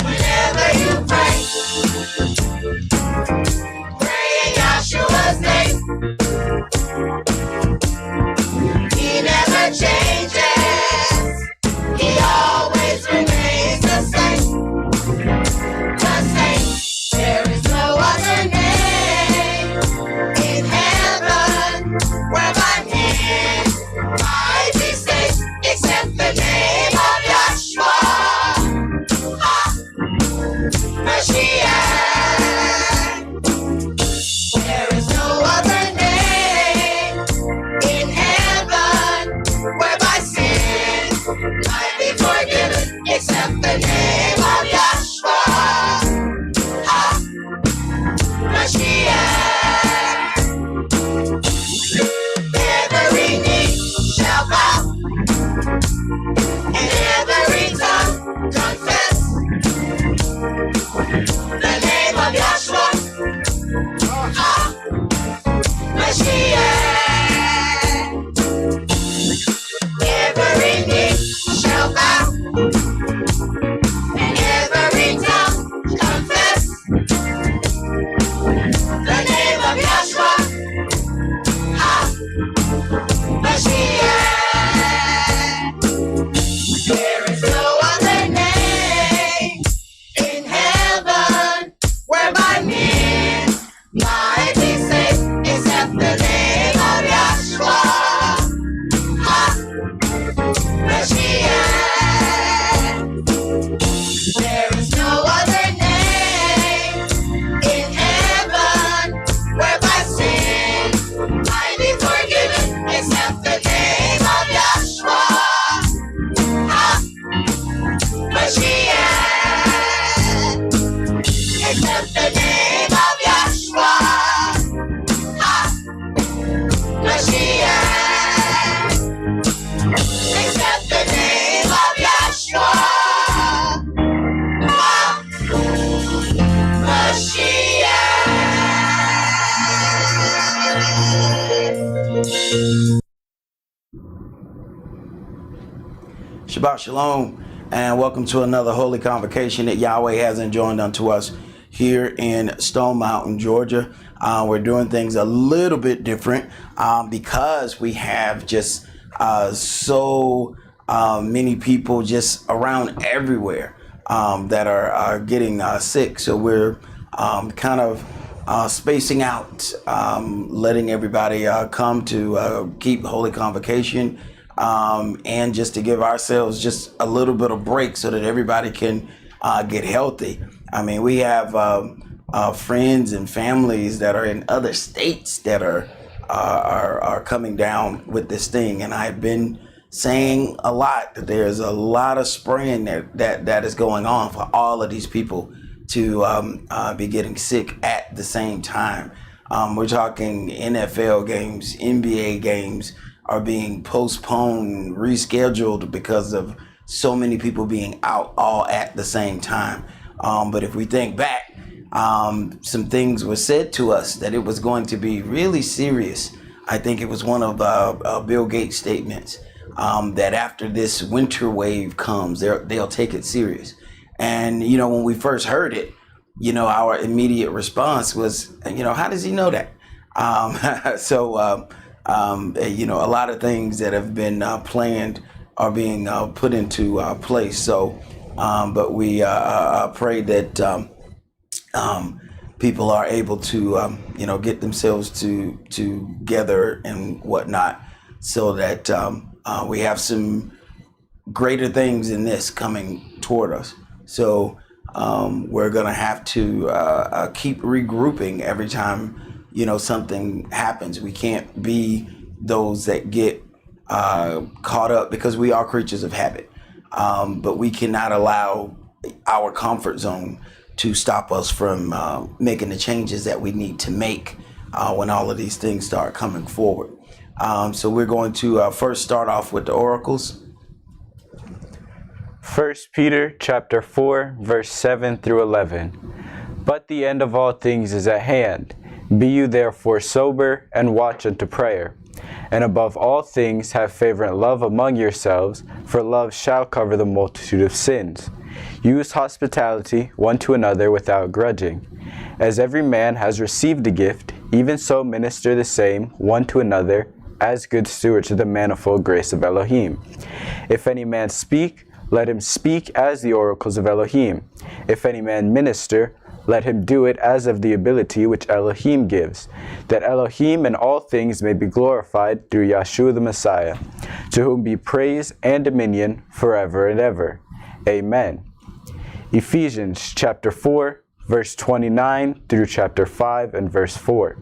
Whenever you pray, pray in Yahshua's name. He never changes. He always remains the same. The same. There is no other name in heaven whereby men might be saved except the name of Yahshua. Mashiach. There is no other name in heaven whereby sin might be forgiven except the name of Yahshua. Mashiach. Every knee shall bow and every tongue confess the name of Yahshua. Mashiach. Every knee shall bow and every tongue confess the name of Yahshua. Mashiach. There is no other name in heaven whereby men might be saved except the name of Yahshua. Mashiach. There is no other name in heaven whereby sin might be forgiven except the name of Yahshua. Mashiach. Except the name of Yahshua. Mashiach. Except the name of Yahshua. Mashiach. Shabbat Shalom, and welcome to another holy convocation that Yahweh has enjoined unto us here in Stone Mountain, Georgia. We're doing things a little bit different because we have just so many people just around everywhere that are getting sick. So we're kind of spacing out, letting everybody come to keep holy convocation. And just to give ourselves just a little bit of break so that everybody can get healthy. I mean, we have friends and families that are in other states that are coming down with this thing, and I've been saying a lot that there's a lot of spraying that is going on for all of these people to be getting sick at the same time. We're talking NFL games, NBA games are being postponed, rescheduled because of so many people being out all at the same time. But if we think back, some things were said to us that it was going to be really serious. I think it was one of Bill Gates' statements that after this winter wave comes, they'll take it serious. And, you know, when we first heard it, you know, our immediate response was, you know, how does he know that? You know, a lot of things that have been planned are being put into place. So, but we pray that people are able to, you know, get themselves together and whatnot, so that we have some greater things in this coming toward us. So we're gonna have to keep regrouping every time, you know, something happens. We can't be those that get caught up, because we are creatures of habit. But we cannot allow our comfort zone to stop us from making the changes that we need to make when all of these things start coming forward. So we're going to first start off with the oracles. 1 Peter chapter 4, verse 7 through 11. But the end of all things is at hand. Be you therefore sober, and watch unto prayer. And above all things, have fervent love among yourselves, for love shall cover the multitude of sins. Use hospitality one to another without grudging. As every man has received a gift, even so minister the same one to another, as good stewards of the manifold grace of Elohim. If any man speak, let him speak as the oracles of Elohim. If any man minister, let him do it as of the ability which Elohim gives, that Elohim in all things may be glorified through Yeshua the Messiah, to whom be praise and dominion forever and ever. Amen. Ephesians chapter 4, verse 29 through chapter 5 and verse 4.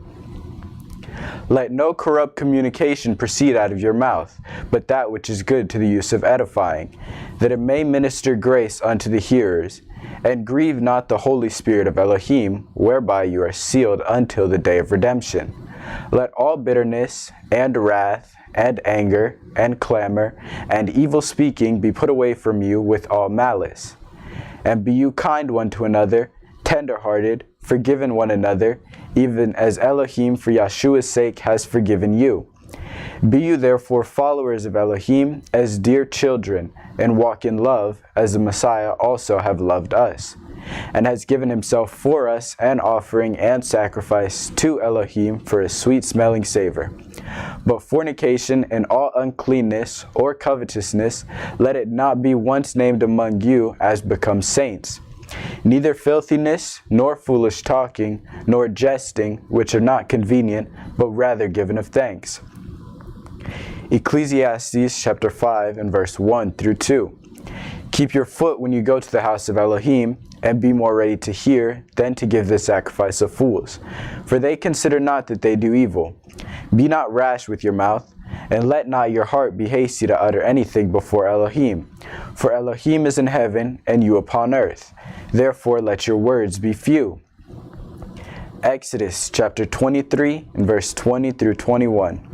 Let no corrupt communication proceed out of your mouth, but that which is good to the use of edifying, that it may minister grace unto the hearers. And grieve not the Holy Spirit of Elohim, whereby you are sealed until the day of redemption. Let all bitterness, and wrath, and anger, and clamor, and evil speaking be put away from you with all malice. And be you kind one to another, tender-hearted, forgiving one another, even as Elohim for Yeshua's sake has forgiven you. Be you therefore followers of Elohim as dear children, and walk in love, as the Messiah also have loved us, and has given himself for us an offering and sacrifice to Elohim for a sweet-smelling savor. But fornication and all uncleanness or covetousness, let it not be once named among you as becomes saints. Neither filthiness, nor foolish talking, nor jesting, which are not convenient, but rather given of thanks. Ecclesiastes chapter 5 and verse 1 through 2. Keep your foot when you go to the house of Elohim, and be more ready to hear than to give the sacrifice of fools. For they consider not that they do evil. Be not rash with your mouth, and let not your heart be hasty to utter anything before Elohim. For Elohim is in heaven, and you upon earth. Therefore let your words be few. Exodus chapter 23 and verse 20 through 21.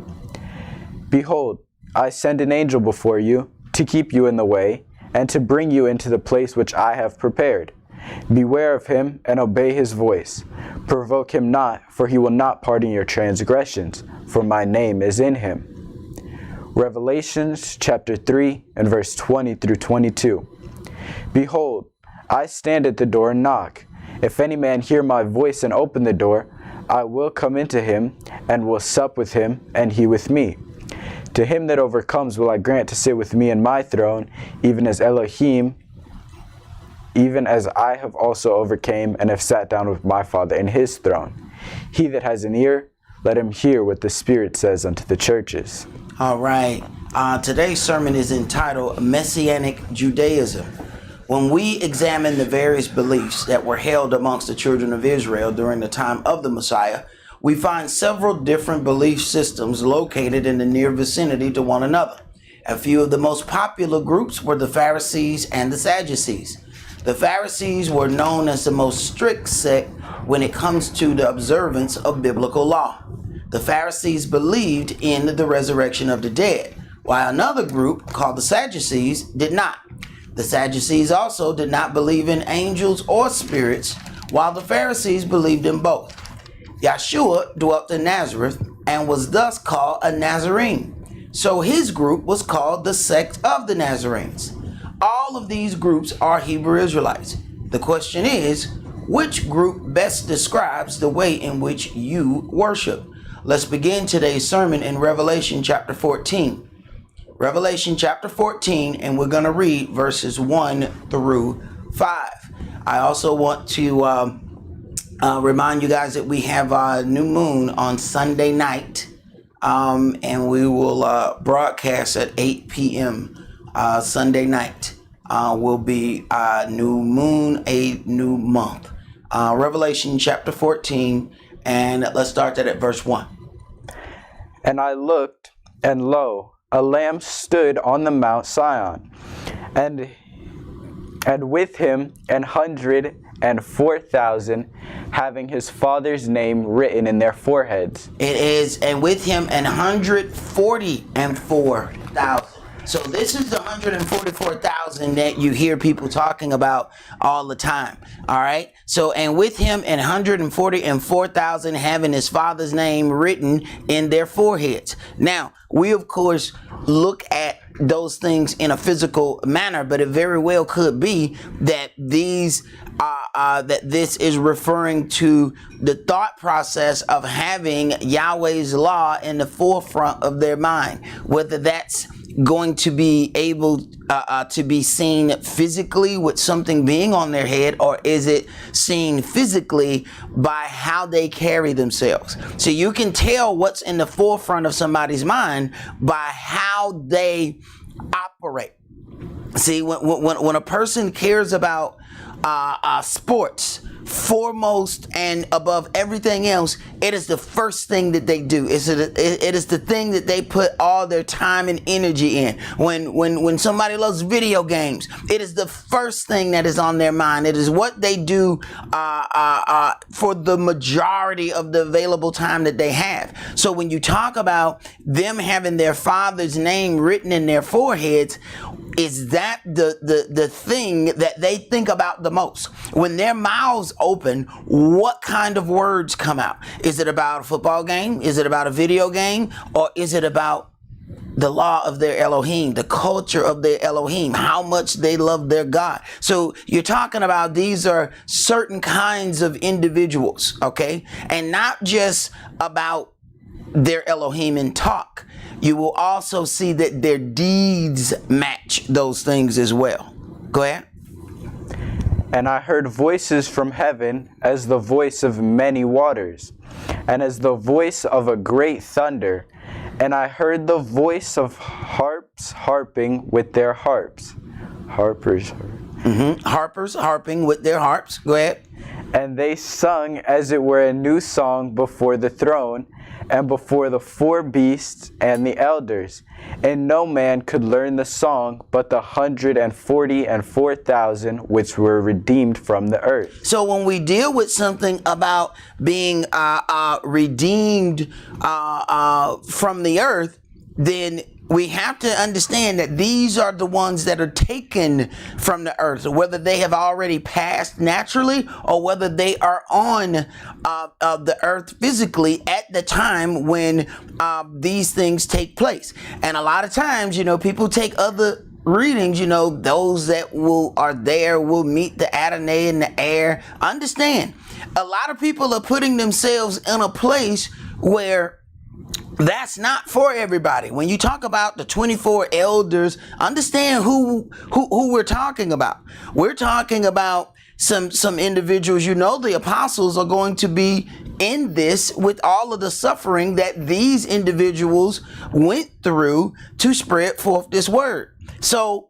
Behold, I send an angel before you, to keep you in the way, and to bring you into the place which I have prepared. Beware of him, and obey his voice. Provoke him not, for he will not pardon your transgressions, for my name is in him. Revelations chapter 3 and verse 20 through 22. Behold, I stand at the door and knock. If any man hear my voice and open the door, I will come into him, and will sup with him, and he with me. To him that overcomes will I grant to sit with me in my throne, even as Elohim, even as I have also overcame and have sat down with my Father in his throne. He that has an ear, let him hear what the Spirit says unto the churches. All right. Today's sermon is entitled Messianic Judaism. When we examine the various beliefs that were held amongst the children of Israel during the time of the Messiah, we find several different belief systems located in the near vicinity to one another. A few of the most popular groups were the Pharisees and the Sadducees. The Pharisees were known as the most strict sect when it comes to the observance of biblical law. The Pharisees believed in the resurrection of the dead, while another group called the Sadducees did not. The Sadducees also did not believe in angels or spirits, while the Pharisees believed in both. Yeshua dwelt in Nazareth and was thus called a Nazarene. So his group was called the sect of the Nazarenes. All of these groups are Hebrew Israelites. The question is, which group best describes the way in which you worship? Let's begin today's sermon in Revelation chapter 14. Revelation chapter 14, and we're going to read verses 1 through 5. I also want to remind you guys that we have a new moon on Sunday night, and we will broadcast at 8 p.m. Sunday night. Will be a new moon, a new month. Revelation chapter 14, and let's start that at verse 1. And I looked, and lo, a lamb stood on the Mount Sion, and with him 104,000, having his father's name written in their foreheads. It is, and with him 144,000. So this is the 144,000 that you hear people talking about all the time. All right. So, and with him and 144,000 having his father's name written in their foreheads. Now, we of course look at those things in a physical manner, but it very well could be that these that this is referring to the thought process of having Yahweh's law in the forefront of their mind, whether that's going to be able to be seen physically with something being on their head, or is it seen physically by how they carry themselves? So you can tell what's in the forefront of somebody's mind by how they operate. See, when a person cares about sports foremost and above everything else, it is the first thing that they do. It is the thing that they put all their time and energy in. When somebody loves video games, it is the first thing that is on their mind. It is what they do for the majority of the available time that they have. So when you talk about them having their father's name written in their foreheads, is that the thing that they think about the most? When their mouths open, what kind of words come out? Is it about a football game? Is it about a video game? Or is it about the law of their Elohim, the culture of their Elohim, how much they love their God? So you're talking about these are certain kinds of individuals, okay? And not just about their Elohim in talk. You will also see that their deeds match those things as well. Go ahead. And I heard voices from heaven as the voice of many waters, and as the voice of a great thunder. And I heard the voice of harps harping with their harps. Harpers. Harpers harping with their harps. Go ahead. And they sung as it were a new song before the throne, and before the four beasts and the elders. And no man could learn the song but the 144,000 which were redeemed from the earth. So when we deal with something about being redeemed from the earth, then we have to understand that these are the ones that are taken from the earth, whether they have already passed naturally or whether they are on the earth physically at the time when these things take place. And a lot of times, you know, people take other readings, you know, those that are there will meet the Adonai in the air. Understand, a lot of people are putting themselves in a place where that's not for everybody. When you talk about the 24 elders, understand who we're talking about. We're talking about some individuals. You know, the apostles are going to be in this with all of the suffering that these individuals went through to spread forth this word. So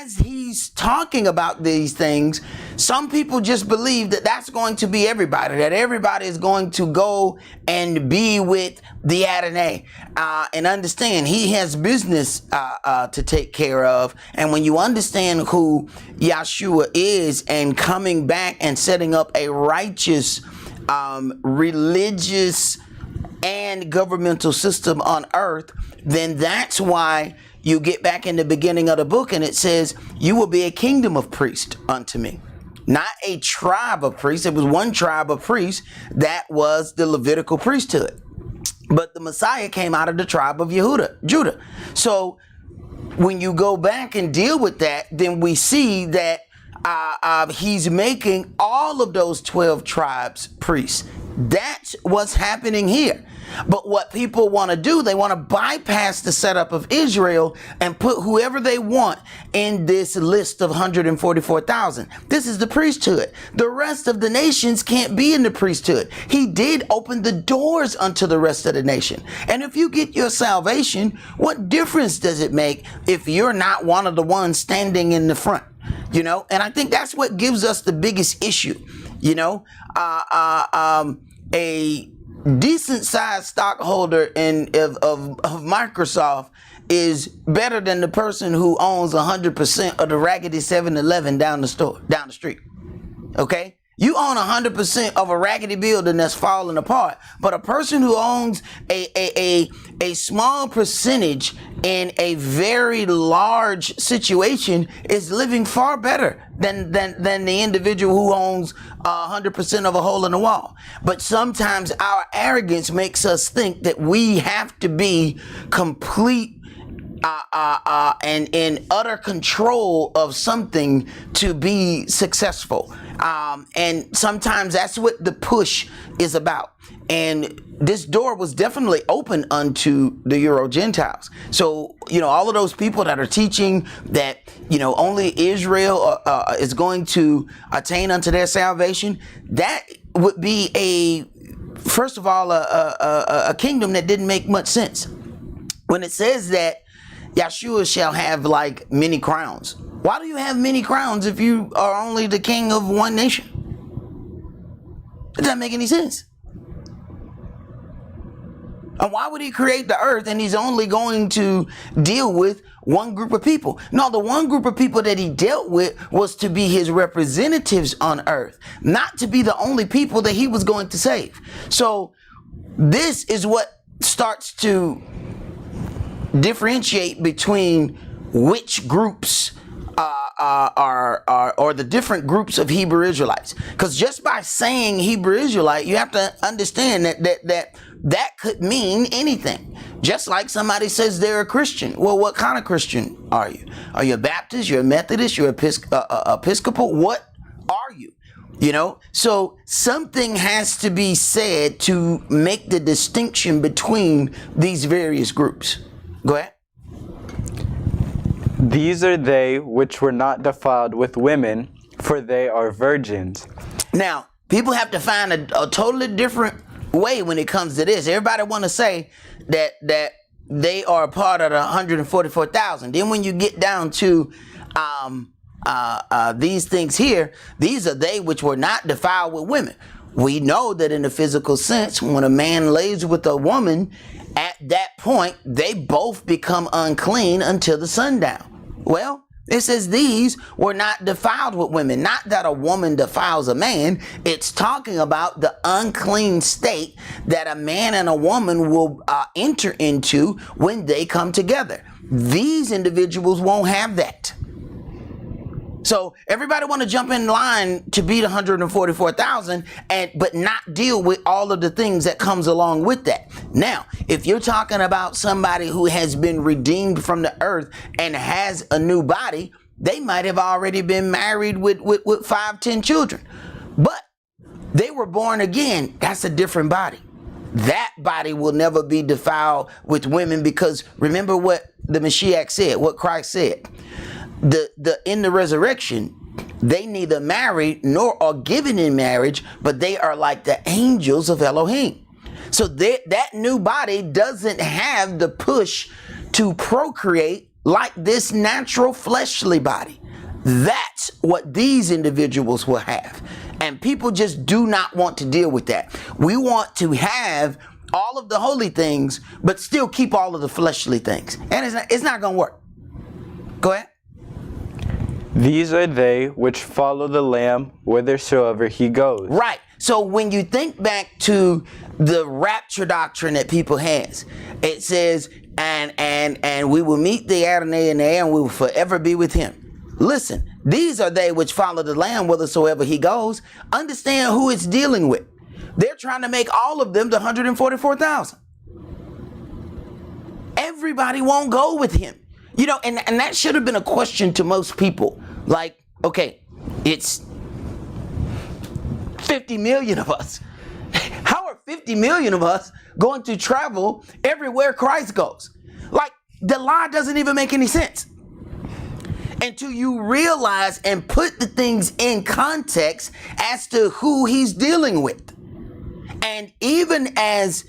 as he's talking about these things, some people just believe that that's going to be everybody, that everybody is going to go and be with the Adonai. And understand, he has business to take care of. And when you understand who Yahshua is and coming back and setting up a righteous, religious, and governmental system on earth, then that's why you get back in the beginning of the book and it says, you will be a kingdom of priests unto me. Not a tribe of priests. It was one tribe of priests, that was the Levitical priesthood. But the Messiah came out of the tribe of Judah. So when you go back and deal with that, then we see that he's making all of those 12 tribes priests. That's what's happening here. But what people want to do, they want to bypass the setup of Israel and put whoever they want in this list of 144,000. This is the priesthood. The rest of the nations can't be in the priesthood. He did open the doors unto the rest of the nation. And if you get your salvation, what difference does it make if you're not one of the ones standing in the front? You know, and I think that's what gives us the biggest issue. You know, a decent sized stockholder of Microsoft is better than the person who owns 100% of the raggedy 7-Eleven down the street. Okay, You own 100% of a raggedy building that's falling apart, but a person who owns a small percentage in a very large situation is living far better than the individual who owns 100% of a hole in the wall. But sometimes our arrogance makes us think that we have to be complete and in utter control of something to be successful. And sometimes that's what the push is about. And this door was definitely open unto the Euro Gentiles. So, all of those people that are teaching that, only Israel is going to attain unto their salvation, that would be first of all, a kingdom that didn't make much sense. When it says that Yeshua shall have like many crowns. Why do you have many crowns if you are only the king of one nation? It doesn't make any sense. And why would he create the earth and he's only going to deal with one group of people? No, the one group of people that he dealt with was to be his representatives on earth, not to be the only people that he was going to save. So this is what starts to differentiate between which groups are the different groups of Hebrew Israelites. Because just by saying Hebrew Israelite, you have to understand that could mean anything. Just like somebody says they're a Christian. Well, what kind of Christian are you? Are you a Baptist? You're a Methodist? You're Episcopal? What are you? So something has to be said to make the distinction between these various groups. Go ahead. These are they which were not defiled with women, for they are virgins. Now, people have to find a totally different way when it comes to this. Everybody want to say that they are a part of the 144,000. Then when you get down to these things here, these are they which were not defiled with women. We know that in the physical sense, when a man lays with a woman, at that point, they both become unclean until the sundown. Well, it says these were not defiled with women. Not that a woman defiles a man. It's talking about the unclean state that a man and a woman will enter into when they come together. These individuals won't have that. So everybody want to jump in line to beat 144,000 but not deal with all of the things that comes along with that. Now, if you're talking about somebody who has been redeemed from the earth and has a new body, they might have already been married with 5-10 children. But they were born again. That's a different body. That body will never be defiled with women, because remember what the Mashiach said, what Christ said. In the resurrection, they neither marry nor are given in marriage, but they are like the angels of Elohim. So that new body doesn't have the push to procreate like this natural fleshly body. That's what these individuals will have. And people just do not want to deal with that. We want to have all of the holy things, but still keep all of the fleshly things. And it's not going to work. Go ahead. These are they which follow the Lamb whithersoever he goes. Right. So when you think back to the rapture doctrine that people has, it says, and we will meet the Adonai in the air, and we will forever be with him. Listen, these are they which follow the Lamb whithersoever he goes. Understand who it's dealing with. They're trying to make all of them the 144,000. Everybody won't go with him. And that should have been a question to most people. Like, okay, it's 50 million of us. How are 50 million of us going to travel everywhere Christ goes? Like, the lie doesn't even make any sense until you realize and put the things in context as to who he's dealing with. And even as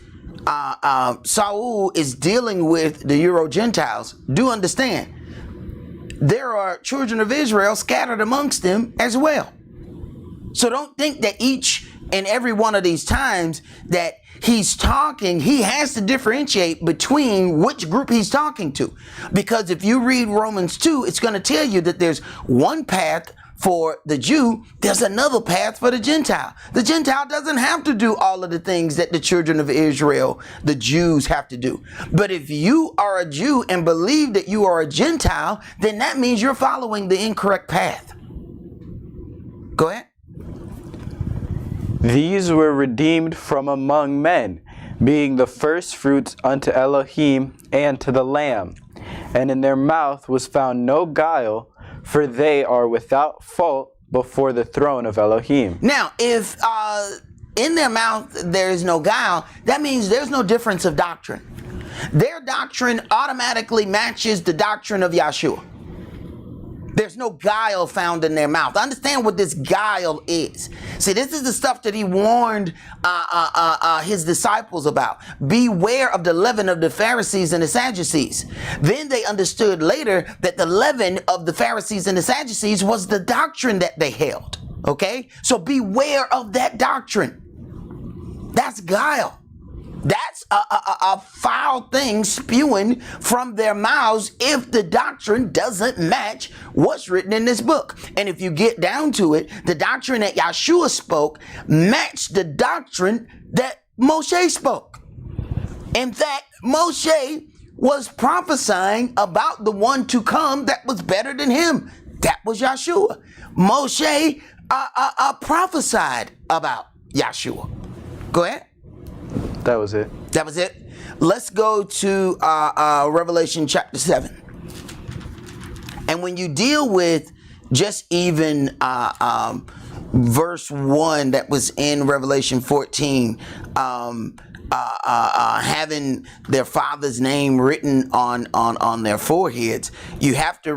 Saul is dealing with the Euro Gentiles, do understand there are children of Israel scattered amongst them as well. So don't think that each and every one of these times that he's talking, he has to differentiate between which group he's talking to. Because if you read Romans 2, it's going to tell you that there's one path for the Jew, there's another path for the Gentile. The Gentile doesn't have to do all of the things that the children of Israel, the Jews, have to do. But if you are a Jew and believe that you are a Gentile, then that means you're following the incorrect path. Go ahead. These were redeemed from among men, being the first fruits unto Elohim and to the Lamb. And in their mouth was found no guile, for they are without fault before the throne of Elohim. Now, if in their mouth there is no guile, that means there's no difference of doctrine. Their doctrine automatically matches the doctrine of Yahshua. There's no guile found in their mouth. Understand what this guile is. See, this is the stuff that he warned his disciples about. Beware of the leaven of the Pharisees and the Sadducees. Then they understood later that the leaven of the Pharisees and the Sadducees was the doctrine that they held. Okay? So beware of that doctrine. That's guile. That's a foul thing spewing from their mouths if the doctrine doesn't match what's written in this book. And if you get down to it, the doctrine that Yahshua spoke matched the doctrine that Moshe spoke. In fact, Moshe was prophesying about the one to come that was better than him. That was Yahshua. Moshe prophesied about Yahshua. Go ahead. That was it. That was it. Let's go to Revelation chapter 7. And when you deal with just even verse 1 that was in Revelation 14, having their father's name written on their foreheads, you have to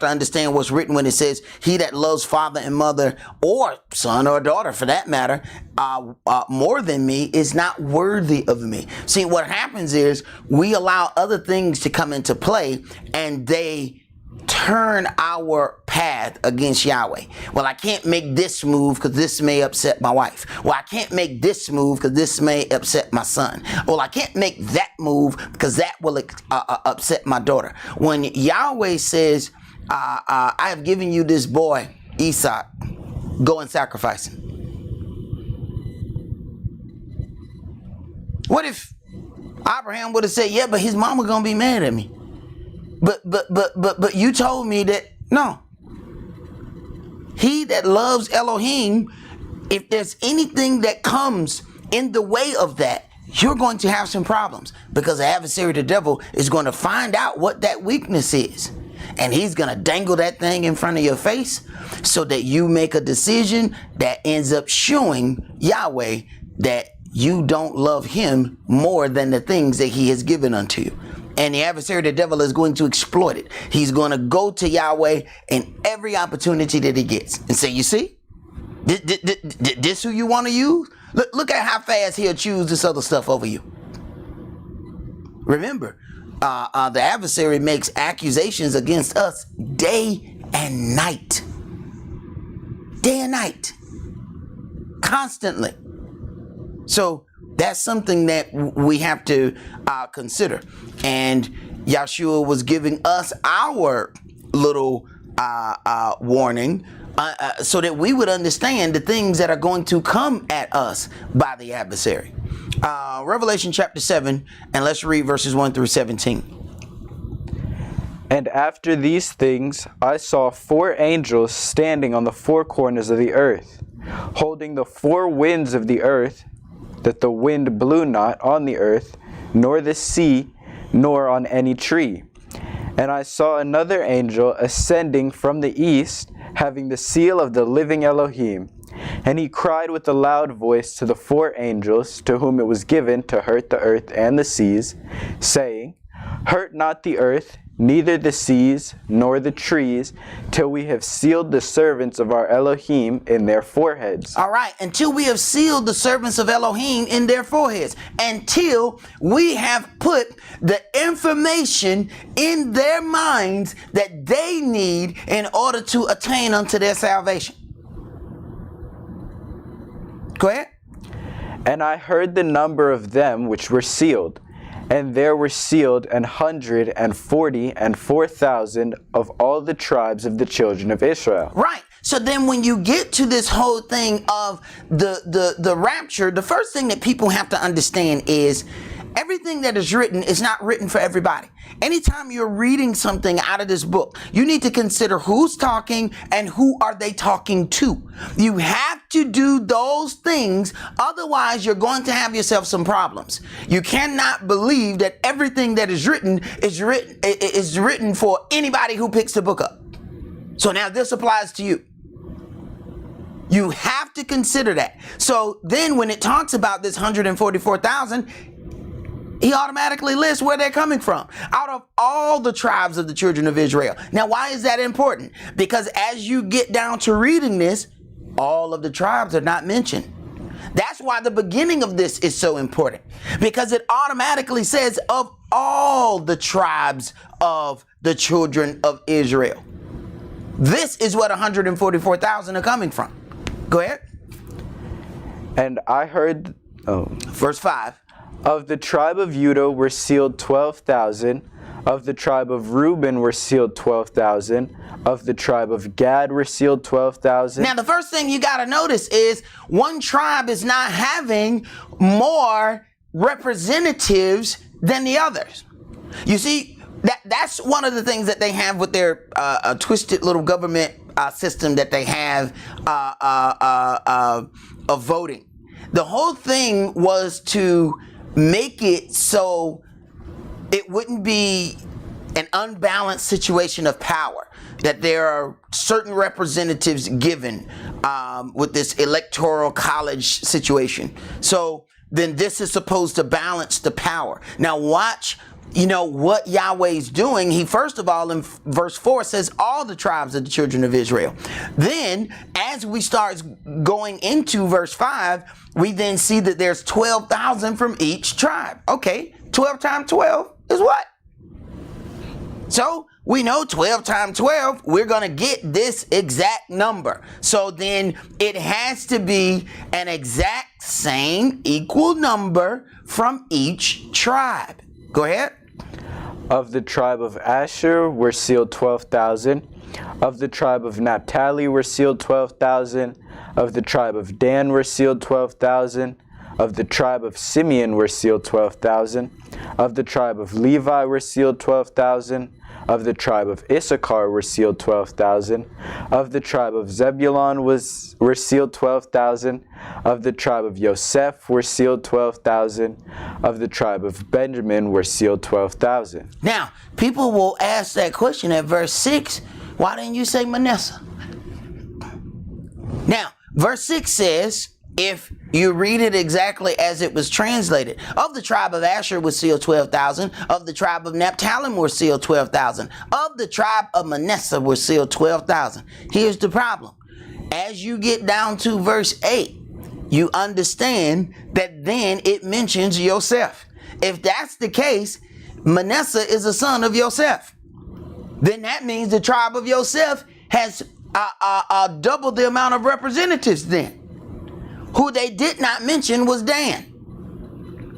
understand what's written when it says, he that loves father and mother, or son or daughter for that matter, more than me is not worthy of me. See, what happens is we allow other things to come into play, and they turn our path against Yahweh. Well, I can't make this move because this may upset my wife. Well, I can't make this move because this may upset my son. Well, I can't make that move because that will upset my daughter. When Yahweh says, I have given you this boy, Esaac, go and sacrifice him. What if Abraham would have said, yeah, but his mama gonna be mad at me? But you told me that, no. He that loves Elohim, if there's anything that comes in the way of that, you're going to have some problems, because the adversary, the devil, is going to find out what that weakness is. And he's going to dangle that thing in front of your face so that you make a decision that ends up showing Yahweh that you don't love him more than the things that he has given unto you. And the adversary, the devil, is going to exploit it. He's going to go to Yahweh in every opportunity that he gets and say, you see, this who you want to use? Look at how fast he'll choose this other stuff over you. Remember, the adversary makes accusations against us day and night. Day and night. Constantly. So that's something that we have to consider. And Yahshua was giving us our little warning so that we would understand the things that are going to come at us by the adversary. Revelation chapter 7, and let's read verses 1 through 17. And after these things I saw 4 angels standing on the 4 corners of the earth, holding the 4 winds of the earth, that the wind blew not on the earth, nor the sea, nor on any tree. And I saw another angel ascending from the east, having the seal of the living Elohim. And he cried with a loud voice to the 4 angels, to whom it was given to hurt the earth and the seas, saying, Hurt not the earth, neither the seas, nor the trees, till we have sealed the servants of our Elohim in their foreheads. All right, until we have sealed the servants of Elohim in their foreheads. Until we have put the information in their minds that they need in order to attain unto their salvation. Go ahead. And I heard the number of them which were sealed, And there were sealed 144,000 of all the tribes of the children of Israel. Right. So then when you get to this whole thing of the rapture, the first thing that people have to understand is everything that is written is not written for everybody. Anytime you're reading something out of this book, you need to consider who's talking and who are they talking to. You have to do those things, otherwise you're going to have yourself some problems. You cannot believe that everything that is written is written for anybody who picks the book up. So now this applies to you. You have to consider that. So then when it talks about this 144,000, he automatically lists where they're coming from, out of all the tribes of the children of Israel. Now, why is that important? Because as you get down to reading this, all of the tribes are not mentioned. That's why the beginning of this is so important, because it automatically says of all the tribes of the children of Israel. This is what 144,000 are coming from. Go ahead. And I heard, Verse 5. Of the tribe of Judah were sealed 12,000. Of the tribe of Reuben were sealed 12,000. Of the tribe of Gad were sealed 12,000. Now, the first thing you got to notice is one tribe is not having more representatives than the others. You see, that's one of the things that they have with their twisted little government system that they have of voting. The whole thing was to make it so it wouldn't be an unbalanced situation of power, that there are certain representatives given with this electoral college situation. So then this is supposed to balance the power. Now watch, what Yahweh's doing. He first of all in verse 4 says all the tribes of the children of Israel. Then as we start going into verse 5, we then see that there's 12,000 from each tribe. Okay, 12 times 12 is what? So we know 12 times 12, we're going to get this exact number. So then it has to be an exact same equal number from each tribe. Go ahead. Of the tribe of Asher were sealed 12,000. Of the tribe of Naphtali were sealed 12,000. Of the tribe of Dan were sealed 12,000. Of the tribe of Simeon were sealed 12,000. Of the tribe of Levi were sealed 12,000. Of the tribe of Issachar were sealed 12,000. Of the tribe of Zebulun were sealed 12,000. Of the tribe of Joseph were sealed 12,000. Of the tribe of Benjamin were sealed 12,000. Now, people will ask that question at verse 6. Why didn't you say Manasseh? Now, verse 6 says, if you read it exactly as it was translated, of the tribe of Asher was sealed 12,000. Of the tribe of Naphtali were sealed 12,000. Of the tribe of Manasseh were sealed 12,000. Here's the problem. As you get down to verse 8, you understand that then it mentions Joseph. If that's the case, Manasseh is a son of Joseph. Then that means the tribe of Joseph has double the amount of representatives then. Who they did not mention was Dan.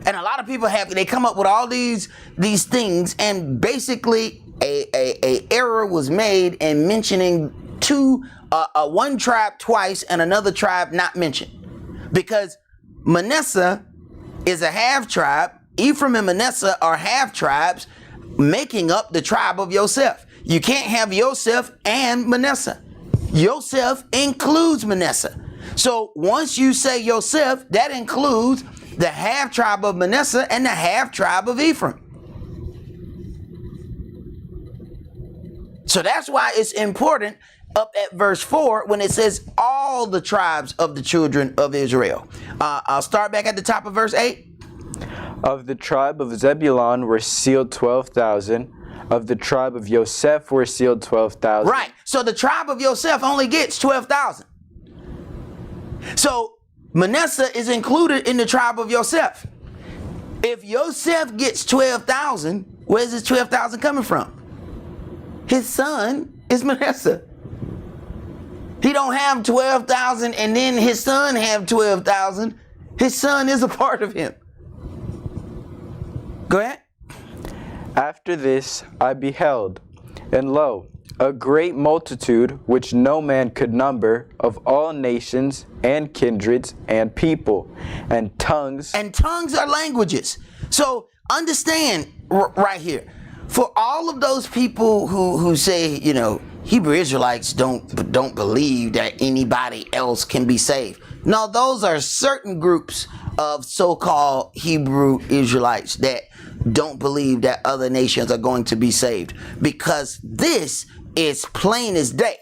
And a lot of people they come up with all these things, and basically a error was made in mentioning one tribe twice and another tribe not mentioned. Because Manasseh is a half tribe. Ephraim and Manasseh are half tribes making up the tribe of Joseph. You can't have Joseph and Manasseh. Joseph includes Manasseh. So once you say Joseph, that includes the half tribe of Manasseh and the half tribe of Ephraim. So that's why it's important up at verse 4 when it says all the tribes of the children of Israel. I'll start back at the top of verse 8. Of the tribe of Zebulun were sealed 12,000. Of the tribe of Joseph were sealed 12,000. Right. So the tribe of Joseph only gets 12,000. So Manasseh is included in the tribe of Joseph. If Joseph gets 12,000, where's this 12,000 coming from? His son is Manasseh. He don't have 12,000 and then his son have 12,000. His son is a part of him. Go ahead. After this I beheld, and lo, a great multitude which no man could number, of all nations and kindreds and people and tongues. And tongues are languages. So understand right here, for all of those people who say, you know, Hebrew Israelites don't believe that anybody else can be saved. No, those are certain groups of so-called Hebrew Israelites that don't believe that other nations are going to be saved, because this is plain as day.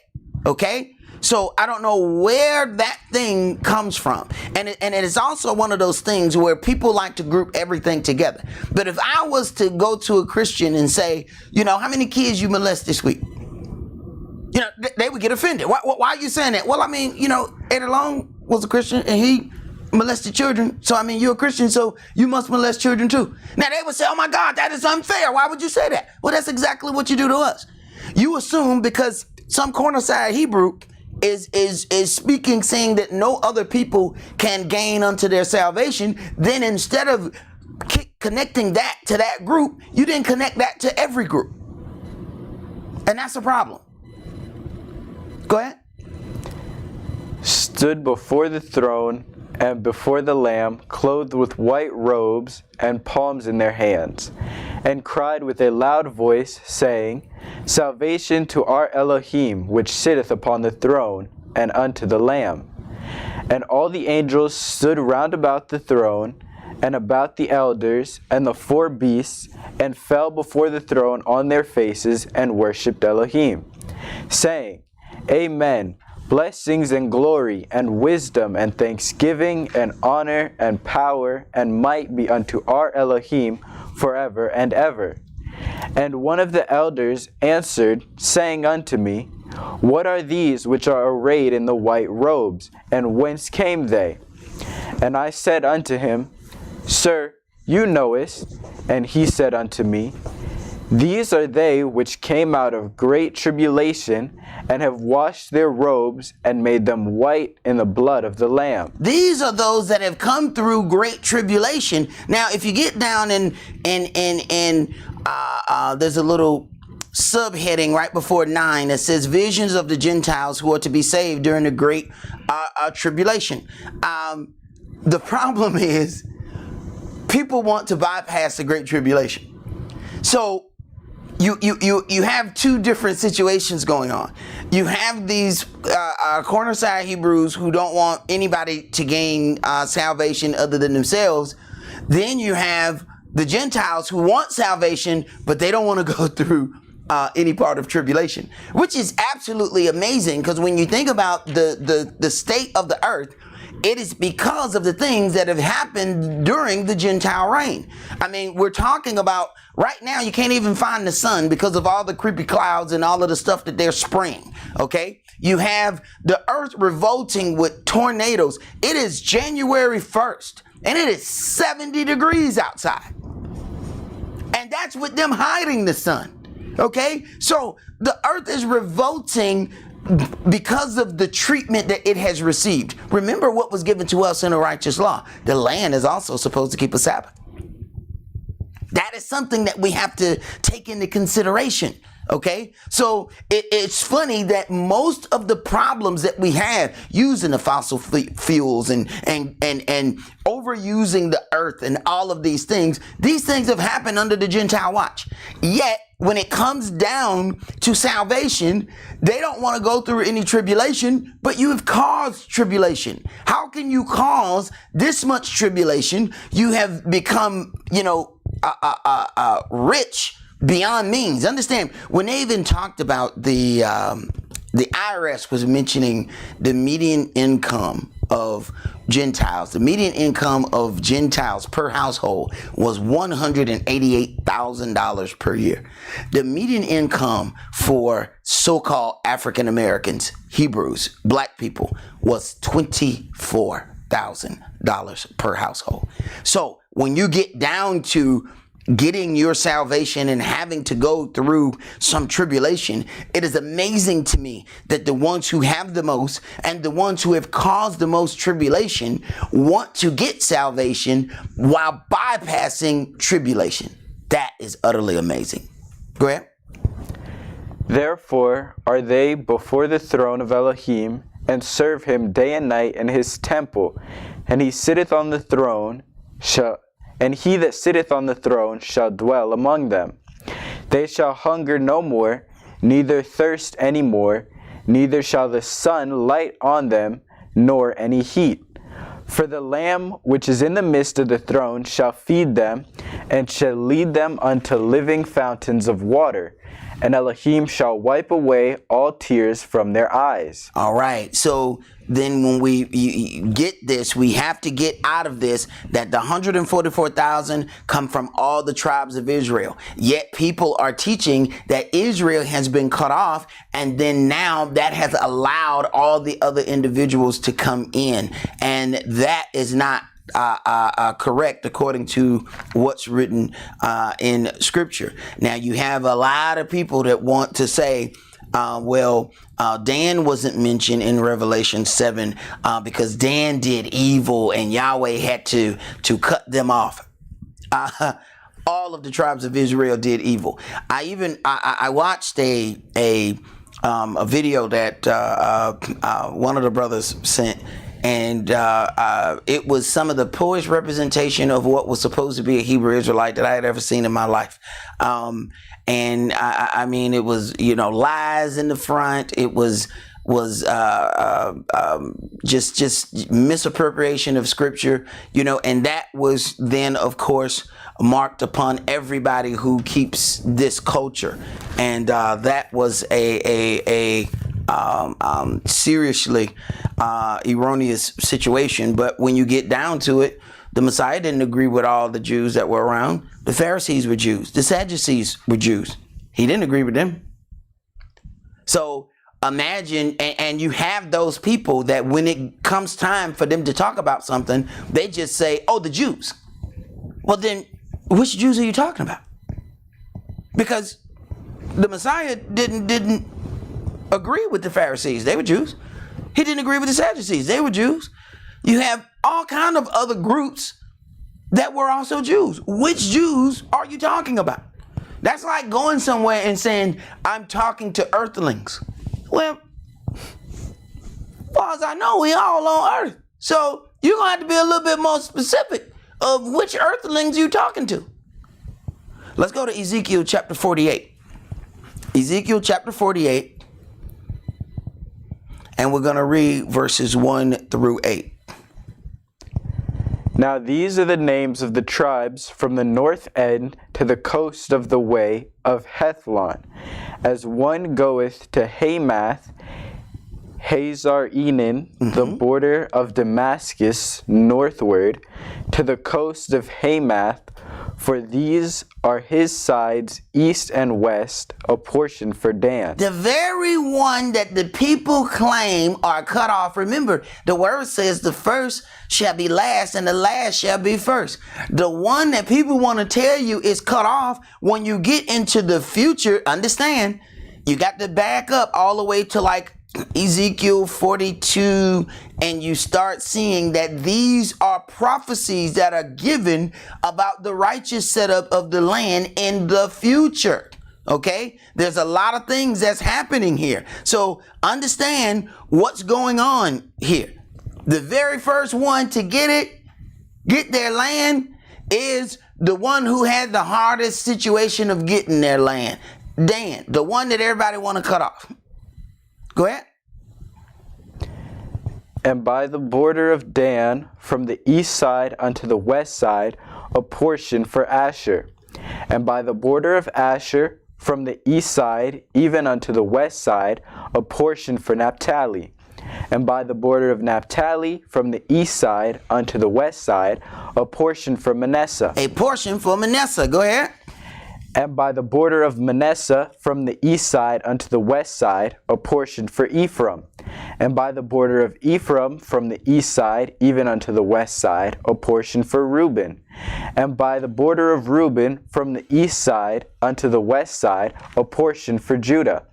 Okay? So I don't know where that thing comes from. And it is also one of those things where people like to group everything together. But if I was to go to a Christian and say, you know, how many kids you molest this week? You know, they would get offended. Why are you saying that? Well, I mean, you know, Eddie Long was a Christian and he molested children. So, I mean, you're a Christian, so you must molest children too. Now, they would say, oh my God, that is unfair. Why would you say that? Well, that's exactly what you do to us. You assume because some corner-side Hebrew is speaking, saying that no other people can gain unto their salvation, then instead of connecting that to that group, you didn't connect that to every group. And that's a problem. Go ahead. Stood before the throne and before the Lamb, clothed with white robes and palms in their hands, and cried with a loud voice, saying, Salvation to our Elohim, which sitteth upon the throne, and unto the Lamb. And all the angels stood round about the throne, and about the elders, and the four beasts, and fell before the throne on their faces, and worshipped Elohim, saying, Amen. Blessings and glory and wisdom and thanksgiving and honor and power and might be unto our Elohim forever and ever. And one of the elders answered, saying unto me, What are these which are arrayed in the white robes, and whence came they? And I said unto him, Sir, you knowest. And he said unto me, These are they which came out of great tribulation, and have washed their robes, and made them white in the blood of the Lamb. These are those that have come through great tribulation. Now, if you get down there's a little subheading right before 9 that says visions of the Gentiles who are to be saved during the great tribulation. The problem is people want to bypass the great tribulation. So you have two different situations going on. You have these corner-side Hebrews who don't want anybody to gain salvation other than themselves. Then you have the Gentiles who want salvation, but they don't want to go through any part of tribulation, which is absolutely amazing, because when you think about the state of the earth, it is because of the things that have happened during the Gentile reign. I mean, we're talking about right now, you can't even find the sun because of all the creepy clouds and all of the stuff that they're spraying. Okay. You have the earth revolting with tornadoes. It is January 1st and it is 70 degrees outside. And that's with them hiding the sun. Okay. So the earth is revolting because of the treatment that it has received. Remember what was given to us in a righteous law. The land is also supposed to keep a Sabbath. That is something that we have to take into consideration. Okay, so it's funny that most of the problems that we have using the fossil fuels and overusing the earth and all of these things have happened under the Gentile watch. Yet when it comes down to salvation, they don't want to go through any tribulation, but you have caused tribulation. How can you cause this much tribulation? You have become, rich beyond means. Understand, when they even talked about the IRS was mentioning the median income of Gentiles. The median income of Gentiles per household was $188,000 per year. The median income for so-called African Americans, Hebrews, black people, was $24,000 per household. So when you get down to getting your salvation and having to go through some tribulation, it is amazing to me that the ones who have the most and the ones who have caused the most tribulation want to get salvation while bypassing tribulation. That is utterly amazing. Go ahead. Therefore are they before the throne of Elohim, and serve him day and night in his temple, and he sitteth on the throne, and he that sitteth on the throne shall dwell among them. They shall hunger no more, neither thirst any more, neither shall the sun light on them, nor any heat. For the Lamb which is in the midst of the throne shall feed them, and shall lead them unto living fountains of water, and Elohim shall wipe away all tears from their eyes. All right. So then when we get this, we have to get out of this that the 144,000 come from all the tribes of Israel. Yet people are teaching that Israel has been cut off, and then now that has allowed all the other individuals to come in. And that is not correct according to what's written in Scripture. Now you have a lot of people that want to say, Dan wasn't mentioned in Revelation 7 because Dan did evil and Yahweh had to cut them off. All of the tribes of Israel did evil. I watched a video that one of the brothers sent. And it was some of the poorest representation of what was supposed to be a Hebrew Israelite that I had ever seen in my life. And I mean, it was, lies in the front. It was just misappropriation of Scripture, and that was then, of course, marked upon everybody who keeps this culture. And that was a seriously erroneous situation. But when you get down to it, the Messiah didn't agree with all the Jews that were around. The Pharisees were Jews. The Sadducees were Jews. He didn't agree with them. So imagine, and you have those people that when it comes time for them to talk about something, they just say, oh, the Jews. Well, then which Jews are you talking about? Because the Messiah didn't agree with the Pharisees. They were Jews. He didn't agree with the Sadducees. They were Jews. You have all kind of other groups that were also Jews. Which Jews are you talking about? That's like going somewhere and saying, I'm talking to earthlings. Well, as far as I know, we all on earth. So you're going to have to be a little bit more specific of which earthlings you're talking to. Let's go to Ezekiel chapter 48. Ezekiel chapter 48. And we're going to read verses 1 through 8. Now these are the names of the tribes from the north end to the coast of the way of Hethlon. As one goeth to Hamath, Hazar-Enan, the border of Damascus northward, to the coast of Hamath, for these are his sides east and west, a portion for Dan. The very one that the people claim are cut off. Remember, the word says the first shall be last and the last shall be first. The one that people want to tell you is cut off, when you get into the future, understand, you got to back up all the way to like Ezekiel 42, and you start seeing that these are prophecies that are given about the righteous setup of the land in the future. Okay, there's a lot of things that's happening here. So understand what's going on here. The very first one to get their land, is the one who had the hardest situation of getting their land. Dan, the one that everybody want to cut off. Go ahead. And by the border of Dan, from the east side unto the west side, a portion for Asher. And by the border of Asher, from the east side even unto the west side, a portion for Naphtali. And by the border of Naphtali, from the east side unto the west side, a portion for Manasseh. A portion for Manasseh. Go ahead. And by the border of Manasseh, from the east side unto the west side, a portion for Ephraim. And by the border of Ephraim from the east side, even unto the west side, a portion for Reuben. And by the border of Reuben from the east side unto the west side, a portion for Judah.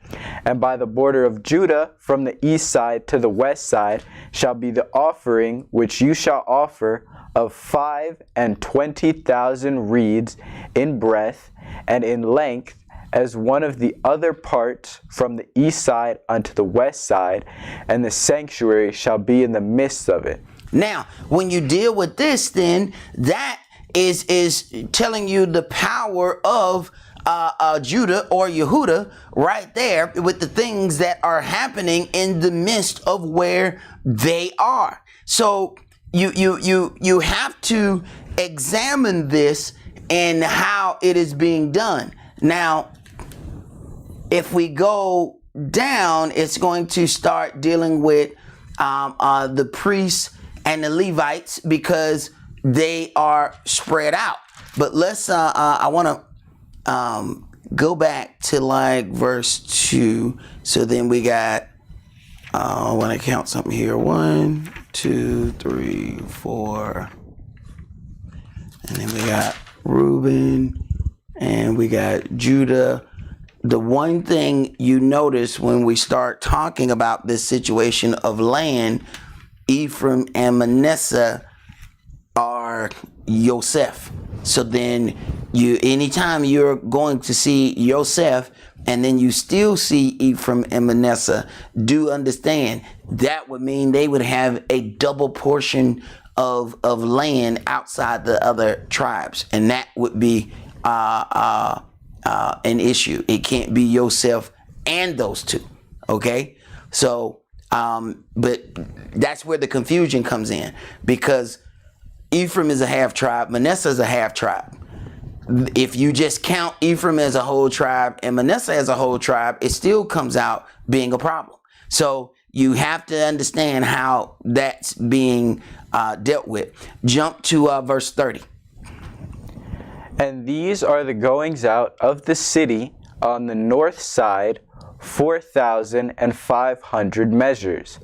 And by the border of Judah from the east side to the west side shall be the offering which you shall offer of 25,000 reeds in breadth and in length, as one of the other parts from the east side unto the west side, and the sanctuary shall be in the midst of it. Now, when you deal with this, then that is telling you the power of Judah or Yehuda right there with the things that are happening in the midst of where they are. So you have to examine this and how it is being done. Now, if we go down, it's going to start dealing with the priests and the Levites because they are spread out. But let's, I want to go back to like verse 2. So then we got, I want to count something here. 1, 2, 3, 4. And then we got Reuben and we got Judah. The one thing you notice when we start talking about this situation of land, Ephraim and Manasseh are Yosef. So then anytime you're going to see Yosef and then you still see Ephraim and Manasseh, do understand that would mean they would have a double portion of land outside the other tribes. And that would be an issue. It can't be Yosef and those two. Okay. So, but that's where the confusion comes in, because Ephraim is a half tribe, Manasseh is a half tribe. If you just count Ephraim as a whole tribe and Manasseh as a whole tribe, it still comes out being a problem. So you have to understand how that's being dealt with. Jump to verse 30. And these are the goings out of the city on the north side, 4,500 measures.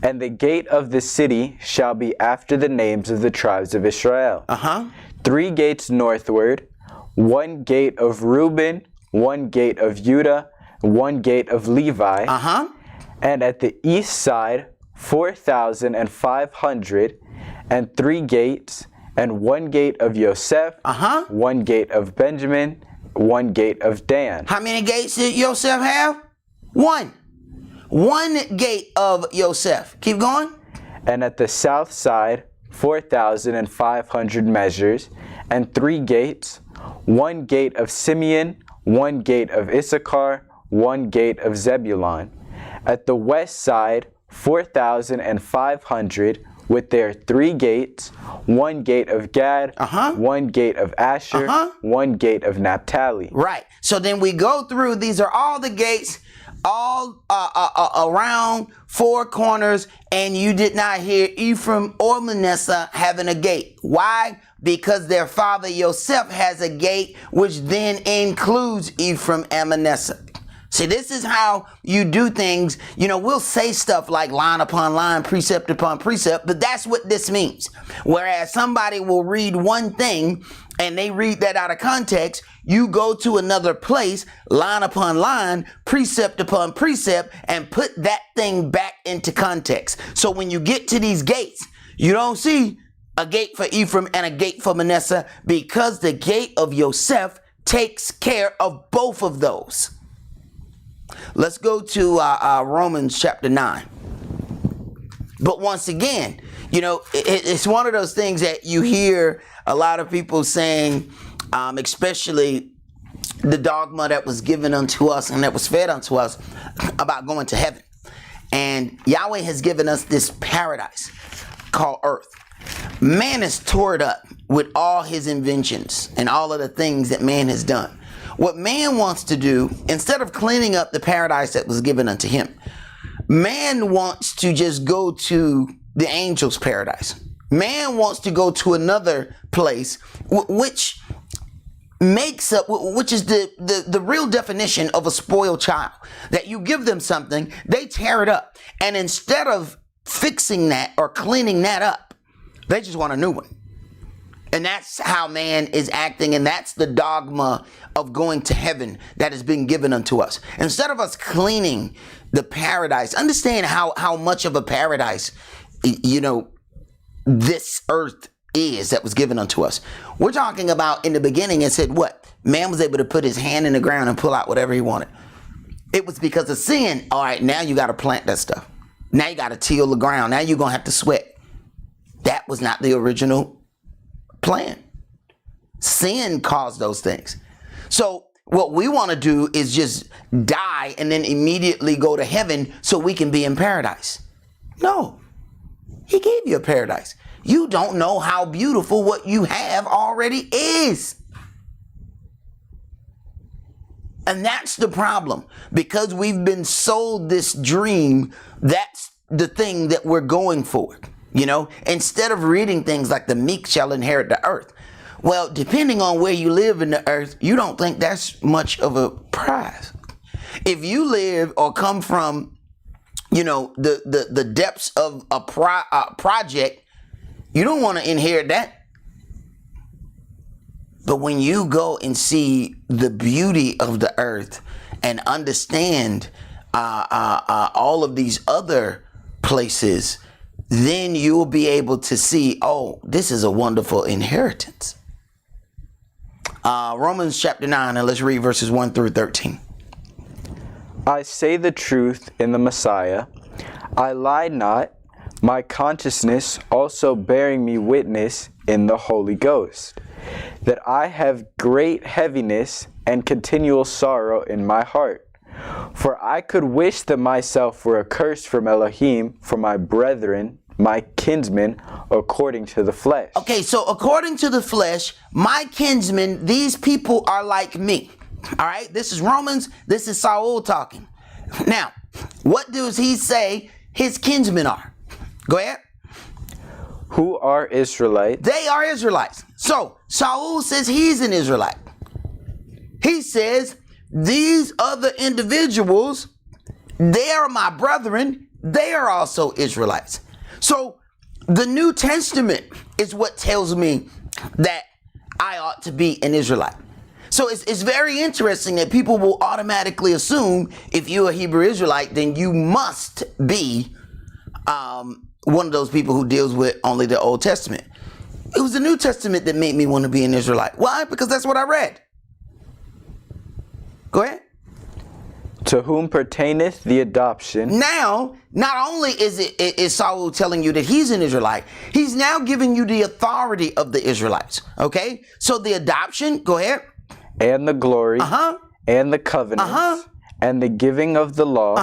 And the gate of the city shall be after the names of the tribes of Israel. 3 gates northward, 1 gate of Reuben, 1 gate of Judah, 1 gate of Levi. And at the east side, 4,500, and 3 gates, and 1 gate of Yosef, 1 gate of Benjamin, 1 gate of Dan. How many gates did Yosef have? 1. 1 gate of Yosef. Keep going. And at the south side, 4,500 measures, and 3 gates, 1 gate of Simeon, 1 gate of Issachar, 1 gate of Zebulun. At the west side, 4,500, with their 3 gates, 1 gate of Gad, 1 gate of Asher, 1 gate of Naphtali. Right. So then we go through, these are all the gates, all around 4 corners, and you did not hear Ephraim or Manasseh having a gate. Why? Because their father Yosef has a gate, which then includes Ephraim and Manasseh. See, this is how you do things. You know, we'll say stuff like line upon line, precept upon precept, but that's what this means. Whereas somebody will read one thing and they read that out of context, you go to another place, line upon line, precept upon precept, and put that thing back into context. So when you get to these gates, you don't see a gate for Ephraim and a gate for Manasseh, because the gate of Yosef takes care of both of those. Let's go to Romans chapter 9. But once again, you know, it's one of those things that you hear a lot of people saying, especially the dogma that was given unto us and that was fed unto us about going to heaven. And Yahweh has given us this paradise called earth. Man has tore it up with all his inventions and all of the things that man has done. What man wants to do, instead of cleaning up the paradise that was given unto him, man wants to just go to the angels' paradise. Man wants to go to another place, which makes up, which is the real definition of a spoiled child, that you give them something, they tear it up. And instead of fixing that or cleaning that up, they just want a new one. And that's how man is acting, and that's the dogma of going to heaven that has been given unto us. Instead of us cleaning the paradise, understand how much of a paradise, this earth is that was given unto us. We're talking about in the beginning, it said what? Man was able to put his hand in the ground and pull out whatever he wanted. It was because of sin. All right, now you got to plant that stuff. Now you got to till the ground. Now you're going to have to sweat. That was not the original plan. Sin caused those things. So what we want to do is just die and then immediately go to heaven so we can be in paradise. No, he gave you a paradise. You don't know how beautiful what you have already is. And that's the problem. Because we've been sold this dream, that's the thing that we're going for. Instead of reading things like the meek shall inherit the earth. Well, depending on where you live in the earth, you don't think that's much of a prize. If you live or come from, the depths of a project, you don't want to inherit that. But when you go and see the beauty of the earth and understand all of these other places, then you'll be able to see, oh, this is a wonderful inheritance. Romans chapter 9, and let's read verses 1 through 13. I say the truth in the Messiah. I lie not, my consciousness also bearing me witness in the Holy Ghost, that I have great heaviness and continual sorrow in my heart. For I could wish that myself were accursed from Elohim for my brethren, my kinsmen, according to the flesh. Okay, so according to the flesh, my kinsmen, these people are like me. All right, this is Romans, this is Saul talking. Now, what does he say his kinsmen are? Go ahead. Who are Israelites? They are Israelites. So, Saul says he's an Israelite. He says, these other individuals, they are my brethren. They are also Israelites. So the New Testament is what tells me that I ought to be an Israelite. So it's very interesting that people will automatically assume if you're a Hebrew Israelite, then you must be one of those people who deals with only the Old Testament. It was the New Testament that made me want to be an Israelite. Why? Because that's what I read. Go ahead. To whom pertaineth the adoption. Now, not only is Saul telling you that he's an Israelite, he's now giving you the authority of the Israelites. Okay? So the adoption, go ahead. And the glory. And the covenants. And the giving of the law.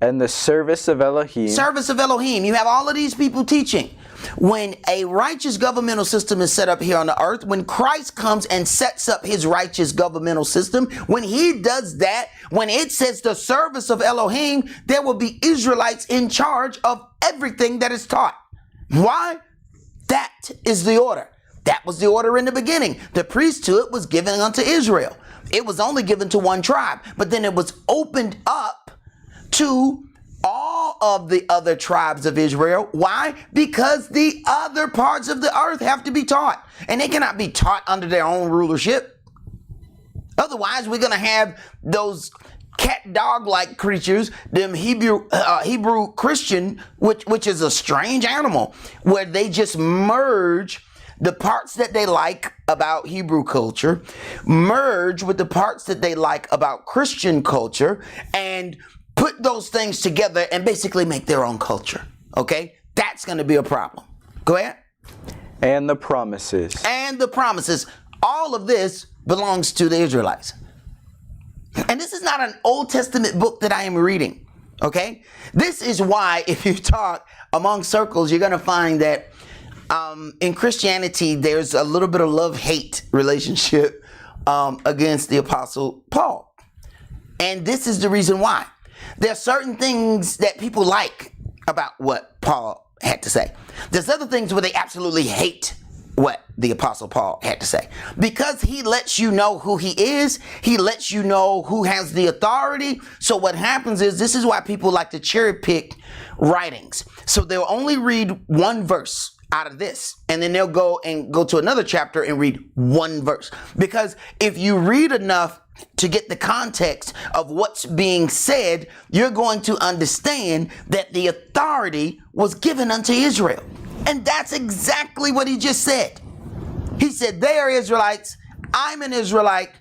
And the service of Elohim. Service of Elohim. You have all of these people teaching. When a righteous governmental system is set up here on the earth, when Christ comes and sets up his righteous governmental system, when he does that, when it says the service of Elohim, there will be Israelites in charge of everything that is taught. Why? That is the order. That was the order in the beginning. The priesthood was given unto Israel. It was only given to one tribe, but then it was opened up to all of the other tribes of Israel. Why? Because the other parts of the earth have to be taught, and they cannot be taught under their own rulership. Otherwise, we're going to have those cat dog like creatures, them Hebrew Christian, which is a strange animal, where they just merge the parts that they like about Hebrew culture, merge with the parts that they like about Christian culture, and put those things together and basically make their own culture. Okay? That's going to be a problem. Go ahead. And the promises. And the promises. All of this belongs to the Israelites. And this is not an Old Testament book that I am reading. Okay? This is why if you talk among circles, you're going to find that in Christianity, there's a little bit of love-hate relationship against the Apostle Paul. And this is the reason why. There are certain things that people like about what Paul had to say. There's other things where they absolutely hate what the Apostle Paul had to say. Because he lets you know who he is, he lets you know who has the authority. So what happens is, this is why people like to cherry pick writings. So they'll only read one verse out of this, and then they'll go to another chapter and read one verse. Because if you read enough to get the context of what's being said, you're going to understand that the authority was given unto Israel. And that's exactly what he just said. He said, they are Israelites, I'm an Israelite,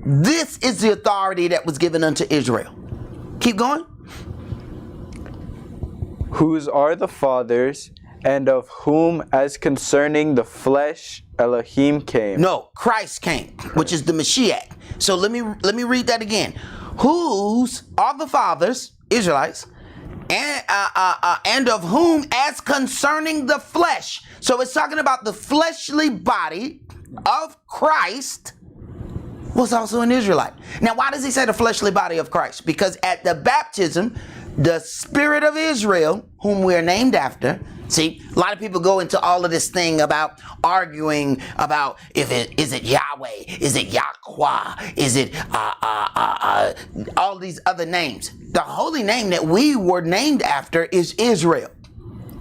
this is the authority that was given unto Israel. Keep going. Whose are the fathers, and of whom, as concerning the flesh, Elohim came. No, Christ came, which is the Mashiach. So let me read that again. Whose are the fathers, Israelites, and of whom, as concerning the flesh. So it's talking about the fleshly body of Christ was also an Israelite. Now, why does he say the fleshly body of Christ? Because at the baptism, the Spirit of Israel, whom we are named after. See, a lot of people go into all of this thing about arguing about is it Yahweh, is it Yahweh, is it all these other names. The holy name that we were named after is Israel.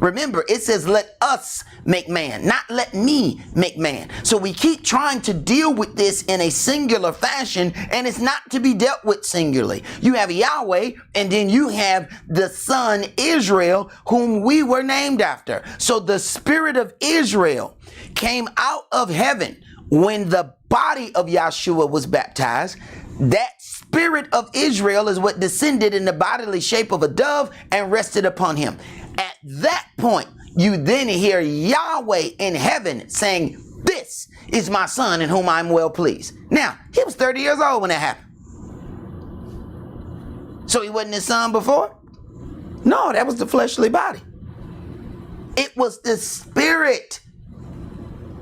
Remember, it says, let us make man, not let me make man. So we keep trying to deal with this in a singular fashion, and it's not to be dealt with singularly. You have Yahweh, and then you have the son Israel, whom we were named after. So the Spirit of Israel came out of heaven when the body of Yahshua was baptized. That Spirit of Israel is what descended in the bodily shape of a dove and rested upon him. At that point, you then hear Yahweh in heaven saying, this is my son in whom I'm well pleased. Now, he was 30 years old when that happened. So he wasn't his son before? No, that was the fleshly body. It was the Spirit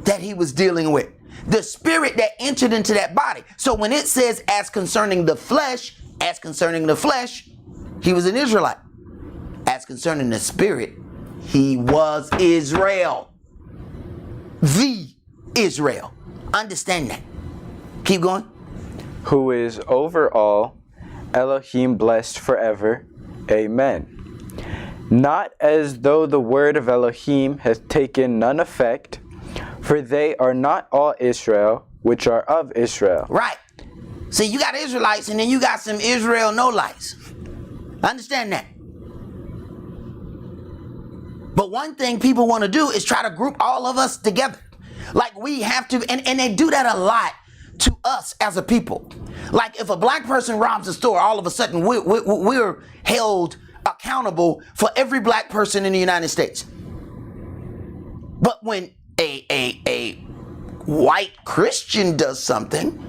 that he was dealing with. The Spirit that entered into that body. So when it says, as concerning the flesh, he was an Israelite. As concerning the Spirit, he was Israel. The Israel. Understand that. Keep going. Who is over all, Elohim blessed forever. Amen. Not as though the word of Elohim has taken none effect, for they are not all Israel, which are of Israel. Right. See, you got Israelites, and then you got some Israel no-lites. Understand that. But one thing people want to do is try to group all of us together. Like we have to, and they do that a lot to us as a people. Like if a black person robs a store, all of a sudden we're held accountable for every black person in the United States. But when a white Christian does something,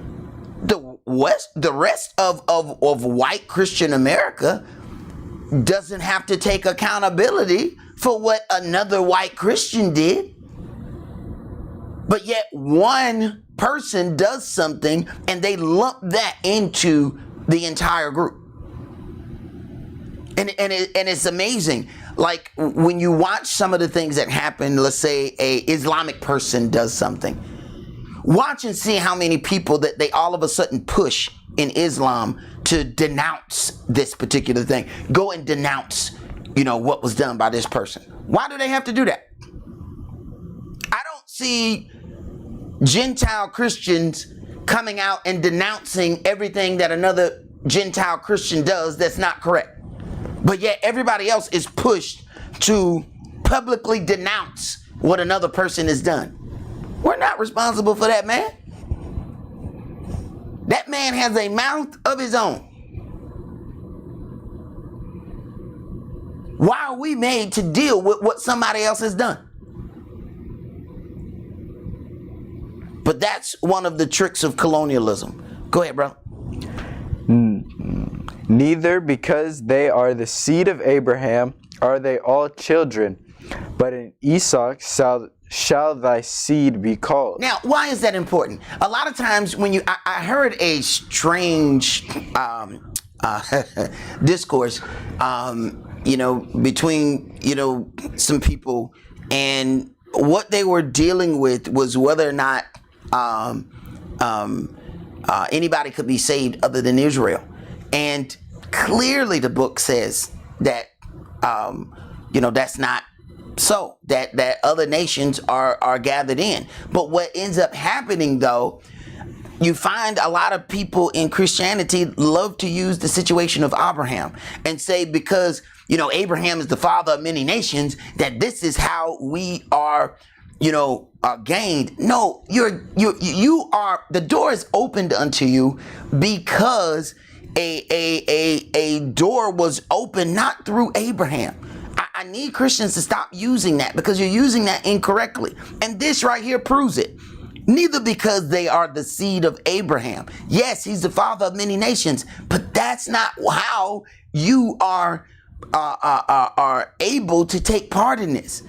the rest of white Christian America doesn't have to take accountability for what another white Christian did. But yet one person does something and they lump that into the entire group. And it's amazing. Like when you watch some of the things that happen, let's say a Islamic person does something. Watch and see how many people that they all of a sudden push in Islam to denounce this particular thing. Go and denounce, what was done by this person. Why do they have to do that? I don't see Gentile Christians coming out and denouncing everything that another Gentile Christian does that's not correct. But yet everybody else is pushed to publicly denounce what another person has done. We're not responsible for that man. That man has a mouth of his own. Why are we made to deal with what somebody else has done? But that's one of the tricks of colonialism. Go ahead, bro. Neither because they are the seed of Abraham are they all children, but in Esaac shall thy seed be called. Now, why is that important? A lot of times when I heard a strange discourse, between, some people, and what they were dealing with was whether or not anybody could be saved other than Israel. And clearly the book says that, that's not so, that other nations are gathered in. But what ends up happening, though, you find a lot of people in Christianity love to use the situation of Abraham and say, because, Abraham is the father of many nations, that this is how we are, gained. No, you are, the door is opened unto you because a door was opened not through Abraham. I need Christians to stop using that, because you're using that incorrectly. And this right here proves it. Neither because they are the seed of Abraham. Yes, he's the father of many nations, but that's not how you are able to take part in this.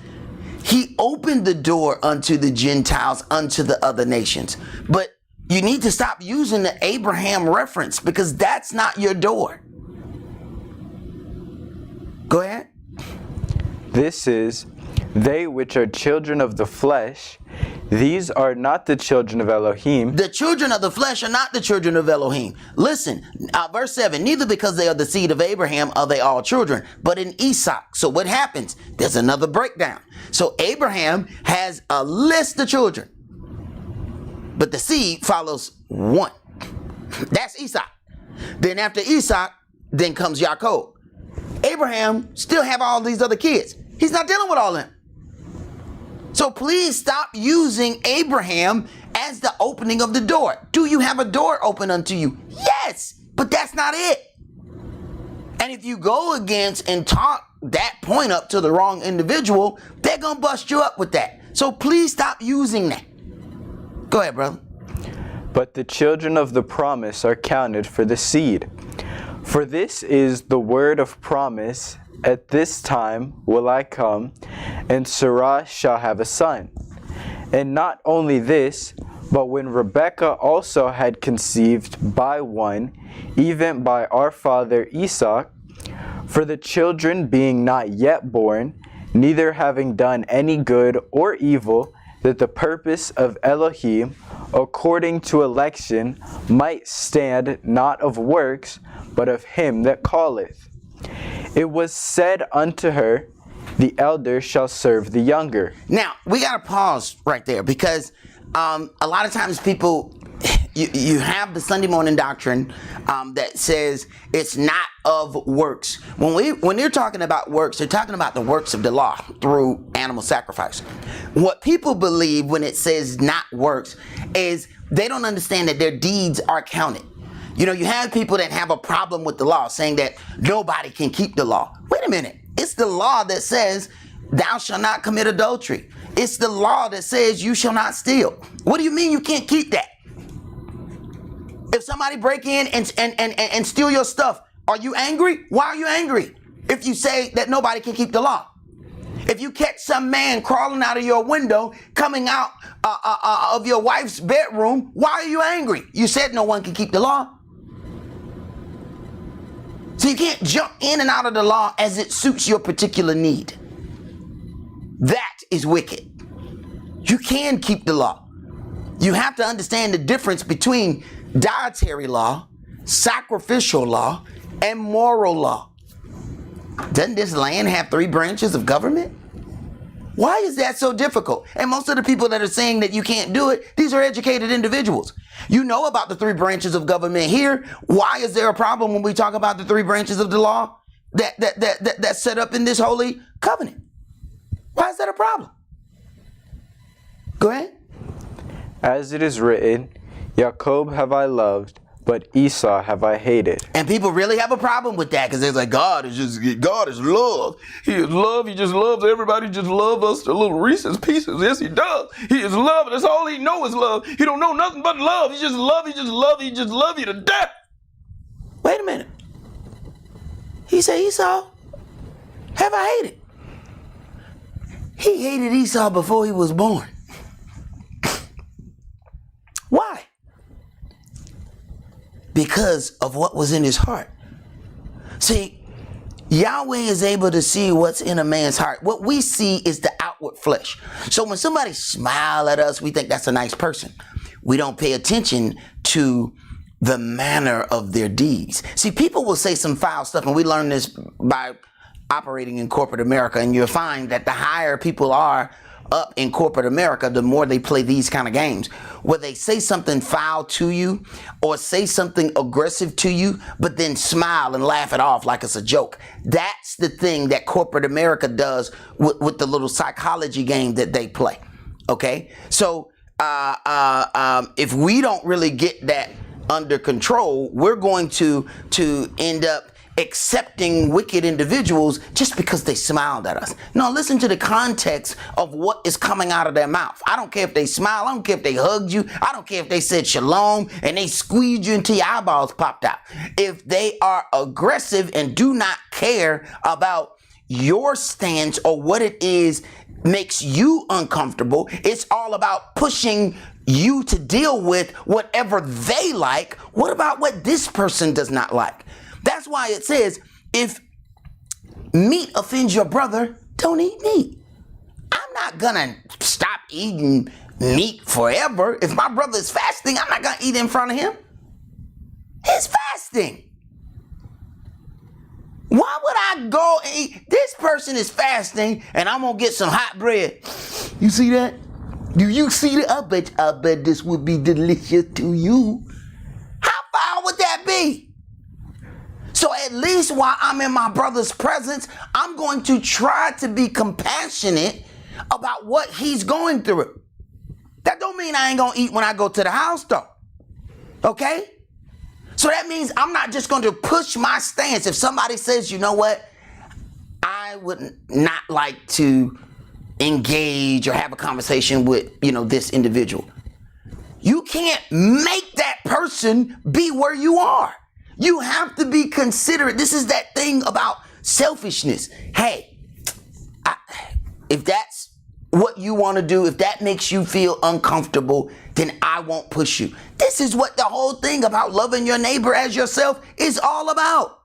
He opened the door unto the Gentiles, unto the other nations. But you need to stop using the Abraham reference, because that's not your door. Go ahead. This is, they which are children of the flesh, these are not the children of Elohim. The children of the flesh are not the children of Elohim. Listen, verse 7, neither because they are the seed of Abraham are they all children, but in Esaac. So what happens? There's another breakdown. So Abraham has a list of children, but the seed follows one. That's Esau. Then after Esau, then comes Jacob. Abraham still have all these other kids. He's not dealing with all of them. So please stop using Abraham as the opening of the door. Do you have a door open unto you? Yes, but that's not it. And if you go against and talk that point up to the wrong individual, they're going to bust you up with that. So please stop using that. Go ahead, brother. But the children of the promise are counted for the seed. For this is the word of promise, at this time will I come, and Sarah shall have a son. And not only this, but when Rebekah also had conceived by one, even by our father Esau, for the children being not yet born, neither having done any good or evil, that the purpose of Elohim, according to election, might stand not of works, but of him that calleth. It was said unto her, the elder shall serve the younger. Now, we got to pause right there, because a lot of times people, you have the Sunday morning doctrine that says it's not of works. When they're talking about works, they're talking about the works of the law through animal sacrifice. What people believe when it says not works is they don't understand that their deeds are counted. You have people that have a problem with the law, saying that nobody can keep the law. Wait a minute. It's the law that says thou shalt not commit adultery. It's the law that says you shall not steal. What do you mean you can't keep that? If somebody break in and steal your stuff, are you angry? Why are you angry? If you say that nobody can keep the law. If you catch some man crawling out of your window, coming out of your wife's bedroom, why are you angry? You said no one can keep the law. So you can't jump in and out of the law as it suits your particular need. That is wicked. You can keep the law. You have to understand the difference between dietary law, sacrificial law, and moral law. Doesn't this land have 3 branches of government? Why is that so difficult? And most of the people that are saying that you can't do it, these are educated individuals. You know about the 3 branches of government here. Why is there a problem when we talk about the 3 branches of the law that's set up in this holy covenant? Why is that a problem? Go ahead. As it is written, Jacob have I loved, but Esau have I hated. And people really have a problem with that, because they're like, God is love. He is love. He just loves everybody. He just loves us to little Reese's Pieces. Yes, he does. He is love. That's all he knows is love. He don't know nothing but love. He just love. He just love. He just love you to death. Wait a minute. He said, Esau have I hated. He hated Esau before he was born. Why? Because of what was in his heart. See, Yahweh is able to see what's in a man's heart. What we see is the outward flesh. So when somebody smiles at us, we think that's a nice person. We don't pay attention to the manner of their deeds. See, people will say some foul stuff, and we learn this by operating in corporate America, and you'll find that the higher people are up in corporate America, the more they play these kind of games where they say something foul to you or say something aggressive to you, but then smile and laugh it off like it's a joke. That's the thing that corporate America does with the little psychology game that they play. Okay, so if we don't really get that under control, we're going to end up accepting wicked individuals just because they smiled at us. No, listen to the context of what is coming out of their mouth. I don't care if they smile. I don't care if they hugged you. I don't care if they said shalom and they squeezed you until your eyeballs popped out. If they are aggressive and do not care about your stance or what it is makes you uncomfortable, it's all about pushing you to deal with whatever they like. What about what this person does not like? That's why it says, if meat offends your brother, don't eat meat. I'm not gonna stop eating meat forever. If my brother is fasting, I'm not gonna eat in front of him. He's fasting. Why would I go and eat? This person is fasting and I'm gonna get some hot bread. You see that? Do you see that? I bet this would be delicious to you. How foul would that be? So at least while I'm in my brother's presence, I'm going to try to be compassionate about what he's going through. That don't mean I ain't gonna eat when I go to the house though. Okay? So that means I'm not just going to push my stance. If somebody says, you know what, I would not like to engage or have a conversation with, this individual. You can't make that person be where you are. You have to be considerate. This is that thing about selfishness. Hey, if that's what you want to do, if that makes you feel uncomfortable, then I won't push you. This is what the whole thing about loving your neighbor as yourself is all about.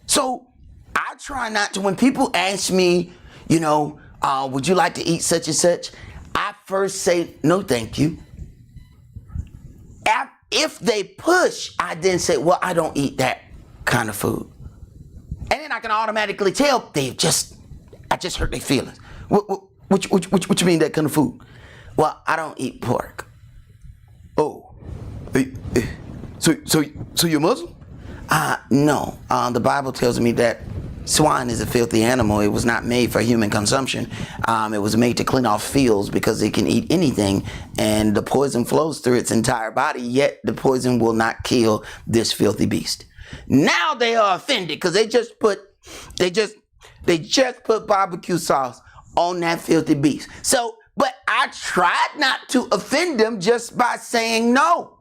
So I try not to, when people ask me, would you like to eat such and such? I first say, no, thank you. If they push, I then say, well, I don't eat that kind of food. And then I can automatically tell I just hurt their feelings. What you mean that kind of food? Well, I don't eat pork. Oh, so you're Muslim? No. The Bible tells me that swine is a filthy animal. It was not made for human consumption. It was made to clean off fields because it can eat anything, and the poison flows through its entire body, yet the poison will not kill this filthy beast. Now they are offended because they just put barbecue sauce on that filthy beast. So, but I tried not to offend them just by saying no.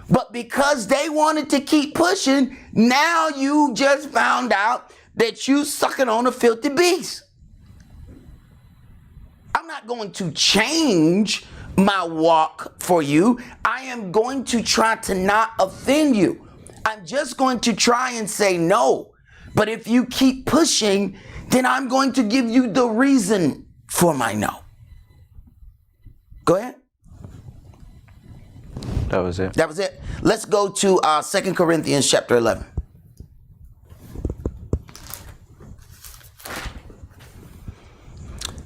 But because they wanted to keep pushing, now you just found out that you sucking on a filthy beast. I'm not going to change my walk for you. I am going to try to not offend you. I'm just going to try and say no. But if you keep pushing, then I'm going to give you the reason for my no. Go ahead. That was it. That was it. Let's go to 2 Corinthians chapter 11.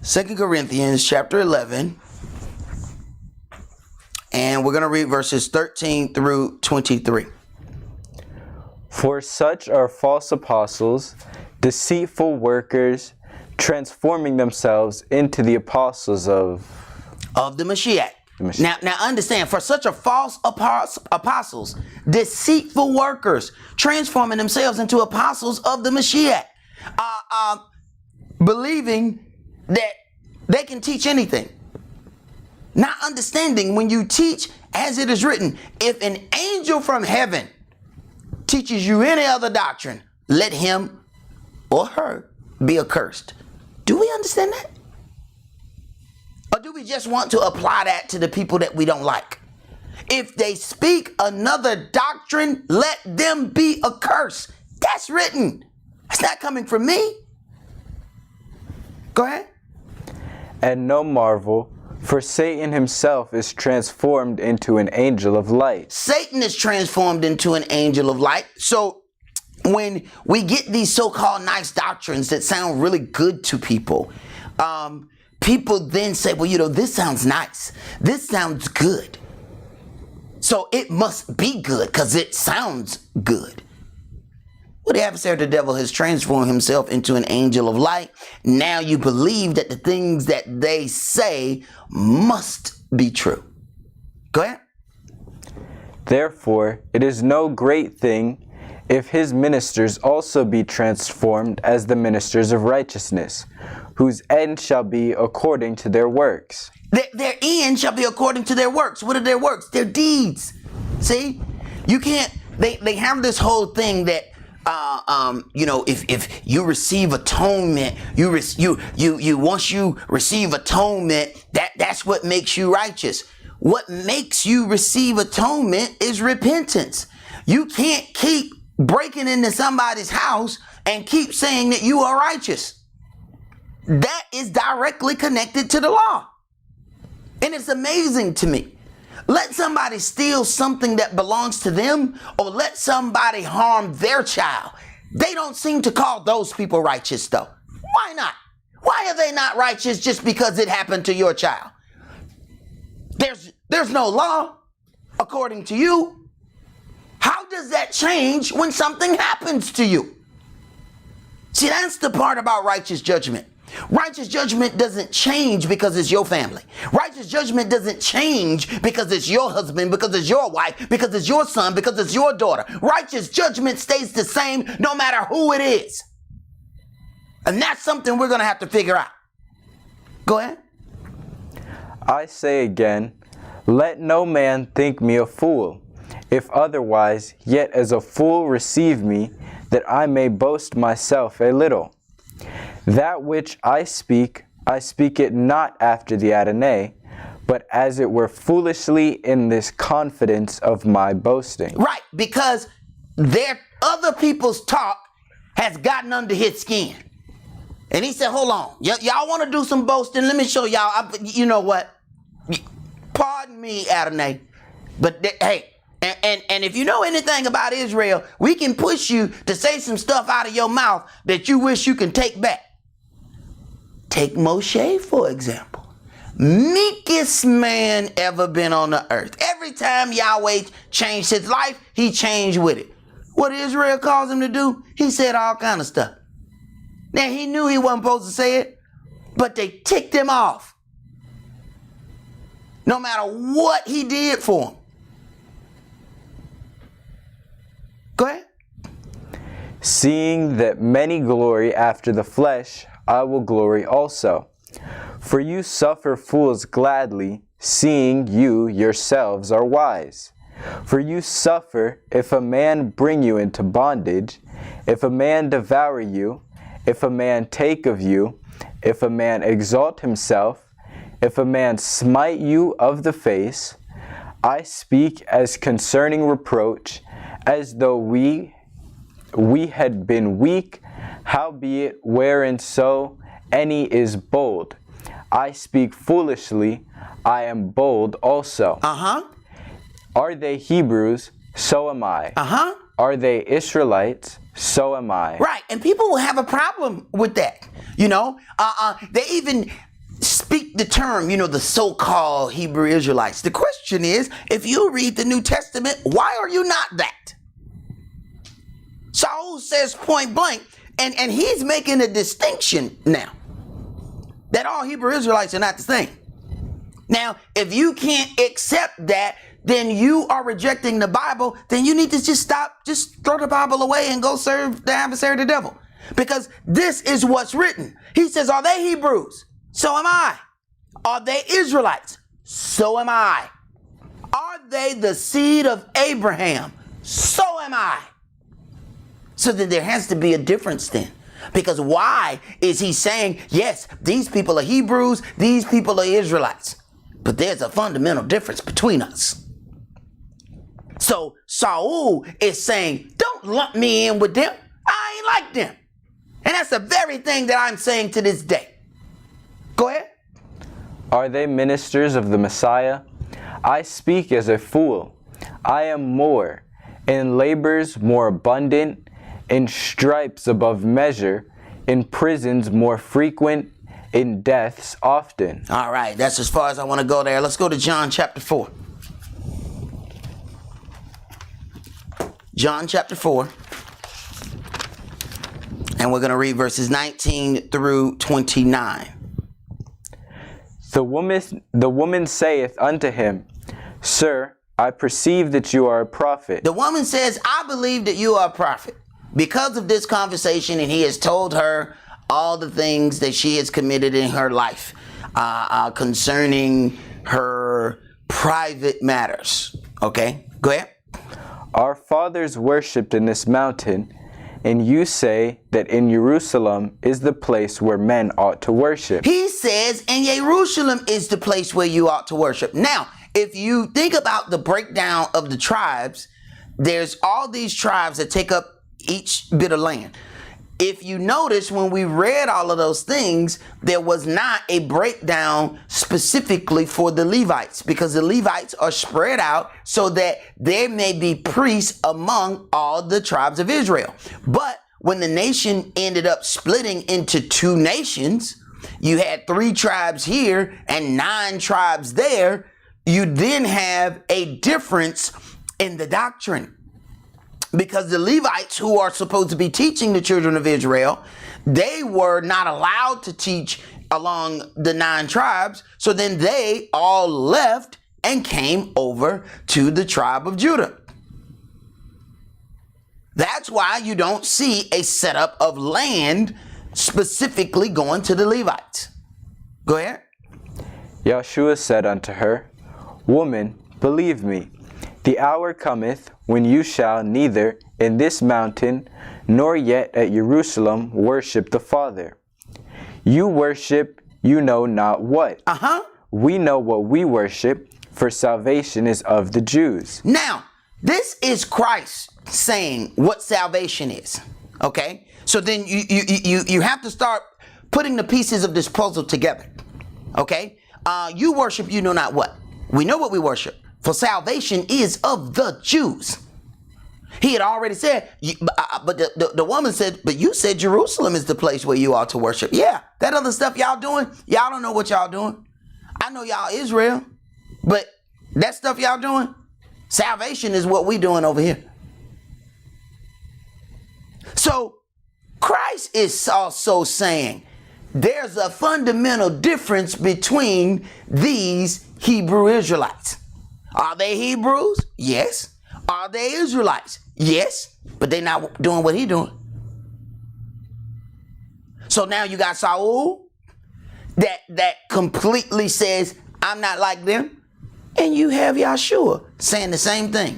Second Corinthians chapter 11, and we're going to read verses 13 through 23. For such are false apostles, deceitful workers, transforming themselves into the apostles of the Mashiach. Now understand, for such are false apostles, deceitful workers, transforming themselves into apostles of the Mashiach, believing that they can teach anything. Not understanding when you teach as it is written, if an angel from heaven teaches you any other doctrine, let him or her be accursed. Do we understand that? Or do we just want to apply that to the people that we don't like? If they speak another doctrine, let them be accursed. That's written. It's not coming from me. Go ahead. And no marvel, for Satan himself is transformed into an angel of light. Satan is transformed into an angel of light. So when we get these so-called nice doctrines that sound really good to people, people then say, well, you know, this sounds nice. This sounds good. So it must be good because it sounds good. Well, the adversary of the devil has transformed himself into an angel of light. Now you believe that the things that they say must be true. Go ahead. Therefore, it is no great thing if his ministers also be transformed as the ministers of righteousness, whose end shall be according to their works. Their end shall be according to their works. What are their works? Their deeds. See, you can't. They have this whole thing that you know, if you receive atonement, once you receive atonement, that's what makes you righteous. What makes you receive atonement is repentance. You can't keep breaking into somebody's house and keep saying that you are righteous. That is directly connected to the law. And it's amazing to me. Let somebody steal something that belongs to them, or let somebody harm their child. They don't seem to call those people righteous, though. Why not? Why are they not righteous just because it happened to your child? There's no law, according to you. How does that change when something happens to you? See, that's the part about righteous judgment. Righteous judgment doesn't change because it's your family. Righteous judgment doesn't change because it's your husband, because it's your wife, because it's your son, because it's your daughter. Righteous judgment stays the same no matter who it is. And that's something we're going to have to figure out. Go ahead. I say again, let no man think me a fool. If otherwise, yet as a fool receive me, that I may boast myself a little. That which I speak it not after the Adonai, but as it were foolishly in this confidence of my boasting. Right, because their other people's talk has gotten under his skin. And he said, hold on, y'all want to do some boasting? Let me show y'all. You know what? Pardon me, Adonai, but hey, and if you know anything about Israel, we can push you to say some stuff out of your mouth that you wish you can take back. Take Moshe, for example. Meekest man ever been on the earth. Every time Yahweh changed his life, he changed with it. What Israel calls him to do, he said all kind of stuff. Now, he knew he wasn't supposed to say it, but they ticked him off. No matter what he did for him. Go ahead. Seeing that many glory after the flesh, I will glory also. For you suffer fools gladly, seeing you yourselves are wise. For you suffer if a man bring you into bondage, if a man devour you, if a man take of you, if a man exalt himself, if a man smite you of the face. I speak as concerning reproach, as though we had been weak, howbeit wherein so any is bold. I speak foolishly, I am bold also. Are they Hebrews? So am I. Are they Israelites? So am I. Right, and people will have a problem with that. You know, they even speak the term, you know, the so-called Hebrew Israelites. The question is, if you read the New Testament, why are you not that? Saul says point blank, and he's making a distinction now that all Hebrew Israelites are not the same. Now, if you can't accept that, then you are rejecting the Bible. Then you need to just throw the Bible away and go serve the adversary, the devil. Because this is what's written. He says, are they Hebrews? So am I. Are they Israelites? So am I. Are they the seed of Abraham? So am I. So then there has to be a difference then. Because why is he saying, yes, these people are Hebrews, these people are Israelites. But there's a fundamental difference between us. So Saul is saying, don't lump me in with them. I ain't like them. And that's the very thing that I'm saying to this day. Go ahead. Are they ministers of the Messiah? I speak as a fool. I am more, in labors more abundant, in stripes above measure, in prisons more frequent, in deaths often. All right, that's as far as I want to go there. Let's go to John chapter 4. John chapter 4. And we're going to read verses 19 through 29. The woman saith unto him, Sir, I perceive that you are a prophet. The woman says, I believe that you are a prophet. Because of this conversation, and he has told her all the things that she has committed in her life concerning her private matters. Okay, go ahead. Our fathers worshipped in this mountain, and you say that in Jerusalem is the place where men ought to worship. He says, and Jerusalem is the place where you ought to worship. Now, if you think about the breakdown of the tribes, there's all these tribes that take up each bit of land. If you notice, when we read all of those things, there was not a breakdown specifically for the Levites, because the Levites are spread out so that there may be priests among all the tribes of Israel. But when the nation ended up splitting into two nations, you had 3 tribes here and 9 tribes there. You then have a difference in the doctrine. Because the Levites, who are supposed to be teaching the children of Israel, they were not allowed to teach along the 9 tribes. So then they all left and came over to the tribe of Judah. That's why you don't see a setup of land specifically going to the Levites. Go ahead. Yahshua said unto her, Woman, believe me, the hour cometh when you shall neither in this mountain nor yet at Jerusalem worship the Father. You worship, you know not what. We know what we worship, for salvation is of the Jews. Now, this is Christ saying what salvation is. Okay? So then you have to start putting the pieces of this puzzle together. Okay? You worship, you know not what. We know what we worship. For salvation is of the Jews. He had already said, but the woman said, but you said Jerusalem is the place where you ought to worship. Yeah, that other stuff y'all doing, y'all don't know what y'all doing. I know y'all Israel, but that stuff y'all doing, salvation is what we doing over here. So Christ is also saying there's a fundamental difference between these Hebrew Israelites. Are they Hebrews? Yes. Are they Israelites? Yes. But they're not doing what he's doing. So now you got Saul that completely says, I'm not like them. And you have Yahshua saying the same thing.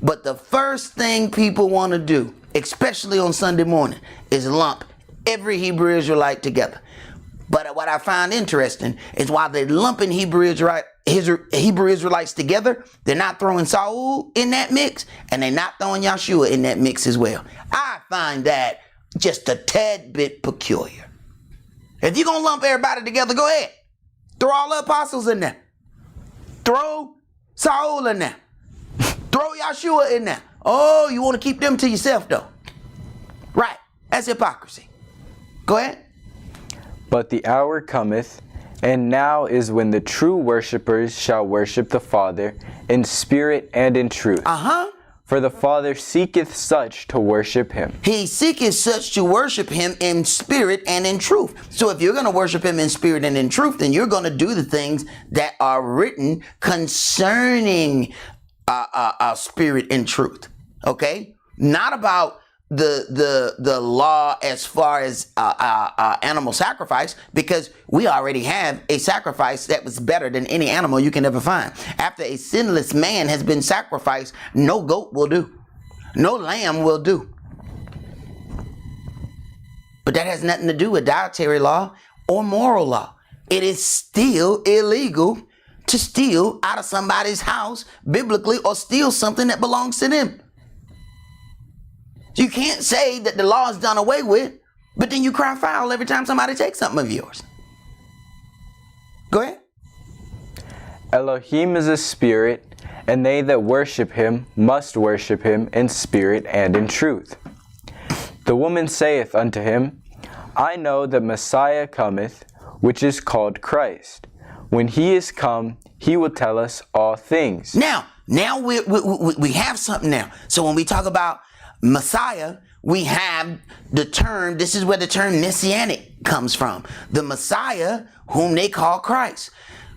But the first thing people want to do, especially on Sunday morning, is lump every Hebrew Israelite together. But what I find interesting is while they're lumping Hebrew Israelites together, they're not throwing Saul in that mix, and they're not throwing Yahshua in that mix as well. I find that just a tad bit peculiar. If you're going to lump everybody together, go ahead. Throw all the apostles in there. Throw Saul in there. Throw Yahshua in there. Oh, you want to keep them to yourself, though. Right. That's hypocrisy. Go ahead. But the hour cometh, and now is when the true worshipers shall worship the Father in spirit and in truth. For the Father seeketh such to worship him. He seeketh such to worship him in spirit and in truth. So if you're going to worship him in spirit and in truth, then you're going to do the things that are written concerning spirit and truth. Okay? Not about the law as far as animal sacrifice, because we already have a sacrifice that was better than any animal you can ever find. After a sinless man has been sacrificed, no goat will do. No lamb will do. But that has nothing to do with dietary law or moral law. It is still illegal to steal out of somebody's house biblically or steal something that belongs to them. You can't say that the law is done away with, but then you cry foul every time somebody takes something of yours. Go ahead. Elohim is a spirit, and they that worship him must worship him in spirit and in truth. The woman saith unto him, I know that Messiah cometh, which is called Christ. When he is come, he will tell us all things. Now we have something now. So when we talk about Messiah, we have the term, this is where the term Messianic comes from. The Messiah whom they call Christ.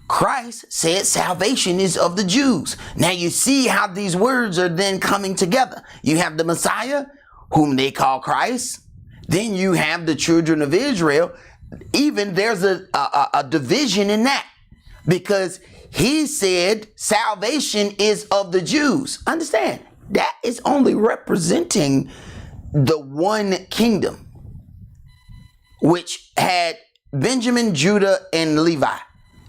Christ said salvation is of the Jews. Now you see how these words are then coming together. You have the Messiah whom they call Christ. Then you have the children of Israel. Even there's a division in that, because he said salvation is of the Jews. Understand, that is only representing the one kingdom, which had Benjamin, Judah, and Levi,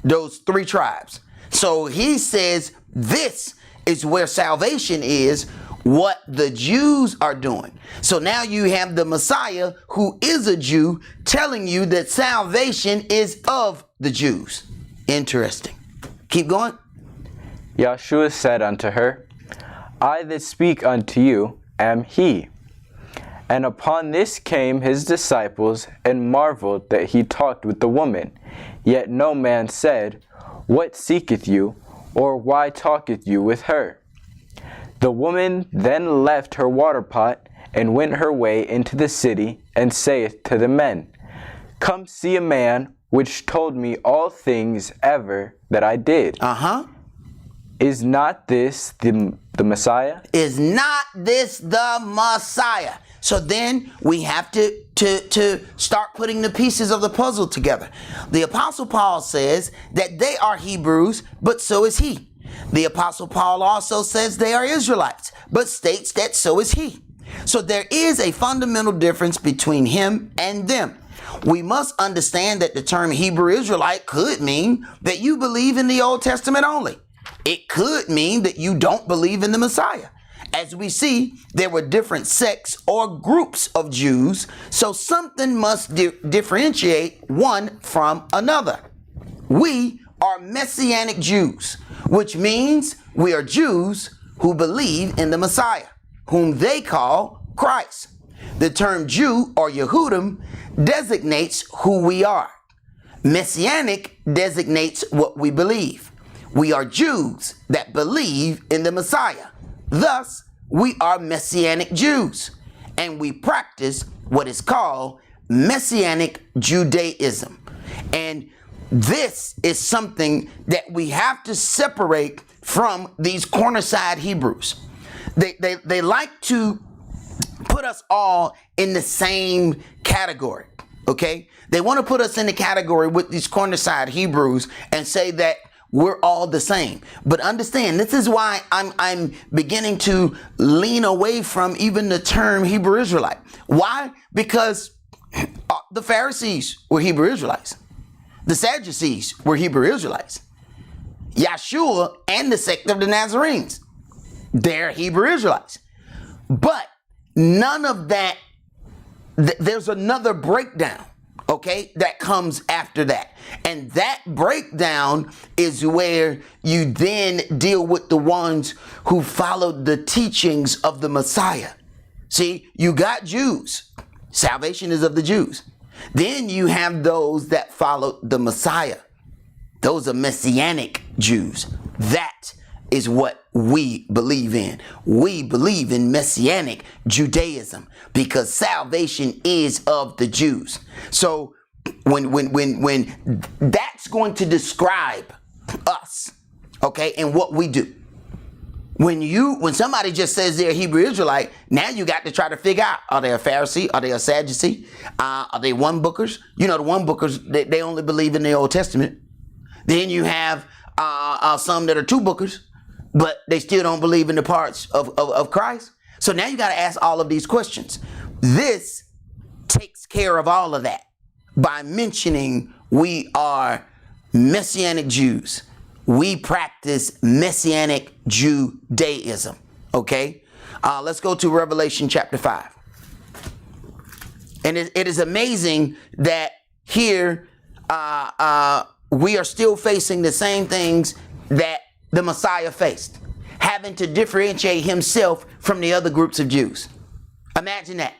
those three tribes. So he says this is where salvation is, what the Jews are doing. So now you have the Messiah, who is a Jew, telling you that salvation is of the Jews. Interesting. Keep going. Yahshua said unto her, I that speak unto you am he. And upon this came his disciples, and marveled that he talked with the woman. Yet no man said, What seeketh you, or why talketh you with her? The woman then left her water pot, and went her way into the city, and saith to the men, Come see a man which told me all things ever that I did. Is not this the Messiah? Is not this the Messiah? So then we have to start putting the pieces of the puzzle together. The Apostle Paul says that they are Hebrews, but so is he. The Apostle Paul also says they are Israelites, but states that so is he. So there is a fundamental difference between him and them. We must understand that the term Hebrew Israelite could mean that you believe in the Old Testament only. It could mean that you don't believe in the Messiah. As we see, there were different sects or groups of Jews, so something must differentiate one from another. We are Messianic Jews, which means we are Jews who believe in the Messiah, whom they call Christ. The term Jew or Yehudim designates who we are. Messianic designates what we believe. We are Jews that believe in the Messiah. Thus, we are Messianic Jews, and we practice what is called Messianic Judaism. And this is something that we have to separate from these cornerside Hebrews. They like to put us all in the same category, okay? They want to put us in the category with these cornerside Hebrews and say that we're all the same. But understand, this is why I'm beginning to lean away from even the term Hebrew Israelite. Why? Because the Pharisees were Hebrew Israelites. The Sadducees were Hebrew Israelites. Yahshua and the sect of the Nazarenes, they're Hebrew Israelites. But none of that, there's another breakdown, okay, that comes after that. And that breakdown is where you then deal with the ones who followed the teachings of the Messiah. See, you got Jews. Salvation is of the Jews. Then you have those that followed the Messiah. Those are Messianic Jews. That is what we believe in. We believe in Messianic Judaism because salvation is of the Jews. So when that's going to describe us, okay, and what we do. When somebody just says they're a Hebrew Israelite, now you got to try to figure out, are they a Pharisee? Are they a Sadducee? Are they one bookers? You know, the one bookers, they only believe in the Old Testament. Then you have some that are two bookers, but they still don't believe in the parts of Christ. So now you got to ask all of these questions. This takes care of all of that by mentioning we are Messianic Jews. we practice Messianic Judaism. Okay, let's go to Revelation chapter 5. And it is amazing that here we are still facing the same things that the Messiah faced, having to differentiate himself from the other groups of Jews. Imagine that.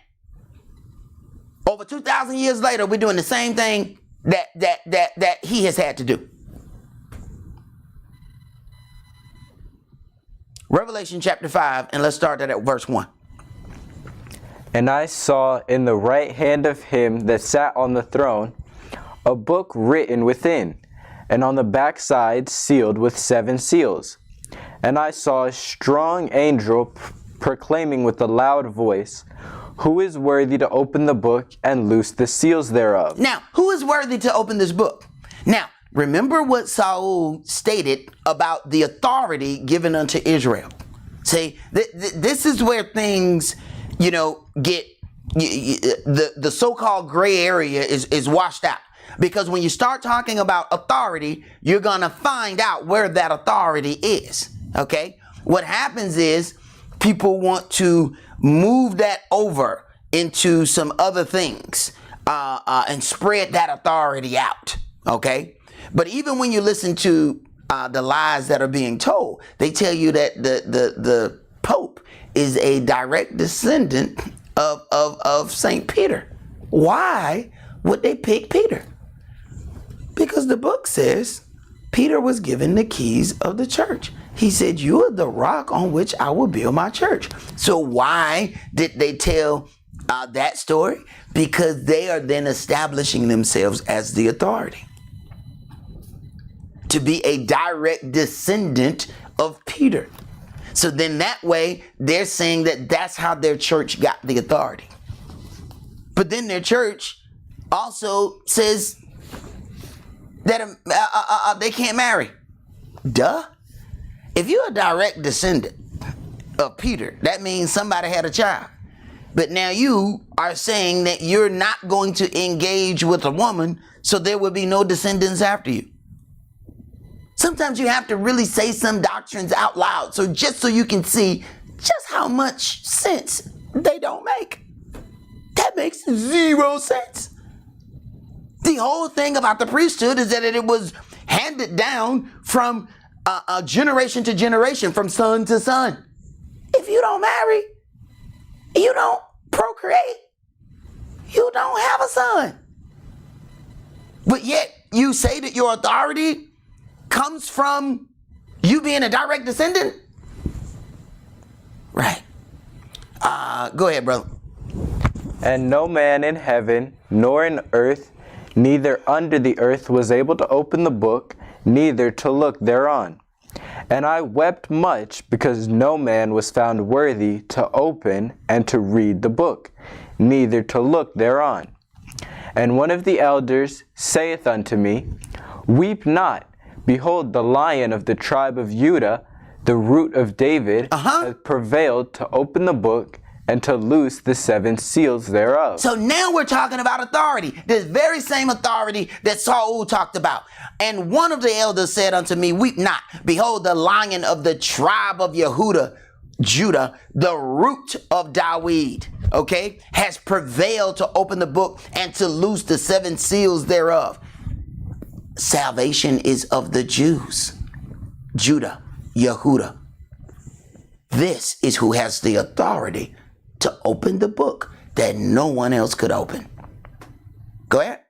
Over 2,000 years later, we're doing the same thing that he has had to do. Revelation chapter 5, and let's start that at verse 1. And I saw in the right hand of him that sat on the throne a book written within, and on the backside sealed with 7 seals. And I saw a strong angel proclaiming with a loud voice, Who is worthy to open the book and loose the seals thereof? Now, who is worthy to open this book? Now, remember what Saul stated about the authority given unto Israel. See, this is where things, get the so-called gray area is washed out. Because when you start talking about authority, you're going to find out where that authority is. Okay? What happens is people want to move that over into some other things and spread that authority out. Okay? But even when you listen to the lies that are being told, they tell you that the Pope is a direct descendant of St. Peter. Why would they pick Peter? Because the book says Peter was given the keys of the church. He said, you are the rock on which I will build my church. So why did they tell that story? Because they are then establishing themselves as the authority, to be a direct descendant of Peter. So then that way they're saying that that's how their church got the authority. But then their church also says that they can't marry. Duh. If you're a direct descendant of Peter, that means somebody had a child. But now you are saying that you're not going to engage with a woman, so there will be no descendants after you. Sometimes you have to really say some doctrines out loud, so you can see just how much sense they don't make. That makes 0 sense. The whole thing about the priesthood is that it was handed down from generation to generation, from son to son. If you don't marry, you don't procreate, you don't have a son. But yet you say that your authority comes from you being a direct descendant? Right. Go ahead, brother. And no man in heaven, nor in earth, neither under the earth was able to open the book, neither to look thereon. And I wept much, because no man was found worthy to open and to read the book, neither to look thereon. And one of the elders saith unto me, Weep not, behold, the Lion of the tribe of Judah, the root of David, hath prevailed to open the book and to loose the 7 seals thereof. So now we're talking about authority. This very same authority that Saul talked about. And one of the elders said unto me, Weep not. Behold, the Lion of the tribe of Judah, the root of David, has prevailed to open the book and to loose the 7 seals thereof. Salvation is of the Jews. Judah, Yehudah. This is who has the authority to open the book that no one else could open. Go ahead.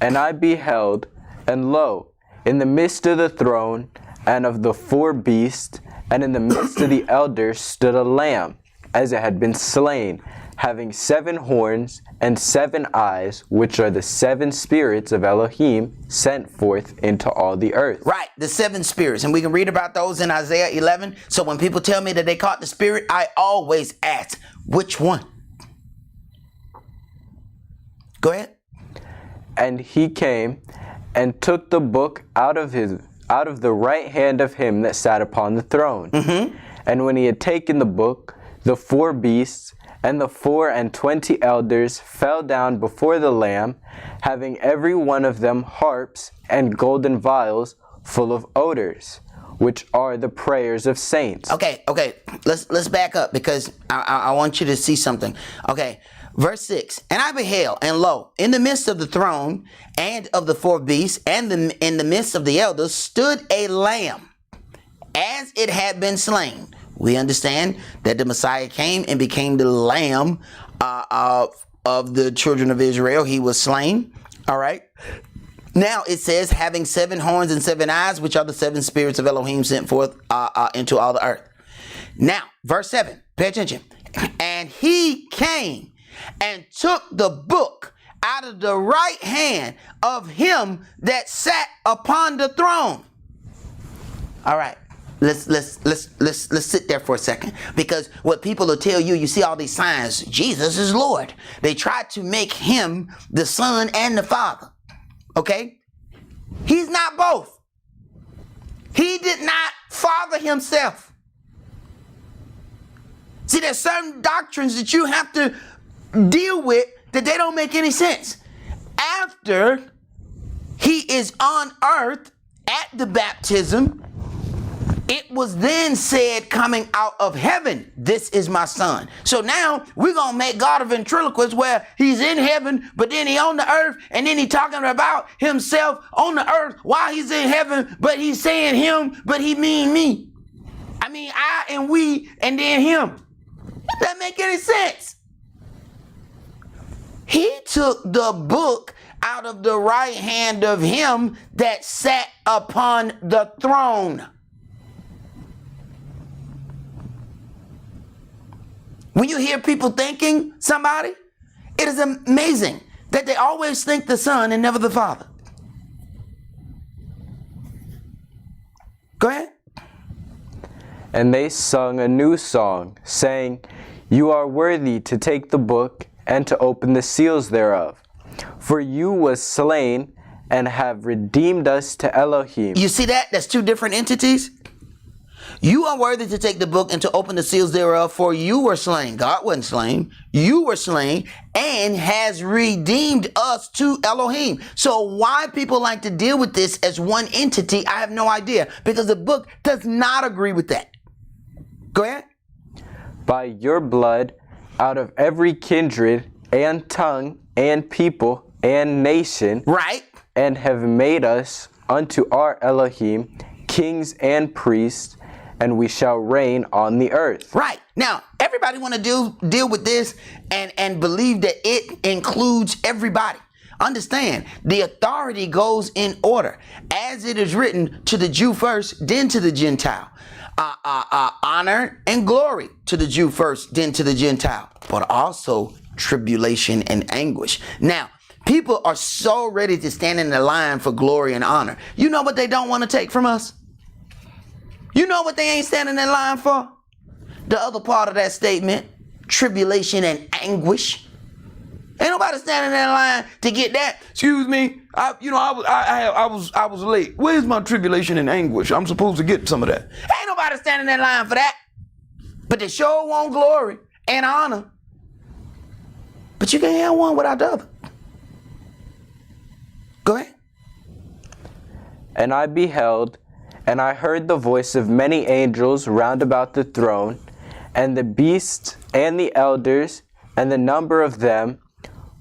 And I beheld, and lo, in the midst of the throne and of the 4 beasts, and in the midst of the elders stood a lamb, as it had been slain, having 7 horns and 7 eyes, which are the 7 spirits of Elohim sent forth into all the earth. Right, the 7 spirits. And we can read about those in Isaiah 11. So when people tell me that they caught the spirit, I always ask, which one? Go ahead. And he came and took the book out of the right hand of him that sat upon the throne. And when he had taken the book, the 4 beasts and the 24 elders fell down before the Lamb, having every one of them harps and golden vials full of odors, which are the prayers of saints. Okay. Let's back up because I want you to see something. Okay. Verse 6, and I beheld, and lo, in the midst of the throne and of the four beasts, and in the midst of the elders, stood a lamb, as it had been slain. We understand that the Messiah came and became the lamb of the children of Israel. He was slain. All right. Now it says, having 7 horns and 7 eyes, which are the 7 spirits of Elohim sent forth into all the earth. Now, verse 7, pay attention. And he came and took the book out of the right hand of him that sat upon the throne. All right. Let's sit there for a second, because what people will tell you, you see all these signs, Jesus is Lord. They try to make him the Son and the Father. Okay? He's not both. He did not father himself. See, there's certain doctrines that you have to deal with that they don't make any sense. After he is on earth at the baptism, it was then said coming out of heaven, this is my son. So now we're going to make God a ventriloquist where he's in heaven, but then he on the earth, and then he talking about himself on the earth while he's in heaven, but he's saying him, but he mean me. I mean, I and we, and then him. That doesn't make any sense. He took the book out of the right hand of him that sat upon the throne. When you hear people thanking somebody, it is amazing that they always think the Son and never the Father. Go ahead. And they sung a new song, saying, You are worthy to take the book and to open the seals thereof. For you was slain and have redeemed us to Elohim. You see that? That's 2 different entities. You are worthy to take the book and to open the seals thereof, for you were slain. God wasn't slain. You were slain and has redeemed us to Elohim. So why people like to deal with this as one entity, I have no idea, because the book does not agree with that. Go ahead. By your blood, out of every kindred and tongue and people and nation, right, and have made us unto our Elohim kings and priests, and we shall reign on the earth. Right. Now, everybody want to deal with this and believe that it includes everybody. Understand, the authority goes in order. As it is written, to the Jew first, then to the Gentile. Honor and glory to the Jew first, then to the Gentile. But also tribulation and anguish. Now, people are so ready to stand in the line for glory and honor. You know what they don't want to take from us? You know what they ain't standing in line for? The other part of that statement, tribulation and anguish. Ain't nobody standing in line to get that. Excuse me, I was late. Where's my tribulation and anguish? I'm supposed to get some of that. Ain't nobody standing in line for that. But they sure want glory and honor. But you can't have one without the other. Go ahead. And I beheld, and I heard the voice of many angels round about the throne, and the beasts and the elders, and the number of them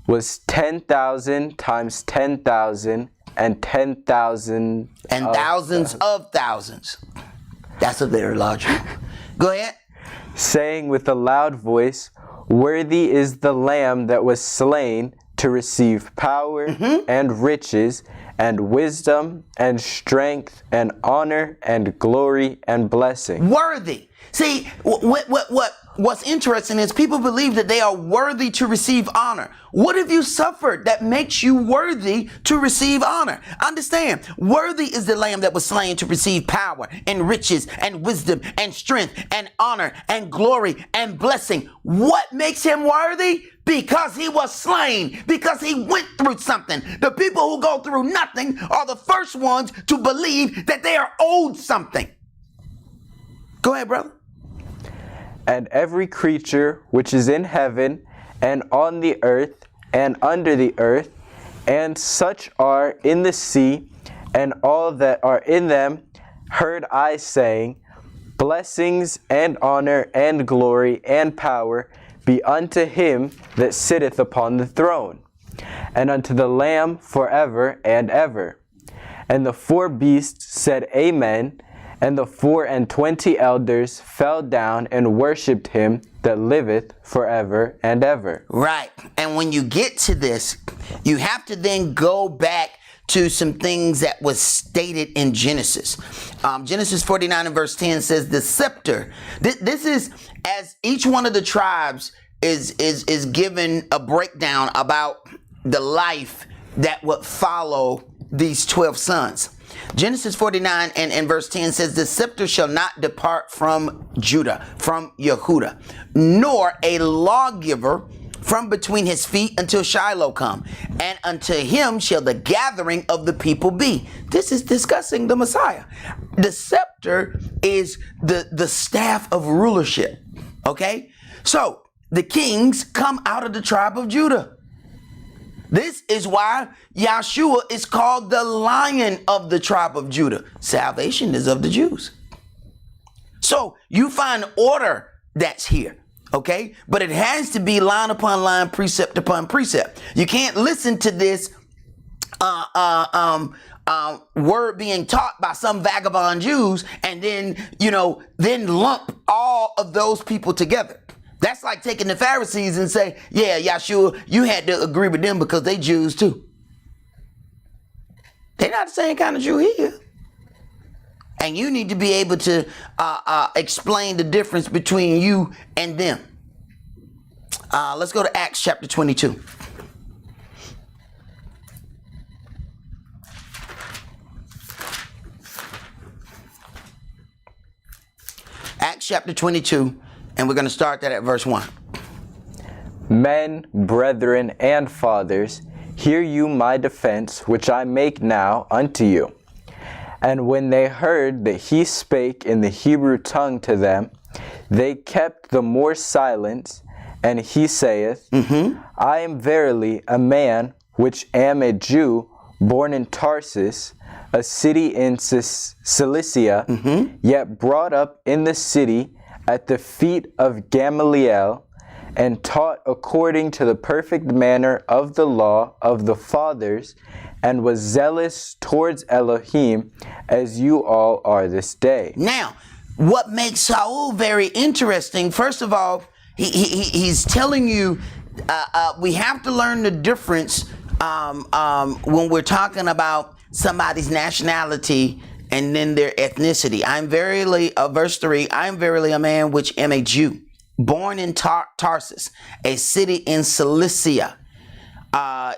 was 10,000 times 10,000 and 10,000 and thousands of thousands. That's a very large one. Go ahead. Saying with a loud voice, Worthy is the Lamb that was slain to receive power and riches and wisdom and strength and honor and glory and blessing. Worthy. See, what's interesting is people believe that they are worthy to receive honor. What have you suffered that makes you worthy to receive honor? Understand, worthy is the Lamb that was slain to receive power and riches and wisdom and strength and honor and glory and blessing. What makes him worthy? Because he was slain, because he went through something. The people who go through nothing are the first ones to believe that they are owed something. Go ahead, brother. And every creature which is in heaven and on the earth and under the earth, and such are in the sea, and all that are in them heard I saying, Blessings and honor and glory and power be unto him that sitteth upon the throne, and unto the Lamb forever and ever. And the 4 beasts said, Amen. And the 24 elders fell down and worshipped him that liveth forever and ever. Right. And when you get to this, you have to then go back to some things that was stated in Genesis. Genesis 49 and verse 10 says the scepter. This is as each one of the tribes is given a breakdown about the life that would follow these 12 sons. Genesis 49 and verse 10 says, the scepter shall not depart from Judah, from Yehudah, nor a lawgiver from between his feet until Shiloh come, and unto him shall the gathering of the people be. This is discussing the Messiah. The scepter is the staff of rulership. Okay? So the kings come out of the tribe of Judah. This is why Yahshua is called the Lion of the tribe of Judah. Salvation is of the Jews. So you find order that's here, okay? But it has to be line upon line, precept upon precept. You can't listen to this word being taught by some vagabond Jews and then lump all of those people together. That's like taking the Pharisees and say, yeah, Yahshua, you had to agree with them because they Jews too. They're not the same kind of Jew here. And you need to be able to explain the difference between you and them. Let's go to Acts chapter 22. Acts chapter 22. And we're going to start that at verse 1. Men, brethren, and fathers, hear you my defense, which I make now unto you. And when they heard that he spake in the Hebrew tongue to them, they kept the more silence. And he saith, I am verily a man which am a Jew, born in Tarsus, a city in Cilicia, yet brought up in the city at the feet of Gamaliel, and taught according to the perfect manner of the law of the fathers, and was zealous towards Elohim, as you all are this day. Now, what makes Saul very interesting, first of all, he's telling you we have to learn the difference when we're talking about somebody's nationality and then their ethnicity. Verse 3, I am verily a man which am a Jew, born in Tarsus, a city in Cilicia,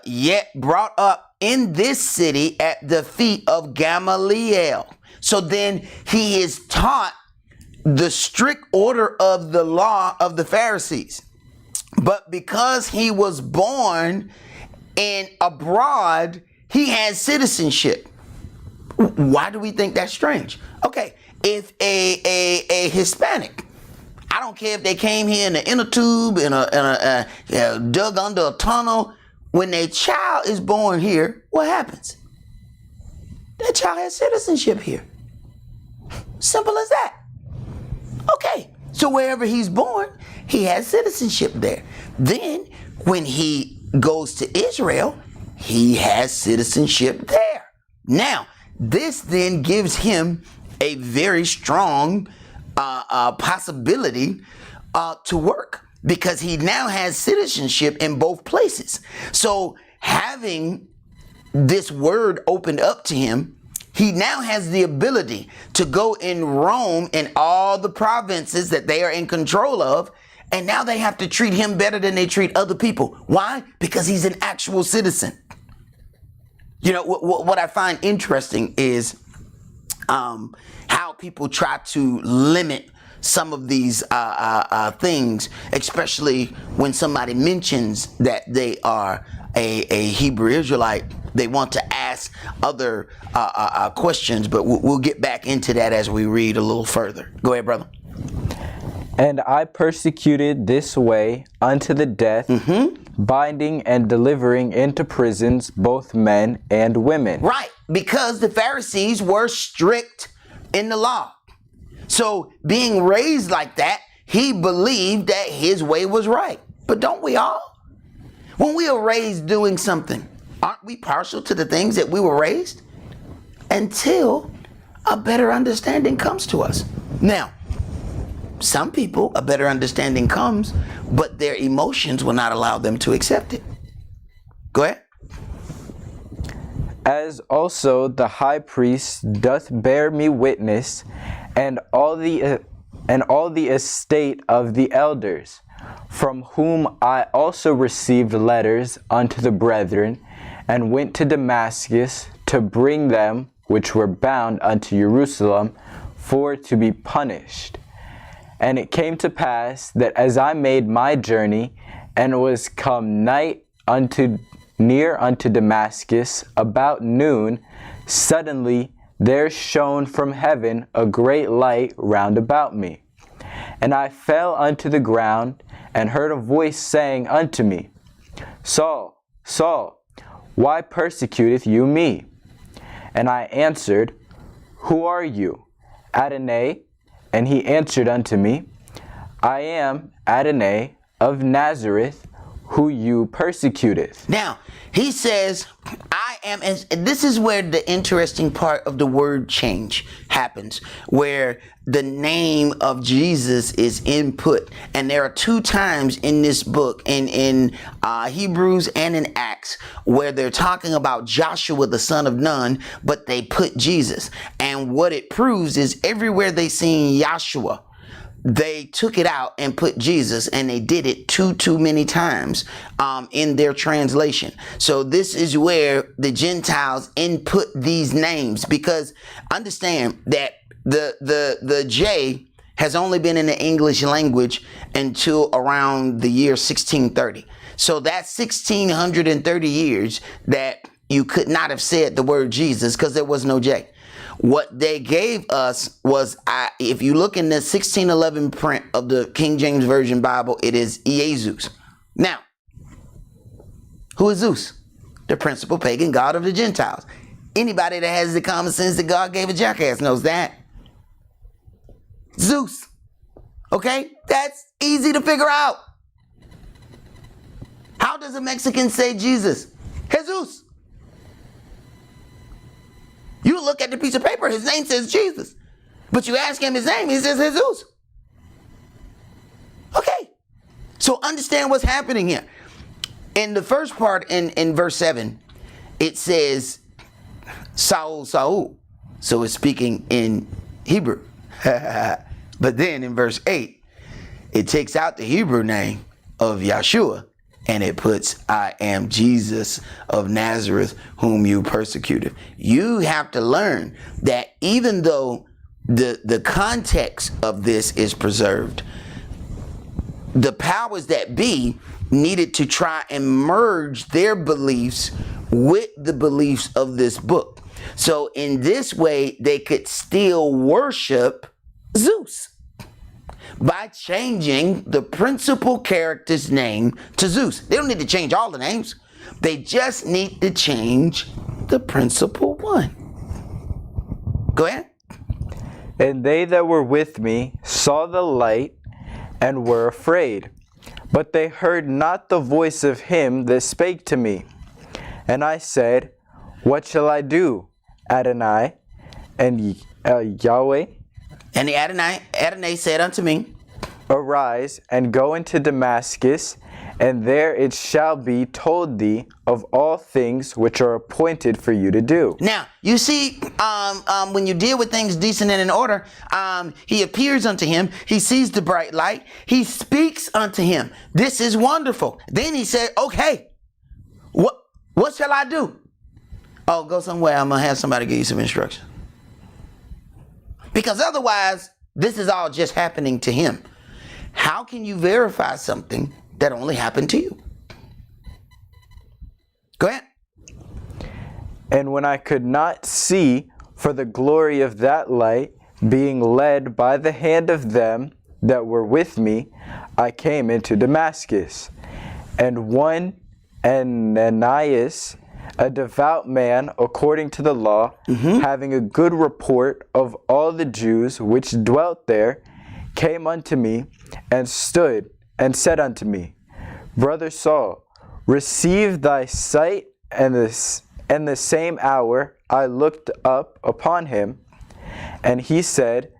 yet brought up in this city at the feet of Gamaliel. So then he is taught the strict order of the law of the Pharisees. But because he was born in abroad, he has citizenship. Why do we think that's strange? Okay, if a Hispanic, I don't care if they came here in the inner tube, dug under a tunnel, when a child is born here, what happens? That child has citizenship here. Simple as that. Okay, so wherever he's born, he has citizenship there. Then when he goes to Israel, he has citizenship there. Now, this then gives him a very strong possibility to work, because he now has citizenship in both places. So having this word opened up to him, he now has the ability to go in Rome and all the provinces that they are in control of, and now they have to treat him better than they treat other people. Why? Because he's an actual citizen. You know, what I find interesting is how people try to limit some of these things, especially when somebody mentions that they are a Hebrew Israelite. They want to ask other questions, but we'll get back into that as we read a little further. Go ahead, brother. And I persecuted this way unto the death binding and delivering into prisons both men and women. Right, because the Pharisees were strict in the law. So being raised like that, he believed that his way was right. But don't we all? When we are raised doing something, aren't we partial to the things that we were raised? Until a better understanding comes to us. Now, some people, a better understanding comes, but their emotions will not allow them to accept it. Go ahead. As also the high priest doth bear me witness, and all the estate of the elders, from whom I also received letters unto the brethren, and went to Damascus to bring them which were bound unto Jerusalem for to be punished. And it came to pass that as I made my journey, and was come near unto Damascus about noon, suddenly there shone from heaven a great light round about me. And I fell unto the ground, and heard a voice saying unto me, Saul, Saul, why persecuteth you me? And I answered, Who are you? Adonai. And he answered unto me, I am Adonai of Nazareth, who you persecuteth. Now, he says, I am, and this is where the interesting part of the word change happens, where the name of Jesus is input. And there are two times in this book, in Hebrews and in Acts, where they're talking about Joshua, the son of Nun, but they put Jesus. And what it proves is everywhere they seen Yahshua, they took it out and put Jesus, and they did it too many times in their translation. So this is where the Gentiles input these names, because understand that the J has only been in the English language until around the year 1630. So that's 1630 years that you could not have said the word Jesus because there was no J. What they gave us was, if you look in the 1611 print of the King James Version Bible, it is Jesus. Now, who is Zeus? The principal pagan god of the Gentiles. Anybody that has the common sense that God gave a jackass knows that. Zeus. Okay? That's easy to figure out. How does a Mexican say Jesus? Jesus. You look at the piece of paper, his name says Jesus. But you ask him his name, he says Jesus. Okay. So understand what's happening here. In the first part, in verse 7, it says, Saul, Saul. So it's speaking in Hebrew. But then in verse 8, it takes out the Hebrew name of Yahshua, and it puts, I am Jesus of Nazareth, whom you persecuted. You have to learn that even though the context of this is preserved, the powers that be needed to try and merge their beliefs with the beliefs of this book. So in this way, they could still worship Zeus by changing the principal character's name to Zeus. They don't need to change all the names. They just need to change the principal one. Go ahead. And they that were with me saw the light and were afraid, but they heard not the voice of him that spake to me. And I said, What shall I do, Adonai? And Yahweh? And the Adonai said unto me, Arise and go into Damascus, and there it shall be told thee of all things which are appointed for you to do. Now, you see, when you deal with things decent and in order, he appears unto him. He sees the bright light. He speaks unto him. This is wonderful. Then he said, okay, what shall I do? Oh, go somewhere. I'm going to have somebody give you some instruction. Because otherwise, this is all just happening to him. How can you verify something that only happened to you? Go ahead. And when I could not see for the glory of that light, being led by the hand of them that were with me, I came into Damascus. and one Ananias, a devout man according to the law, having a good report of all the Jews which dwelt there, came unto me, and stood, and said unto me, Brother Saul, receive thy sight. And the same hour I looked up upon him, and he said,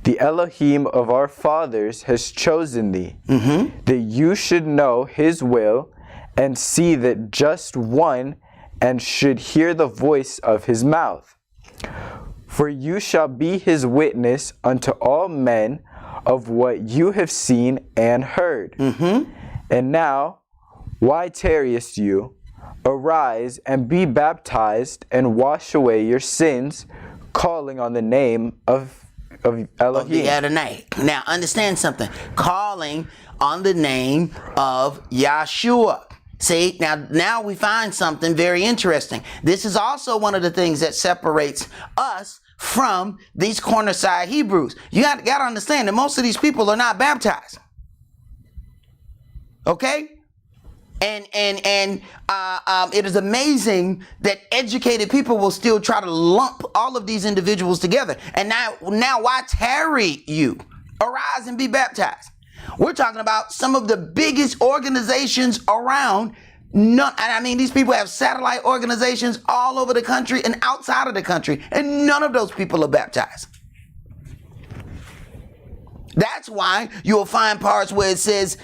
The Elohim of our fathers has chosen thee, that you should know his will, and see that just one, and should hear the voice of his mouth. For you shall be his witness unto all men of what you have seen and heard. And now, why tarriest you? Arise and be baptized, and wash away your sins, calling on the name of Elohim. The Adonai. Now understand something. Calling on the name of Yahshua. See, now we find something very interesting. This is also one of the things that separates us from these corner-side Hebrews. You got to understand that most of these people are not baptized. Okay? And it is amazing that educated people will still try to lump all of these individuals together. And now why tarry you? Arise and be baptized. We're talking about some of the biggest organizations around. These people have satellite organizations all over the country and outside of the country, and none of those people are baptized. That's why you'll find parts where it says,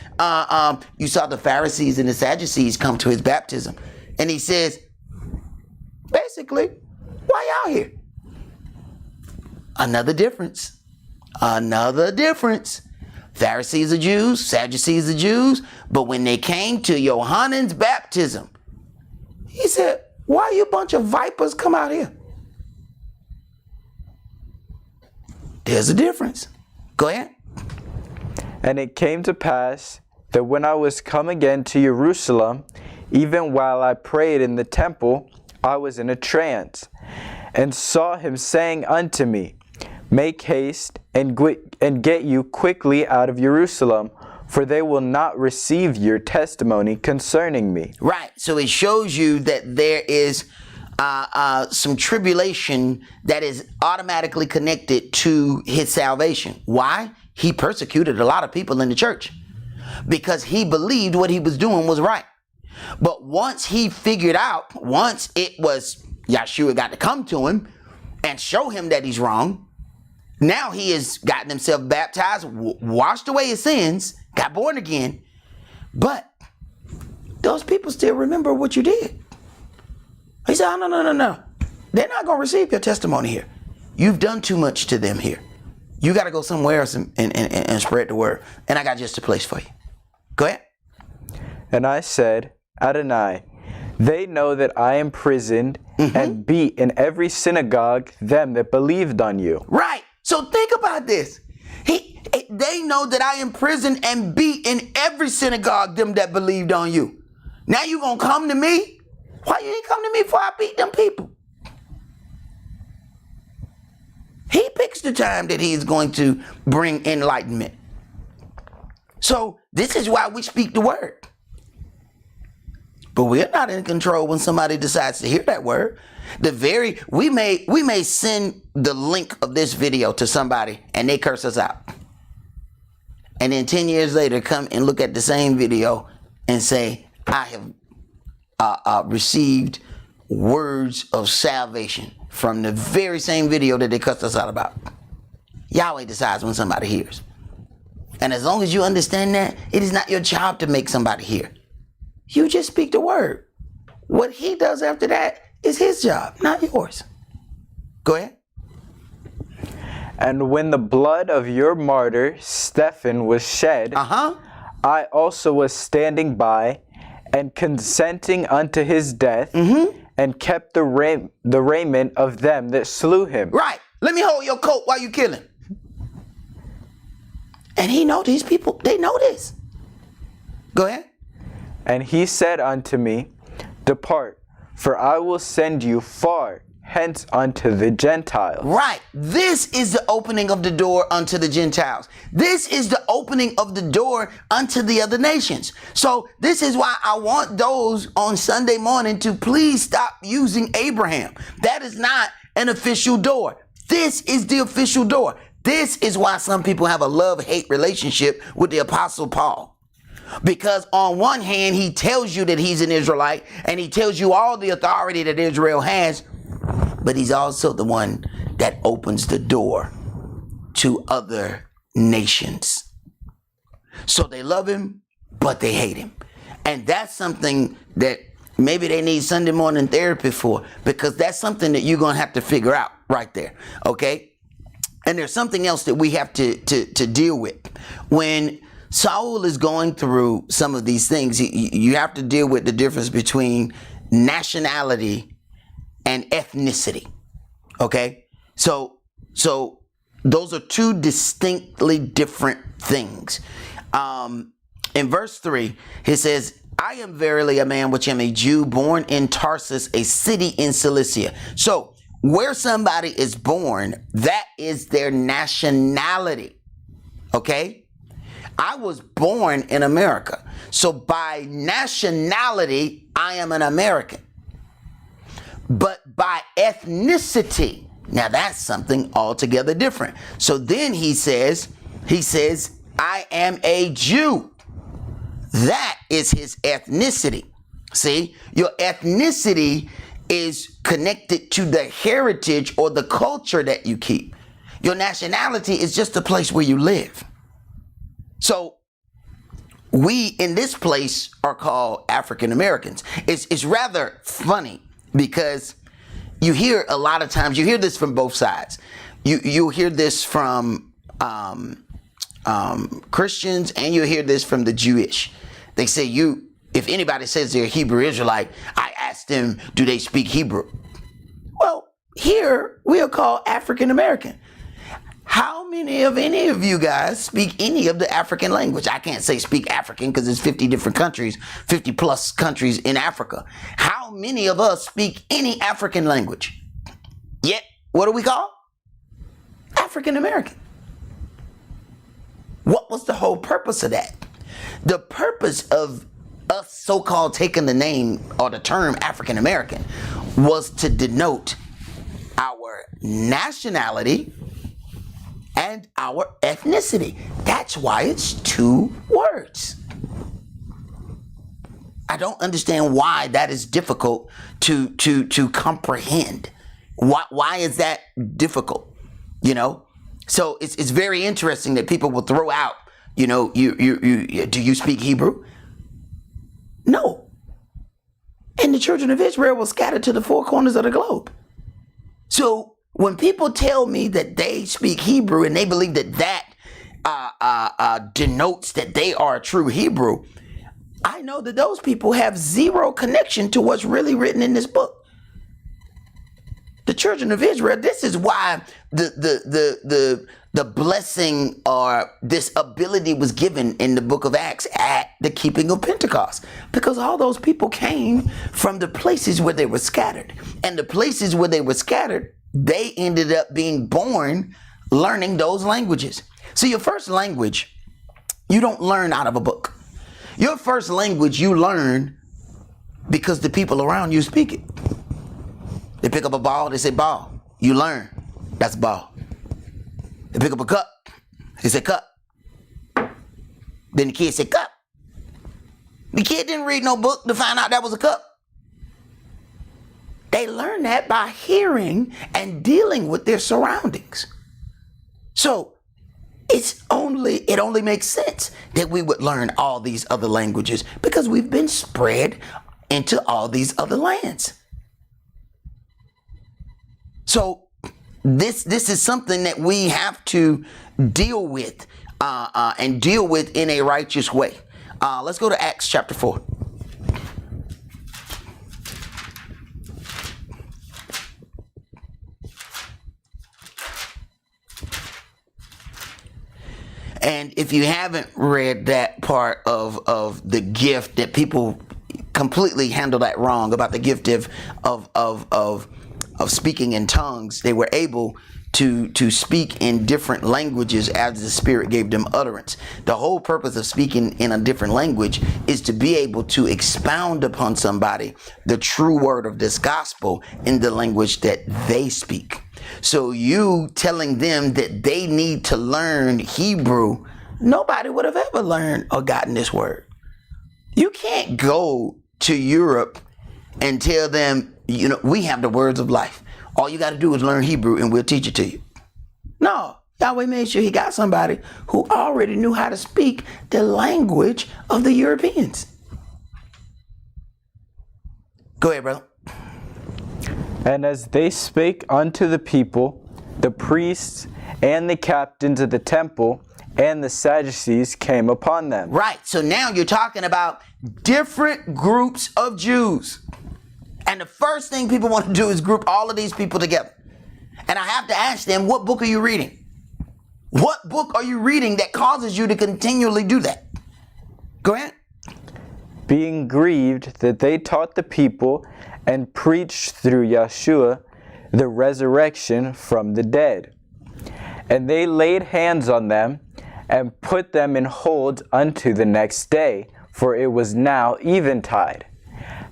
you saw the Pharisees and the Sadducees come to his baptism. And he says, basically, why y'all here? Another difference. Pharisees are Jews, Sadducees are Jews, but when they came to Yohanan's baptism, he said, why you bunch of vipers come out here? There's a difference. Go ahead. And it came to pass that when I was come again to Jerusalem, even while I prayed in the temple, I was in a trance, and saw him saying unto me, Make haste and get you quickly out of Jerusalem, for they will not receive your testimony concerning me. Right. So it shows you that there is some tribulation that is automatically connected to his salvation. Why? He persecuted a lot of people in the church because he believed what he was doing was right. But once he figured out, once it was Yahshua got to come to him and show him that he's wrong, now he has gotten himself baptized, washed away his sins, got born again. But those people still remember what you did. He said, oh, no. They're not going to receive your testimony here. You've done too much to them here. You got to go somewhere else and spread the word. And I got just a place for you. Go ahead. And I said, Adonai, they know that I imprisoned and beat in every synagogue them that believed on you. Right. So think about this. They know that I imprisoned and beat in every synagogue them that believed on you. Now you going to come to me? Why you didn't come to me before I beat them people? He picks the time that he is going to bring enlightenment. So this is why we speak the word. But we're not in control when somebody decides to hear that word. We may send the link of this video to somebody and they curse us out. And then 10 years later come and look at the same video and say, I have received words of salvation from the very same video that they cussed us out about. Yahweh decides when somebody hears. And as long as you understand that, it is not your job to make somebody hear. You just speak the word. What he does after that is his job, not yours. Go ahead. And when the blood of your martyr Stephen was shed, I also was standing by and consenting unto his death, and kept the raiment of them that slew him. Right. Let me hold your coat while you kill him. And he know these people, they know this. Go ahead. And he said unto me, Depart, for I will send you far, hence unto the Gentiles. Right. This is the opening of the door unto the Gentiles. This is the opening of the door unto the other nations. So this is why I want those on Sunday morning to please stop using Abraham. That is not an official door. This is the official door. This is why some people have a love-hate relationship with the Apostle Paul. Because on one hand, he tells you that he's an Israelite and he tells you all the authority that Israel has, but he's also the one that opens the door to other nations. So they love him, but they hate him. And that's something that maybe they need Sunday morning therapy for, because that's something that you're going to have to figure out right there. Okay. And there's something else that we have to deal with. When Saul is going through some of these things, you have to deal with the difference between nationality and ethnicity. Okay? So those are two distinctly different things. In verse 3, it says, I am verily a man which am a Jew, born in Tarsus, a city in Cilicia. So where somebody is born, that is their nationality. Okay? I was born in America. So by nationality, I am an American. But by ethnicity, now that's something altogether different. So then he says, I am a Jew. That is his ethnicity. See, your ethnicity is connected to the heritage or the culture that you keep. Your nationality is just the place where you live. So we in this place are called African Americans. It's rather funny because you hear a lot of times, you hear this from both sides. You'll hear this from Christians, and you'll hear this from the Jewish. They say if anybody says they're a Hebrew Israelite, I ask them, do they speak Hebrew? Well, here we are called African American. How many of any of you guys speak any of the African language? I can't say speak African because there's 50 different countries, 50 plus countries in Africa. How many of us speak any African language? Yet, what do we call? African American. What was the whole purpose of that? The purpose of us so-called taking the name or the term African American was to denote our nationality and our ethnicity. That's why it's two words. I don't understand why that is difficult to comprehend. Why is that difficult? You know? So it's very interesting that people will throw out, you know, you do you speak Hebrew? No. And the children of Israel were scattered to the four corners of the globe. So when people tell me that they speak Hebrew and they believe that denotes that they are a true Hebrew, I know that those people have zero connection to what's really written in this book. The children of Israel, this is why the blessing or this ability was given in the book of Acts at the keeping of Pentecost, because all those people came from the places where they were scattered, and the places where they were scattered, they ended up being born learning those languages. So your first language, you don't learn out of a book. Your first language you learn because the people around you speak it. They pick up a ball, they say ball. You learn, that's ball. They pick up a cup, they say cup. Then the kid said cup. The kid didn't read no book to find out that was a cup. They learn that by hearing and dealing with their surroundings. So it only makes sense that we would learn all these other languages because we've been spread into all these other lands. So this is something that we have to deal with and deal with in a righteous way. Let's go to Acts chapter 4. And if you haven't read that part of the gift, that people completely handle that wrong about the gift of speaking in tongues, they were able to speak in different languages as the Spirit gave them utterance. The whole purpose of speaking in a different language is to be able to expound upon somebody the true word of this gospel in the language that they speak. So you telling them that they need to learn Hebrew, nobody would have ever learned or gotten this word. You can't go to Europe and tell them, we have the words of life. All you got to do is learn Hebrew and we'll teach it to you. No, Yahweh made sure he got somebody who already knew how to speak the language of the Europeans. Go ahead, brother. And as they spake unto the people, the priests and the captains of the temple and the Sadducees came upon them. Right, so now you're talking about different groups of Jews. And the first thing people want to do is group all of these people together. And I have to ask them, what book are you reading? What book are you reading that causes you to continually do that? Go ahead. Being grieved that they taught the people and preached through Yeshua the resurrection from the dead. And they laid hands on them and put them in hold unto the next day, for it was now eventide.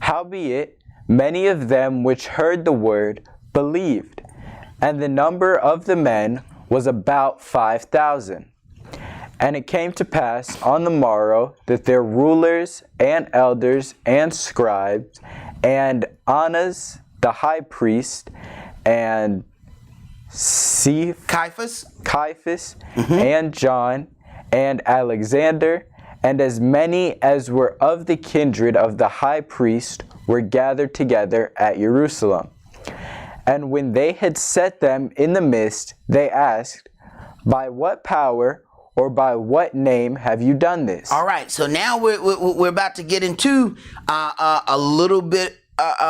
Howbeit, many of them which heard the word believed, and the number of the men was about 5,000. And it came to pass on the morrow that their rulers and elders and scribes and Annas the high priest and Caiaphas and John and Alexander and as many as were of the kindred of the high priest were gathered together at Jerusalem. And when they had set them in the midst, they asked, by what power or by what name have you done this? All right, so now we're about to get into a little bit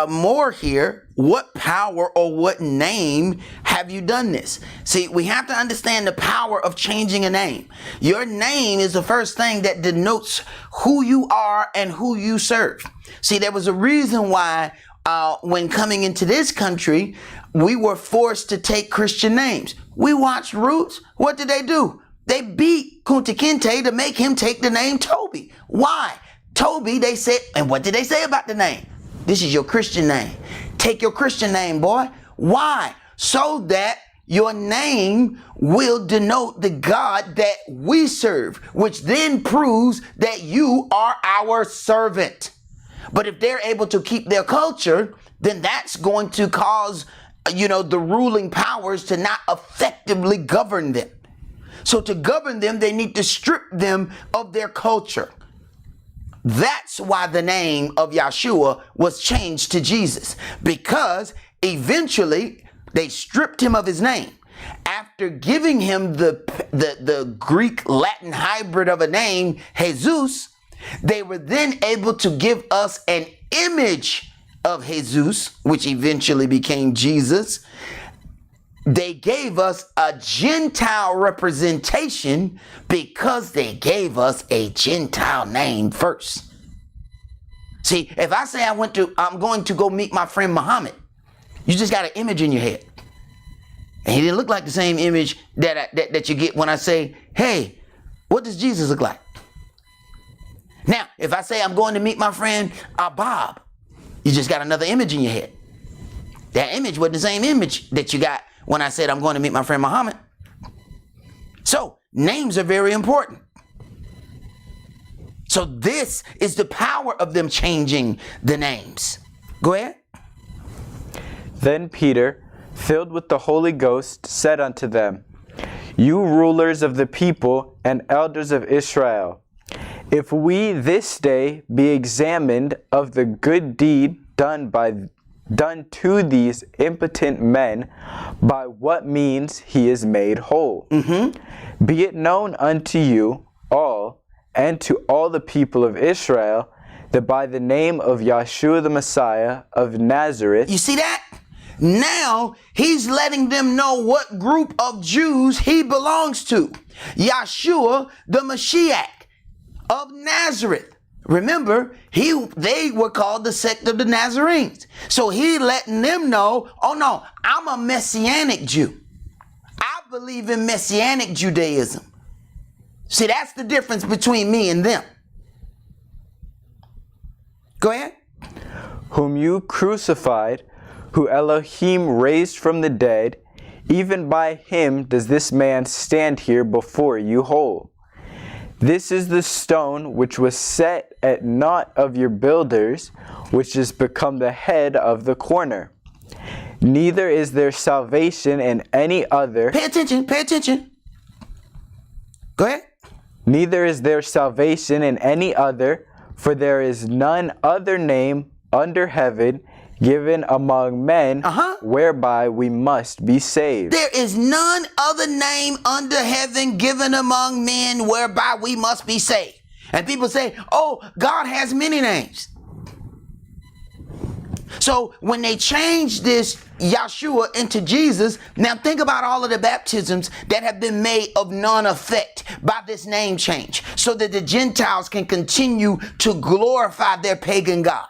more here. What power or what name have you done this? See, we have to understand the power of changing a name. Your name is the first thing that denotes who you are and who you serve. See, there was a reason why when coming into this country, we were forced to take Christian names. We watched Roots. What did they do? They beat Kunta Kinte to make him take the name Toby. Why? Toby, they said, and what did they say about the name? This is your Christian name. Take your Christian name, boy. Why? So that your name will denote the God that we serve, which then proves that you are our servant. But if they're able to keep their culture, then that's going to cause, the ruling powers to not effectively govern them. So to govern them, they need to strip them of their culture. That's why the name of Yeshua was changed to Jesus, because eventually they stripped him of his name. After giving him the Greek Latin hybrid of a name, Jesus, they were then able to give us an image of Jesus, which eventually became Jesus. They gave us a Gentile representation because they gave us a Gentile name first. See, if I say I'm going to go meet my friend Muhammad, you just got an image in your head. And he didn't look like the same image that you get when I say, hey, what does Jesus look like? Now, if I say I'm going to meet my friend Bob, you just got another image in your head. That image wasn't the same image that you got when I said I'm going to meet my friend Muhammad. So, names are very important. So this is the power of them changing the names. Go ahead. Then Peter, filled with the Holy Ghost, said unto them, You rulers of the people and elders of Israel, if we this day be examined of the good deed done to these impotent men, by what means he is made whole. Be it known unto you all, and to all the people of Israel, that by the name of Yeshua the Messiah of Nazareth. You see that? Now he's letting them know what group of Jews he belongs to. Yeshua the Mashiach of Nazareth. remember, they were called the sect of the Nazarenes. So he letting them know, oh no, I'm a Messianic Jew. I believe in Messianic Judaism. See, that's the difference between me and them. Go ahead. Whom you crucified, who Elohim raised from the dead, even by him does this man stand here before you whole. This is the stone which was set at naught of your builders, which is become the head of the corner. Neither is there salvation in any other. Pay attention, pay attention. Go ahead. Neither is there salvation in any other, for there is none other name under heaven given among men whereby we must be saved. There is none other name under heaven given among men whereby we must be saved. And people say, oh, God has many names. So when they changed this Yahshua into Jesus, now think about all of the baptisms that have been made of none effect by this name change, so that the Gentiles can continue to glorify their pagan God.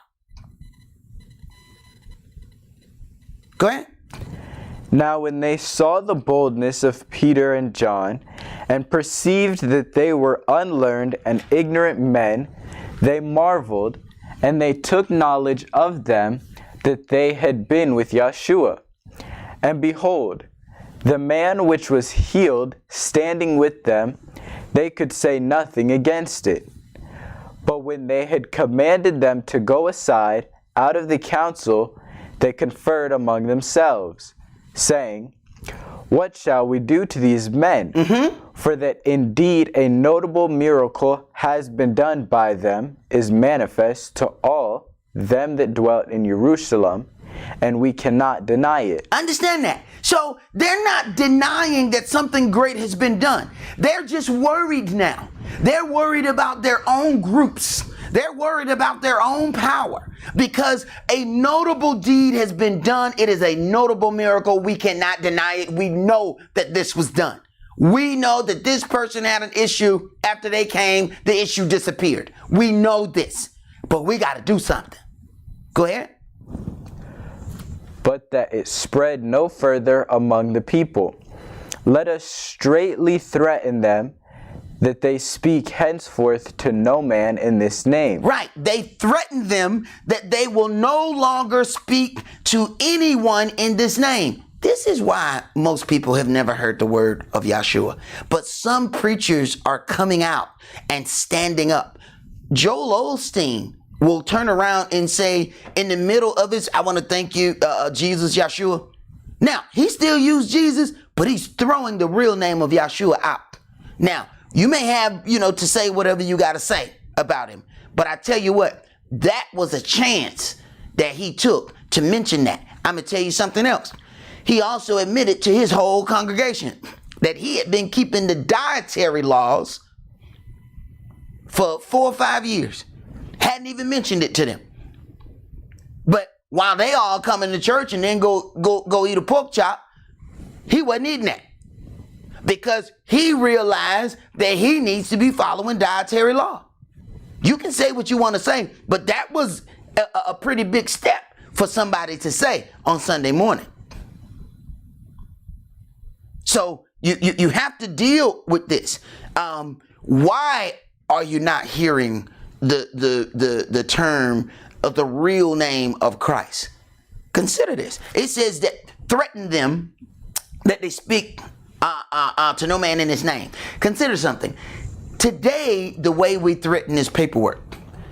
Go ahead. Now when they saw the boldness of Peter and John, and perceived that they were unlearned and ignorant men, they marveled, and they took knowledge of them that they had been with Yahshua. And behold, the man which was healed standing with them, they could say nothing against it. But when they had commanded them to go aside out of the council, they conferred among themselves, saying, what shall we do to these men? For that indeed a notable miracle has been done by them, is manifest to all them that dwelt in Jerusalem, and we cannot deny it. Understand that. So they're not denying that something great has been done. They're just worried now. They're worried about their own groups. They're worried about their own power, because a notable deed has been done. It is a notable miracle. We cannot deny it. We know that this was done. We know that this person had an issue. After they came, the issue disappeared. We know this, but we got to do something. Go ahead. But that it spread no further among the people. Let us straitly threaten them, that they speak henceforth to no man in this name. Right. They threaten them that they will no longer speak to anyone in this name. This is why most people have never heard the word of Yahshua. But some preachers are coming out and standing up. Joel Osteen will turn around and say in the middle of his, I want to thank you, Jesus, Yahshua. Now, he still used Jesus, but he's throwing the real name of Yahshua out. Now, you may have, to say whatever you got to say about him. But I tell you what, that was a chance that he took to mention that. I'm going to tell you something else. He also admitted to his whole congregation that he had been keeping the dietary laws for 4 or 5 years. Hadn't even mentioned it to them. But while they all come into church and then go eat a pork chop, he wasn't eating that, because he realized that he needs to be following dietary law. You can say what you want to say, but that was a pretty big step for somebody to say on Sunday morning. So you have to deal with this. Why are you not hearing the term of the real name of Christ? Consider this. It says that threaten them that they speak to no man in his name. Consider something. Today, the way we threaten is paperwork.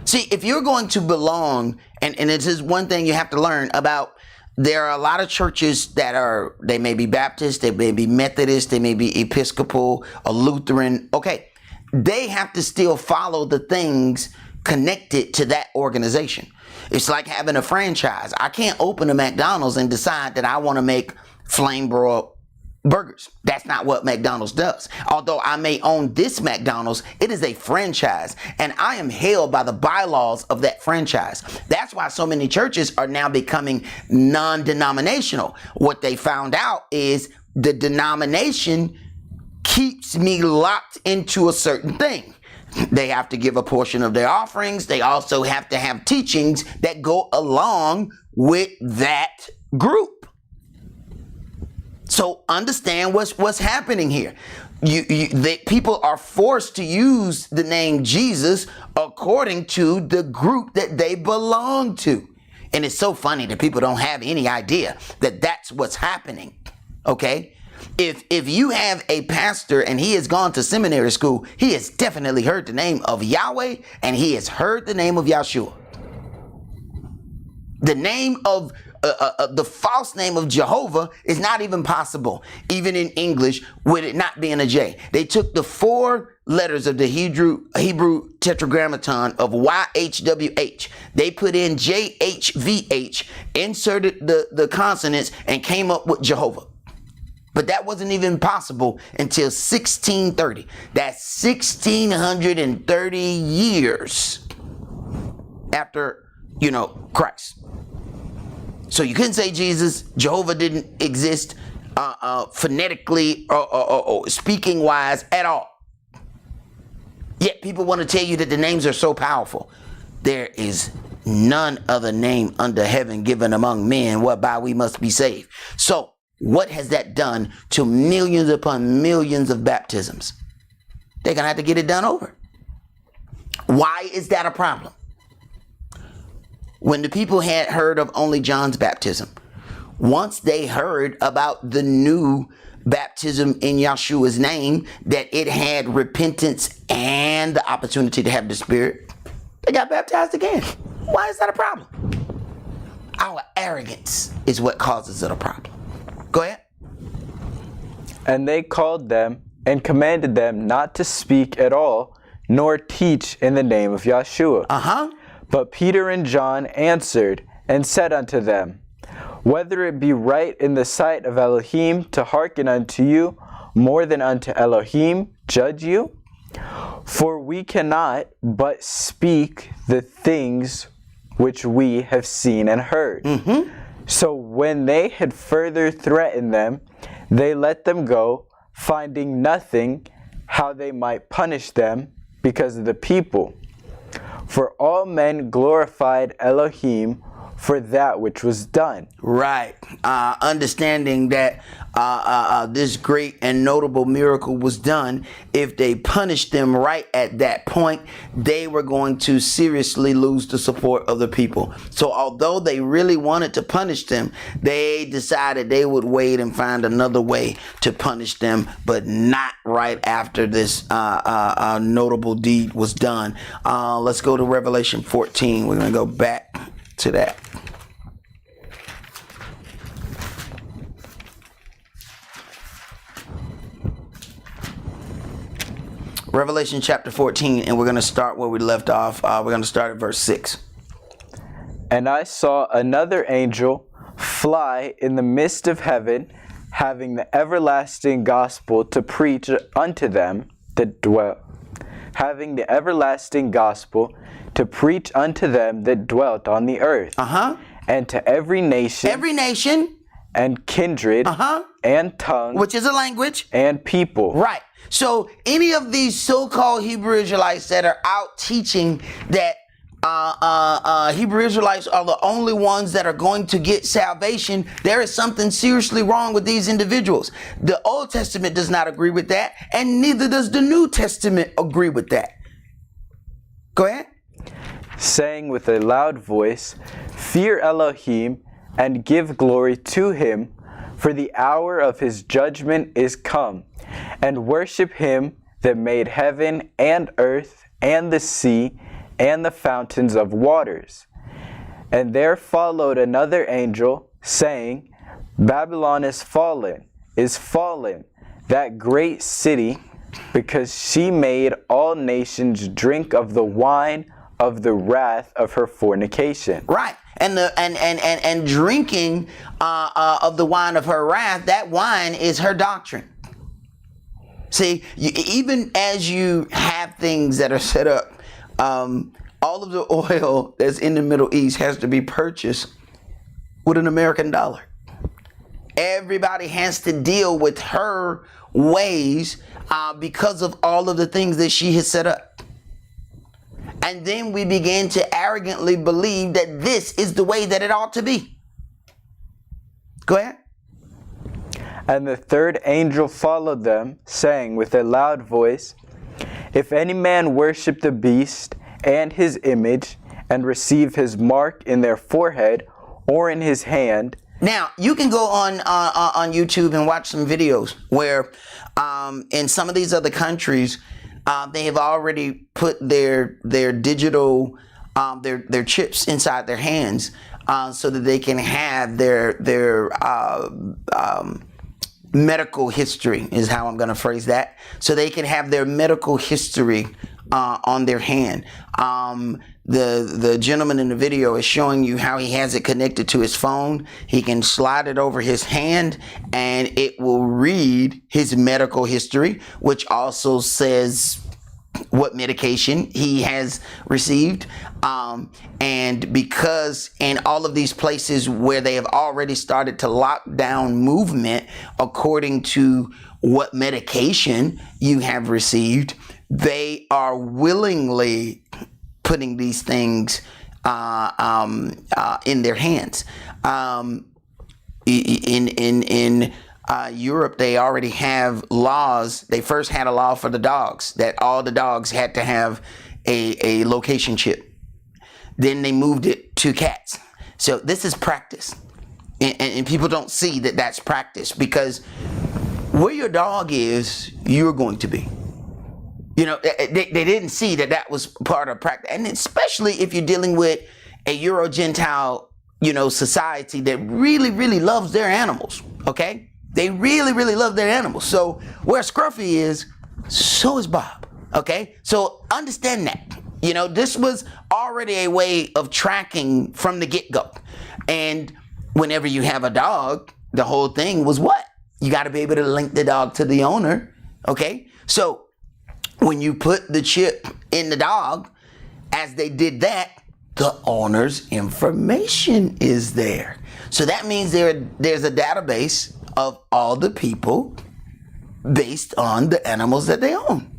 See, if you're going to belong, and this is one thing you have to learn about, there are a lot of churches that they may be Baptist, they may be Methodist, they may be Episcopal, or Lutheran. Okay. They have to still follow the things connected to that organization. It's like having a franchise. I can't open a McDonald's and decide that I want to make flame broiled burgers. That's not what McDonald's does. Although I may own this McDonald's, it is a franchise, and I am held by the bylaws of that franchise. That's why so many churches are now becoming non-denominational. What they found out is the denomination keeps me locked into a certain thing. They have to give a portion of their offerings. They also have to have teachings that go along with that group. So understand what's happening here. People are forced to use the name Jesus according to the group that they belong to. And it's so funny that people don't have any idea that that's what's happening. Okay? If you have a pastor and he has gone to seminary school, he has definitely heard the name of Yahweh and he has heard the name of Yahshua. The name of the false name of Jehovah is not even possible, even in English, with it not being a J. They took the 4 letters of the Hebrew tetragrammaton of YHWH. They put in JHVH, inserted the consonants, and came up with Jehovah. But that wasn't even possible until 1630. That's 1630 years after, Christ. So you couldn't say Jesus. Jehovah didn't exist phonetically or speaking wise at all. Yet people want to tell you that the names are so powerful. There is none other name under heaven given among men whereby we must be saved. So what has that done to millions upon millions of baptisms? They're going to have to get it done over. Why is that a problem? When the people had heard of only John's baptism, once they heard about the new baptism in Yahshua's name, that it had repentance and the opportunity to have the Spirit, they got baptized again. Why is that a problem? Our arrogance is what causes it a problem. Go ahead. And they called them and commanded them not to speak at all, nor teach in the name of Yahshua. But Peter and John answered and said unto them, Whether it be right in the sight of Elohim to hearken unto you more than unto Elohim, judge you? For we cannot but speak the things which we have seen and heard. So when they had further threatened them, they let them go, finding nothing how they might punish them because of the people. For all men glorified Elohim for that which was done. Right. Understanding that this great and notable miracle was done, if they punished them right at that point, they were going to seriously lose the support of the people. So although they really wanted to punish them, they decided they would wait and find another way to punish them, but not right after this notable deed was done. Let's go to Revelation 14. We're going to go back to that. Revelation chapter 14, and we're going to start where we left off. We're going to start at verse 6. And I saw another angel fly in the midst of heaven, having the everlasting gospel to preach unto them that dwell. Having the everlasting gospel to preach unto them that dwelt on the earth. And to every nation. And kindred. And tongue. Which is a language. And people. Right. So any of these so-called Hebrew Israelites that are out teaching that Hebrew Israelites are the only ones that are going to get salvation, there is something seriously wrong with these individuals. The Old Testament does not agree with that, and neither does the New Testament agree with that. Go ahead. Saying with a loud voice, Fear Elohim, and give glory to him, for the hour of his judgment is come, and worship him that made heaven and earth and the sea and the fountains of waters. And there followed another angel, saying, Babylon is fallen, that great city, because she made all nations drink of the wine of the wrath of her fornication. Right. And drinking of the wine of her wrath, that wine is her doctrine. See, even as you have things that are set up, all of the oil that's in the Middle East has to be purchased with an American dollar. Everybody has to deal with her ways because of all of the things that she has set up. And then we begin to arrogantly believe that this is the way that it ought to be. Go ahead. And the third angel followed them, saying with a loud voice, If any man worship the beast and his image, and receive his mark in their forehead or in his hand. Now, you can go on YouTube and watch some videos where in some of these other countries, they have already put their digital, their chips inside their hands so that they can have their medical history, is how I'm going to phrase that. So they can have their medical history on their hand. The gentleman in the video is showing you how he has it connected to his phone. He can slide it over his hand and it will read his medical history, which also says what medication he has received. And because in all of these places where they have already started to lock down movement according to what medication you have received, they are willingly putting these things in their hands. In Europe, they already have laws. They first had a law for the dogs that all the dogs had to have a location chip. Then they moved it to cats. So this is practice. And people don't see that that's practice, because where your dog is, you're going to be. You know, they didn't see that that was part of practice. And especially if you're dealing with a Euro-Gentile, society that really, really loves their animals, okay? They really, really love their animals. So where Scruffy is, so is Bob, okay? So understand that. This was already a way of tracking from the get-go. And whenever you have a dog, the whole thing was what? You got to be able to link the dog to the owner, okay? So when you put the chip in the dog, as they did that, the owner's information is there. So that means there's a database of all the people based on the animals that they own.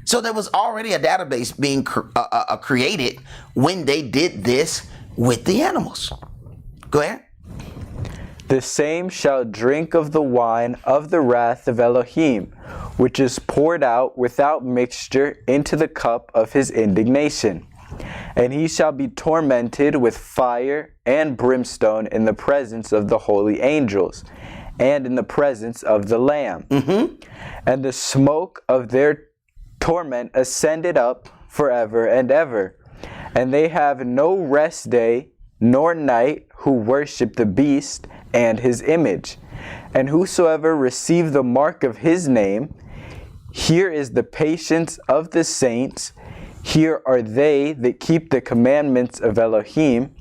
So there was already a database being created when they did this with the animals. Go ahead. The same shall drink of the wine of the wrath of Elohim, which is poured out without mixture into the cup of his indignation. And he shall be tormented with fire and brimstone in the presence of the holy angels, and in the presence of the Lamb. Mm-hmm. And the smoke of their torment ascended up forever and ever. And they have no rest day nor night who worship the beast and his image. And whosoever receive the mark of his name, here is the patience of the saints. Here are they that keep the commandments of Elohim,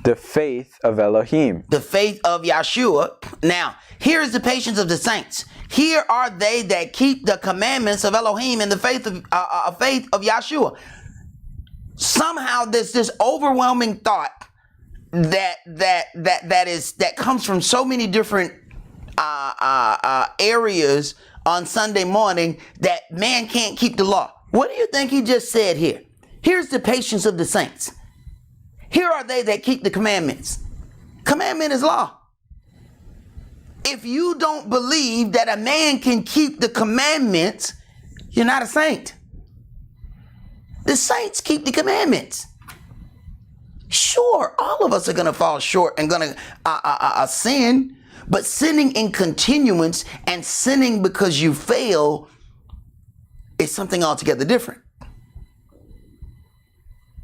the faith of Elohim. The faith of Yahshua. Now, here is the patience of the saints. Here are they that keep the commandments of Elohim and the faith of Yahshua. Somehow there's this overwhelming thought that comes from so many different areas on Sunday morning that man can't keep the law. What do you think he just said here? Here's the patience of the saints. Here are they that keep the commandments. Commandment is law. If you don't believe that a man can keep the commandments, you're not a saint. The saints keep the commandments. Sure, all of us are going to fall short and going to sin, but sinning in continuance and sinning because you fail is something altogether different.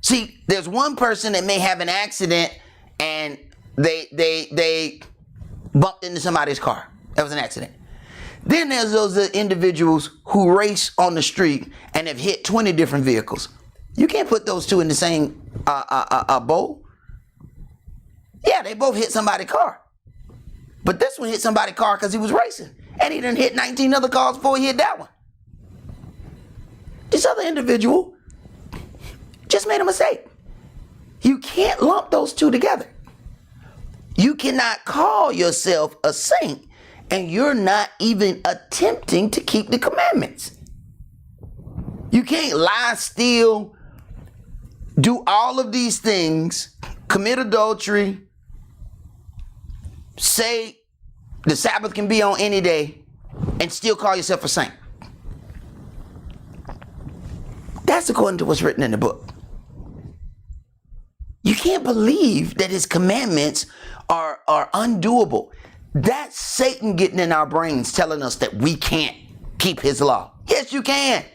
See, there's one person that may have an accident and they bumped into somebody's car. That was an accident. Then there's those individuals who race on the street and have hit 20 different vehicles. You can't put those two in the same bowl. Yeah, they both hit somebody's car. But this one hit somebody's car because he was racing. And he done hit 19 other cars before he hit that one. This other individual just made a mistake. You can't lump those two together. You cannot call yourself a saint and you're not even attempting to keep the commandments. You can't lie, steal, do all of these things, commit adultery, say the Sabbath can be on any day, and still call yourself a saint. That's according to what's written in the book. You can't believe that his commandments are undoable. That's Satan getting in our brains telling us that we can't keep his law. Yes, you can.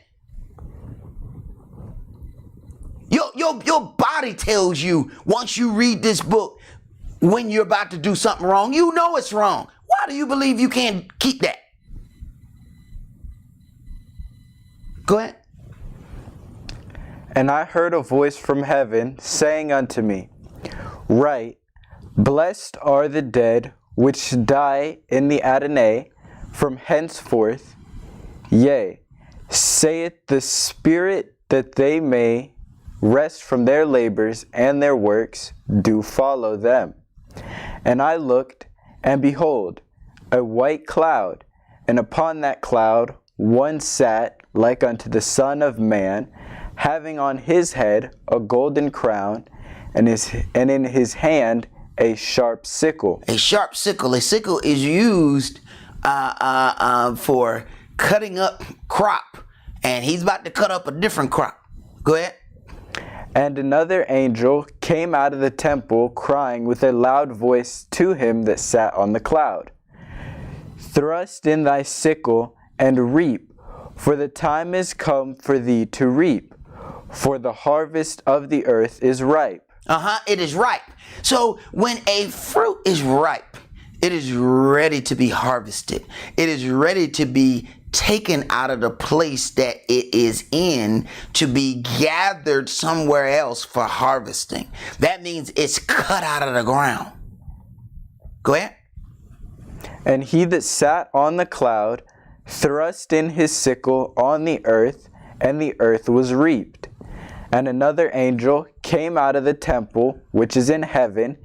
Your body tells you once you read this book when you're about to do something wrong. You know it's wrong. Why do you believe you can't keep that? Go ahead. And I heard a voice from heaven saying unto me, Write, blessed are the dead which die in the Adonai from henceforth. Yea, saith the Spirit, that they may rest from their labors, and their works do follow them. And I looked, and behold, a white cloud, and upon that cloud one sat like unto the Son of Man, having on his head a golden crown, and in his hand a sharp sickle. A sharp sickle. A sickle is used for cutting up crop, and he's about to cut up a different crop. Go ahead. And another angel came out of the temple, crying with a loud voice to him that sat on the cloud, Thrust in thy sickle and reap, for the time is come for thee to reap, for the harvest of the earth is ripe. It is ripe. So when a fruit is ripe, it is ready to be harvested. It is ready to be taken out of the place that it is in to be gathered somewhere else for harvesting. That means it's cut out of the ground. Go ahead. And he that sat on the cloud thrust in his sickle on the earth, and the earth was reaped. And another angel came out of the temple which is in heaven,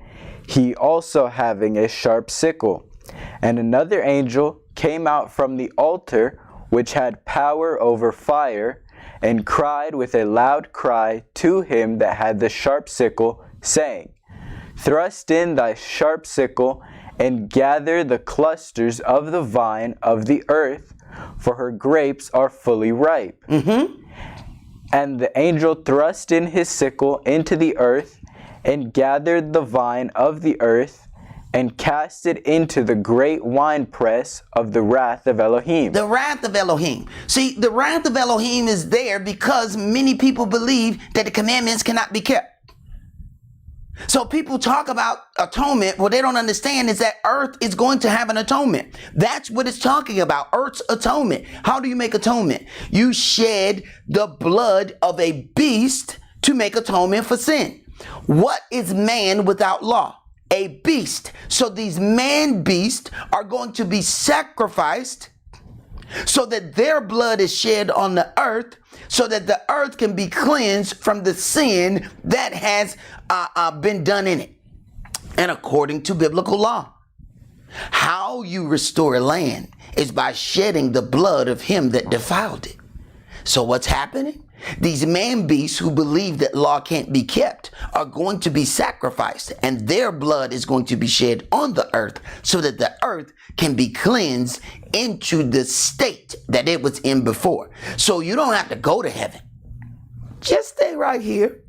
he also having a sharp sickle. And another angel came out from the altar which had power over fire, and cried with a loud cry to him that had the sharp sickle, saying, Thrust in thy sharp sickle, and gather the clusters of the vine of the earth, for her grapes are fully ripe. And the angel thrust in his sickle into the earth, and gathered the vine of the earth, and cast it into the great winepress of the wrath of Elohim. The wrath of Elohim. See, the wrath of Elohim is there because many people believe that the commandments cannot be kept. So people talk about atonement. What they don't understand is that earth is going to have an atonement. That's what it's talking about, earth's atonement. How do you make atonement? You shed the blood of a beast to make atonement for sin. What is man without law? A beast. So these man beasts are going to be sacrificed so that their blood is shed on the earth, so that the earth can be cleansed from the sin that has been done in it. And according to biblical law, how you restore land is by shedding the blood of him that defiled it. So what's happening? These man beasts who believe that law can't be kept are going to be sacrificed, and their blood is going to be shed on the earth so that the earth can be cleansed into the state that it was in before. So you don't have to go to heaven. Just stay right here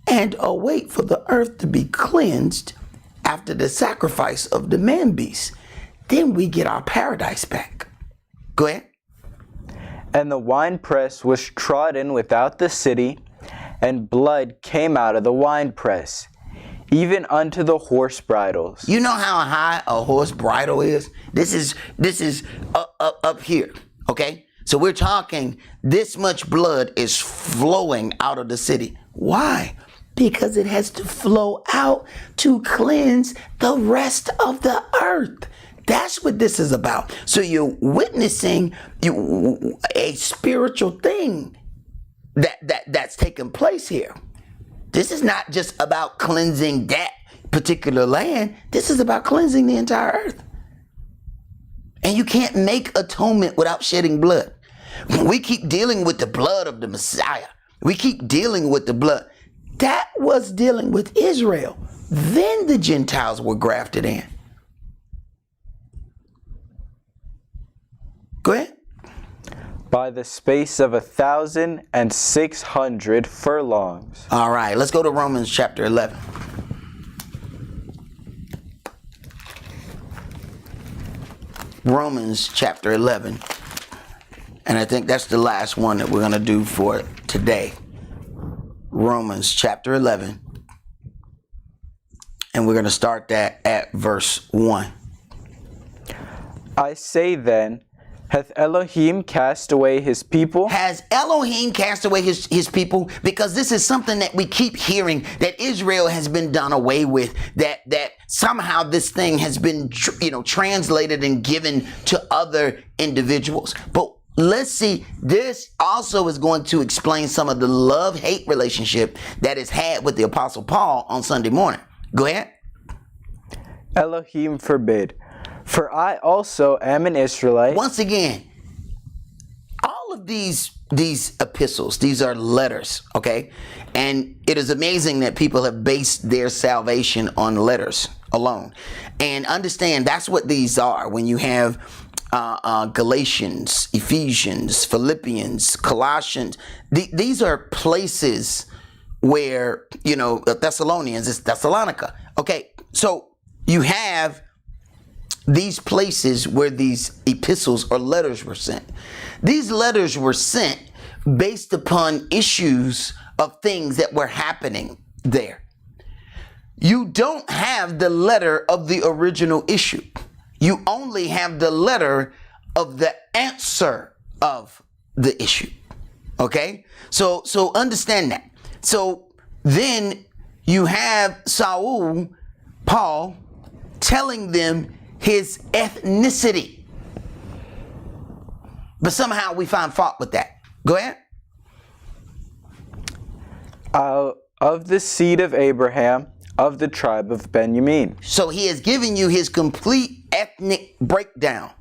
and await for the earth to be cleansed after the sacrifice of the man beast. Then we get our paradise back. Go ahead. And the winepress was trodden without the city, and blood came out of the winepress, even unto the horse bridles. You know how high a horse bridle is? This is up here, okay? So we're talking this much blood is flowing out of the city. Why? Because it has to flow out to cleanse the rest of the earth. That's what this is about. So you're witnessing a spiritual thing that's taking place here. This is not just about cleansing that particular land. This is about cleansing the entire earth. And you can't make atonement without shedding blood. We keep dealing with the blood of the Messiah. We keep dealing with the blood. That was dealing with Israel. Then the Gentiles were grafted in. Go ahead. By the space of 1,600 furlongs. All right, let's go to Romans chapter 11. Romans chapter 11. And I think that's the last one that we're going to do for today. Romans chapter 11. And we're going to start that at verse 1. I say then, hath Elohim cast away his people? Has Elohim cast away his people? Because this is something that we keep hearing, that Israel has been done away with, that somehow this thing has been translated and given to other individuals. But let's see, this also is going to explain some of the love-hate relationship that is had with the Apostle Paul on Sunday morning. Go ahead. Elohim forbid. For I also am an Israelite. Once again, all of these epistles, these are letters, okay? And it is amazing that people have based their salvation on letters alone. And understand that's what these are. When you have Galatians, Ephesians, Philippians, Colossians, these are places where, Thessalonians is Thessalonica. Okay, so you have these places where these epistles or letters were sent. These letters were sent based upon issues of things that were happening there. You don't have the letter of the original issue. You only have the letter of the answer of the issue. Okay? So understand that. So then you have Paul, telling them his ethnicity. But somehow we find fault with that. Go ahead. Of the seed of Abraham, of the tribe of Benjamin. So he has given you his complete ethnic breakdown.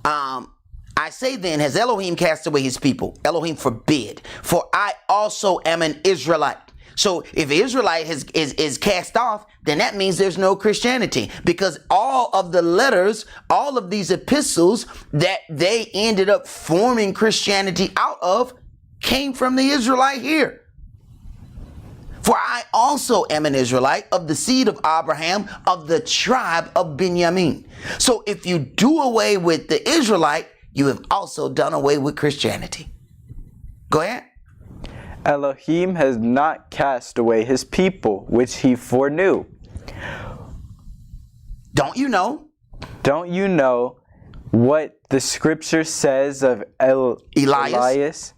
I say then, has Elohim cast away his people? Elohim forbid. For I also am an Israelite. So if Israelite is cast off, then that means there's no Christianity, because all of the letters, all of these epistles that they ended up forming Christianity out of came from the Israelite here. For I also am an Israelite of the seed of Abraham, of the tribe of Benjamin. So if you do away with the Israelite, you have also done away with Christianity. Go ahead. Elohim has not cast away his people, which he foreknew. Don't you know? Don't you know what the scripture says of Elias?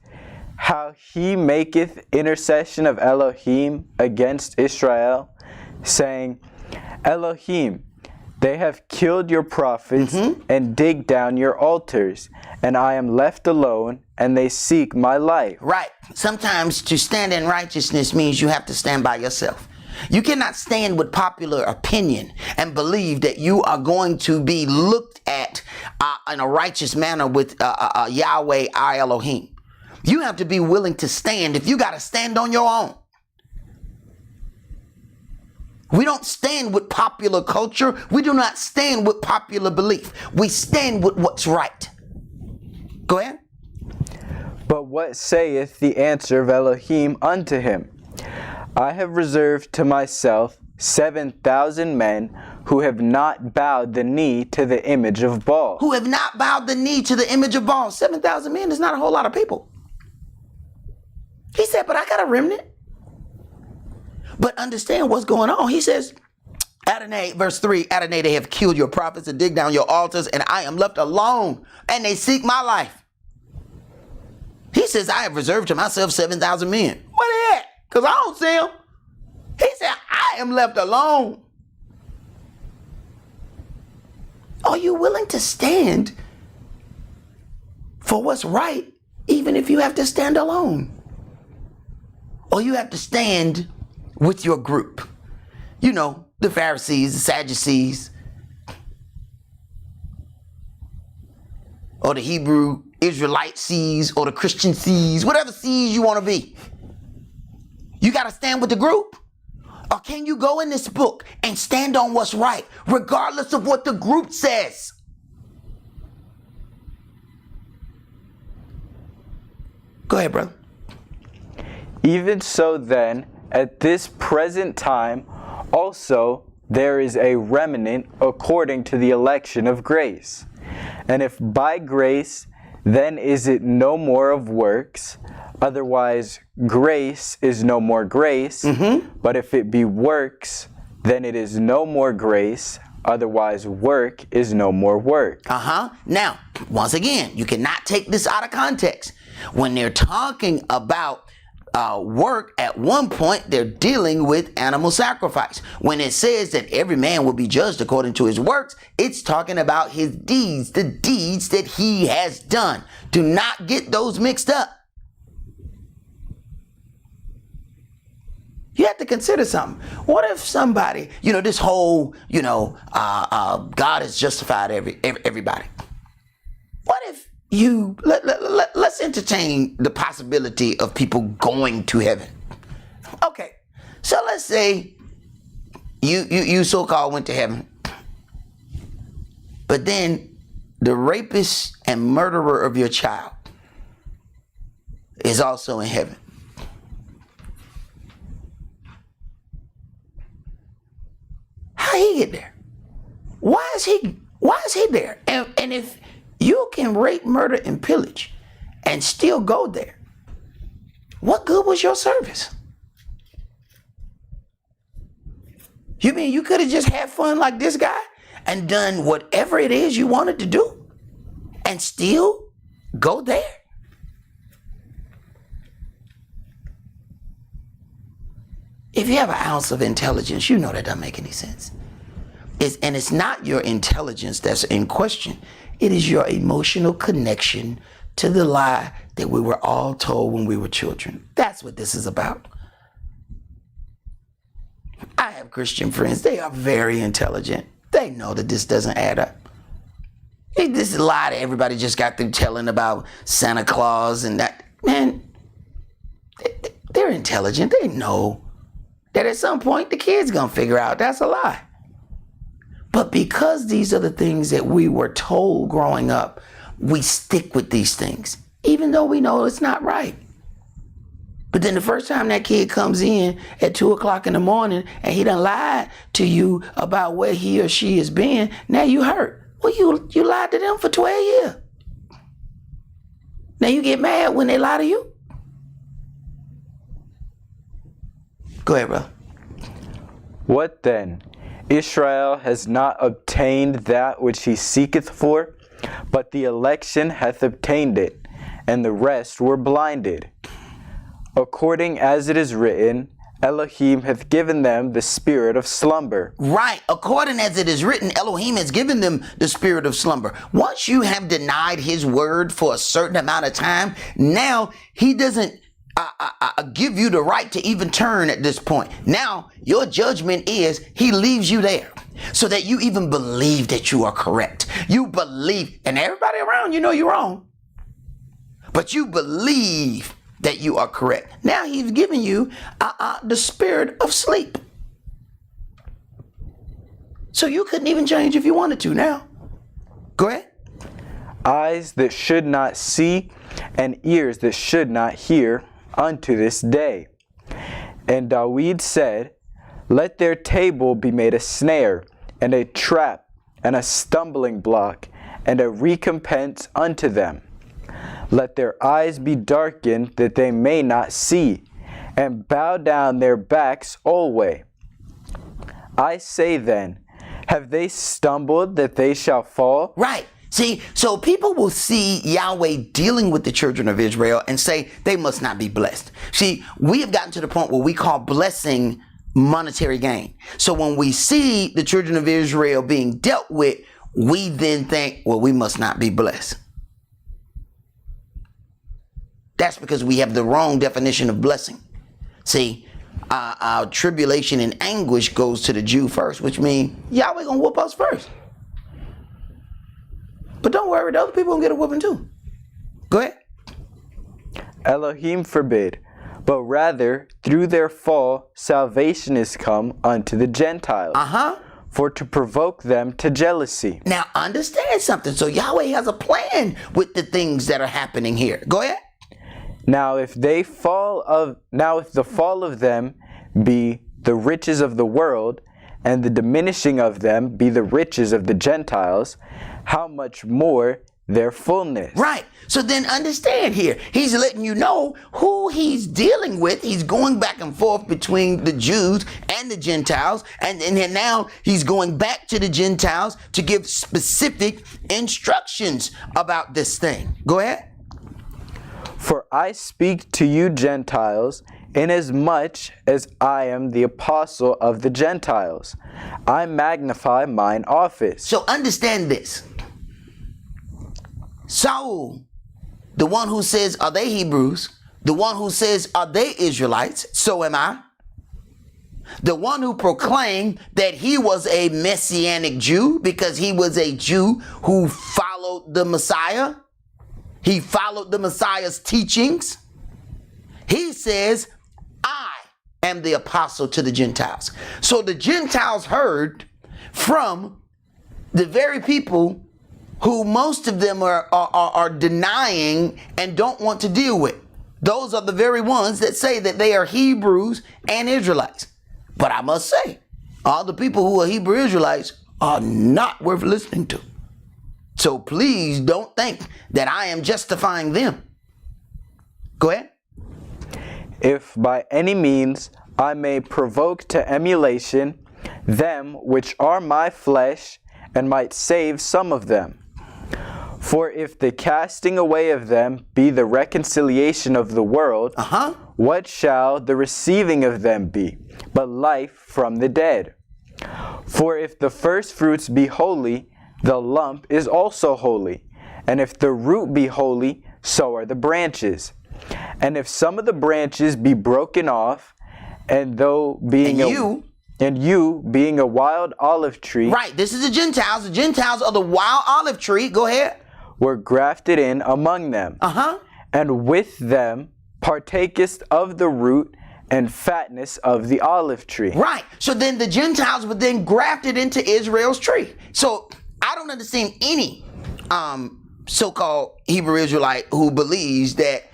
How he maketh intercession of Elohim against Israel, saying, Elohim, they have killed your prophets and dig down your altars, and I am left alone, and they seek my life. Right. Sometimes to stand in righteousness means you have to stand by yourself. You cannot stand with popular opinion and believe that you are going to be looked at in a righteous manner with Yahweh, our Elohim. You have to be willing to stand. If you got to stand on your own. We don't stand with popular culture. We do not stand with popular belief. We stand with what's right. Go ahead. But what saith the answer of Elohim unto him? I have reserved to myself 7,000 men who have not bowed the knee to the image of Baal. Who have not bowed the knee to the image of Baal. 7,000 men is not a whole lot of people. He said, but I got a remnant. But understand what's going on. He says, Adonai, verse 3, Adonai, they have killed your prophets and dig down your altars, and I am left alone, and they seek my life. He says, I have reserved to myself 7,000 men. Where they at? Because I don't see them. He said, I am left alone. Are you willing to stand for what's right, even if you have to stand alone? Or you have to stand with your group? You know, the Pharisees, the Sadducees, or the Hebrew Israelite sees or the Christian sees, whatever sees you want to be. You got to stand with the group? Or can you go in this book and stand on what's right, regardless of what the group says? Go ahead, brother. Even so then, at this present time, also there is a remnant according to the election of grace. And if by grace, then is it no more of works, otherwise grace is no more grace. But if it be works, then it is no more grace, otherwise work is no more work. Now, once again, you cannot take this out of context. When they're talking about work, at one point they're dealing with animal sacrifice. When it says that every man will be judged according to his works, it's talking about his deeds, the deeds that he has done. Do not get those mixed up. You have to consider something. What if somebody, this whole, God has justified everybody. What if let's entertain the possibility of people going to heaven. Okay, so let's say you so-called went to heaven, but then the rapist and murderer of your child is also in heaven. How he get there? Why is he there? And if you can rape, murder, and pillage and still go there, what good was your service? You mean you could have just had fun like this guy and done whatever it is you wanted to do and still go there? If you have an ounce of intelligence, you know that doesn't make any sense. And it's not your intelligence that's in question. It is your emotional connection to the lie that we were all told when we were children. That's what this is about. I have Christian friends. They are very intelligent. They know that this doesn't add up. This is a lie that everybody just got through telling about Santa Claus and that. Man, they're intelligent. They know that at some point the kid's gonna figure out that's a lie. But because these are the things that we were told growing up, we stick with these things, even though we know it's not right. But then the first time that kid comes in at 2 o'clock in the morning and he done lied to you about where he or she has been, now you hurt. Well, you lied to them for 12 years. Now you get mad when they lie to you? Go ahead, bro. What then? Israel has not obtained that which he seeketh for, but the election hath obtained it, and the rest were blinded. According as it is written, Elohim hath given them the spirit of slumber. Right. According as it is written, Elohim has given them the spirit of slumber. Once you have denied his word for a certain amount of time, now he doesn't give you the right to even turn at this point. Now, your judgment is he leaves you there so that you even believe that you are correct. You believe, and everybody around you know you're wrong, but you believe that you are correct. Now he's giving you the spirit of sleep. So you couldn't even change if you wanted to now. Go ahead. Eyes that should not see and ears that should not hear unto this day. And David said, let their table be made a snare, and a trap, and a stumbling block, and a recompense unto them. Let their eyes be darkened, that they may not see, and bow down their backs alway. I say then, have they stumbled that they shall fall? Right. See, so people will see Yahweh dealing with the children of Israel and say they must not be blessed. See, we have gotten to the point where we call blessing monetary gain. So when we see the children of Israel being dealt with, we then think, well, we must not be blessed. That's because we have the wrong definition of blessing. See, our tribulation and anguish goes to the Jew first, which means Yahweh gonna whoop us first. But don't worry, the other people gonna get a whooping too. Go ahead. Elohim forbid, but rather through their fall salvation is come unto the Gentiles. For to provoke them to jealousy. Now understand something. So Yahweh has a plan with the things that are happening here. Go ahead. Now if the fall of them be the riches of the world, and the diminishing of them be the riches of the Gentiles, how much more their fullness? Right. So then understand here, he's letting you know who he's dealing with. He's going back and forth between the Jews and the Gentiles. And then now he's going back to the Gentiles to give specific instructions about this thing. Go ahead. For I speak to you Gentiles, inasmuch as I am the apostle of the Gentiles. I magnify mine office. So understand this. Saul, the one who says, are they Hebrews? The one who says, are they Israelites? So am I. The one who proclaimed that he was a Messianic Jew because he was a Jew who followed the Messiah. He followed the Messiah's teachings. He says, I am the apostle to the Gentiles. So the Gentiles heard from the very people who most of them are denying and don't want to deal with. Those are the very ones that say that they are Hebrews and Israelites. But I must say, all the people who are Hebrew Israelites are not worth listening to. So please don't think that I am justifying them. Go ahead. If by any means I may provoke to emulation them which are my flesh, and might save some of them. For if the casting away of them be the reconciliation of the world, what shall the receiving of them be, but life from the dead? For if the first fruits be holy, the lump is also holy. And if the root be holy, so are the branches. And if some of the branches be broken off, and though being you being a wild olive tree. Right, this is the Gentiles. The Gentiles are the wild olive tree. Go ahead. Were grafted in among them. And with them partakest of the root and fatness of the olive tree. Right. So then the Gentiles were then grafted into Israel's tree. So I don't understand any so-called Hebrew Israelite who believes that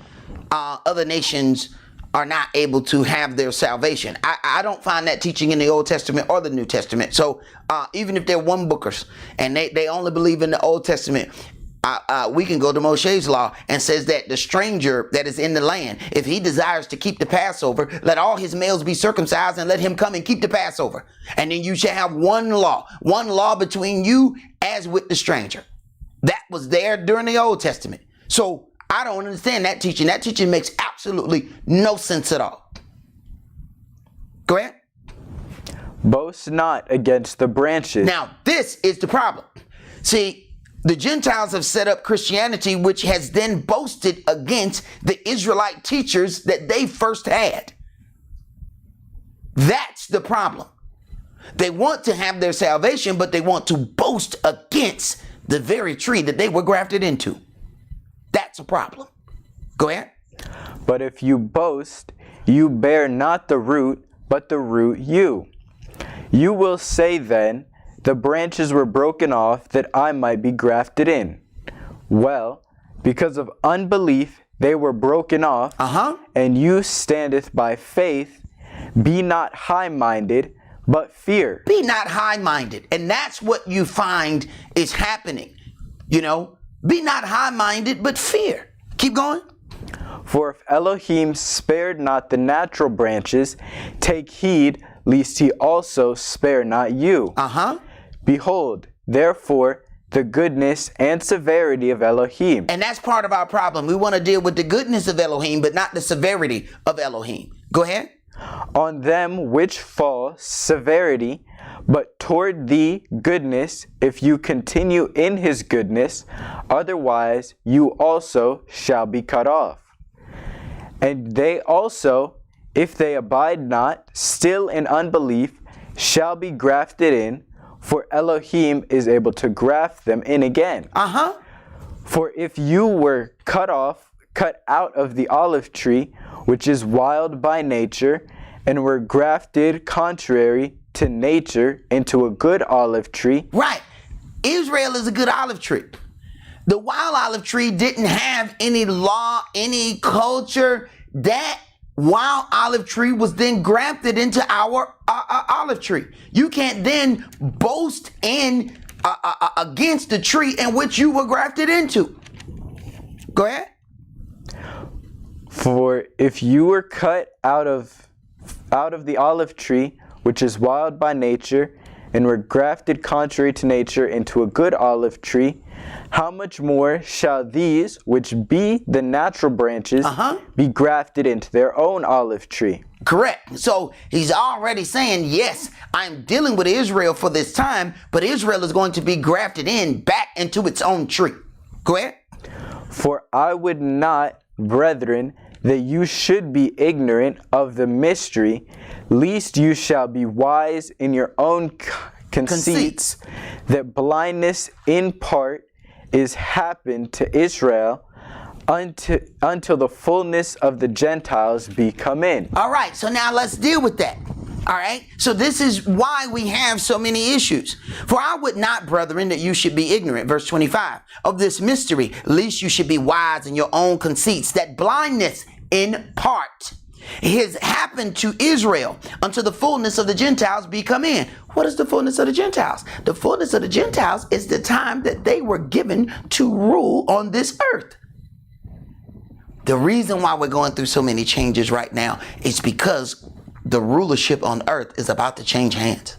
other nations are not able to have their salvation. I don't find that teaching in the Old Testament or the New Testament. So even if they're one bookers and they only believe in the Old Testament, we can go to Moshe's law and says that the stranger that is in the land, if he desires to keep the Passover, let all his males be circumcised and let him come and keep the Passover. And then you shall have one law between you as with the stranger. That was there during the Old Testament. So I don't understand that teaching. That teaching makes absolutely no sense at all. Go ahead. Boast not against the branches. Now, this is the problem. See, the Gentiles have set up Christianity, which has then boasted against the Israelite teachers that they first had. That's the problem. They want to have their salvation, but they want to boast against the very tree that they were grafted into. That's a problem. Go ahead. But if you boast, you bear not the root, but the root you. You will say then, the branches were broken off that I might be grafted in. Well, because of unbelief they were broken off, and you standeth by faith. Be not high-minded, but fear. Be not high-minded. And that's what you find is happening. You know, be not high-minded, but fear. Keep going. For if Elohim spared not the natural branches, take heed lest he also spare not you. Behold, therefore, the goodness and severity of Elohim. And that's part of our problem. We want to deal with the goodness of Elohim, but not the severity of Elohim. Go ahead. On them which fall severity, but toward thee goodness, if you continue in his goodness, otherwise you also shall be cut off. And they also, if they abide not still in unbelief, shall be grafted in, for Elohim is able to graft them in again. For if you were cut out of the olive tree, which is wild by nature, and were grafted contrary to nature into a good olive tree. Right. Israel is a good olive tree. The wild olive tree didn't have any law, any culture. That wild olive tree was then grafted into our olive tree. You can't then boast in against the tree in which you were grafted into. Go ahead. For if you were cut out of the olive tree, which is wild by nature, and were grafted contrary to nature into a good olive tree, how much more shall these, which be the natural branches, be grafted into their own olive tree? Correct. So he's already saying, yes, I'm dealing with Israel for this time, but Israel is going to be grafted back into its own tree. Go ahead. For I would not, brethren, that you should be ignorant of the mystery, lest you shall be wise in your own conceits, that blindness in part is happened to Israel until the fullness of the Gentiles be come in. All right, so now let's deal with that. All right, so this is why we have so many issues. For I would not, brethren, that you should be ignorant, verse 25, of this mystery, lest you should be wise in your own conceits, that blindness in part has happened to Israel until the fullness of the Gentiles be come in. What is the fullness of the Gentiles? The fullness of the Gentiles is the time that they were given to rule on this earth. The reason why we're going through so many changes right now is because the rulership on earth is about to change hands.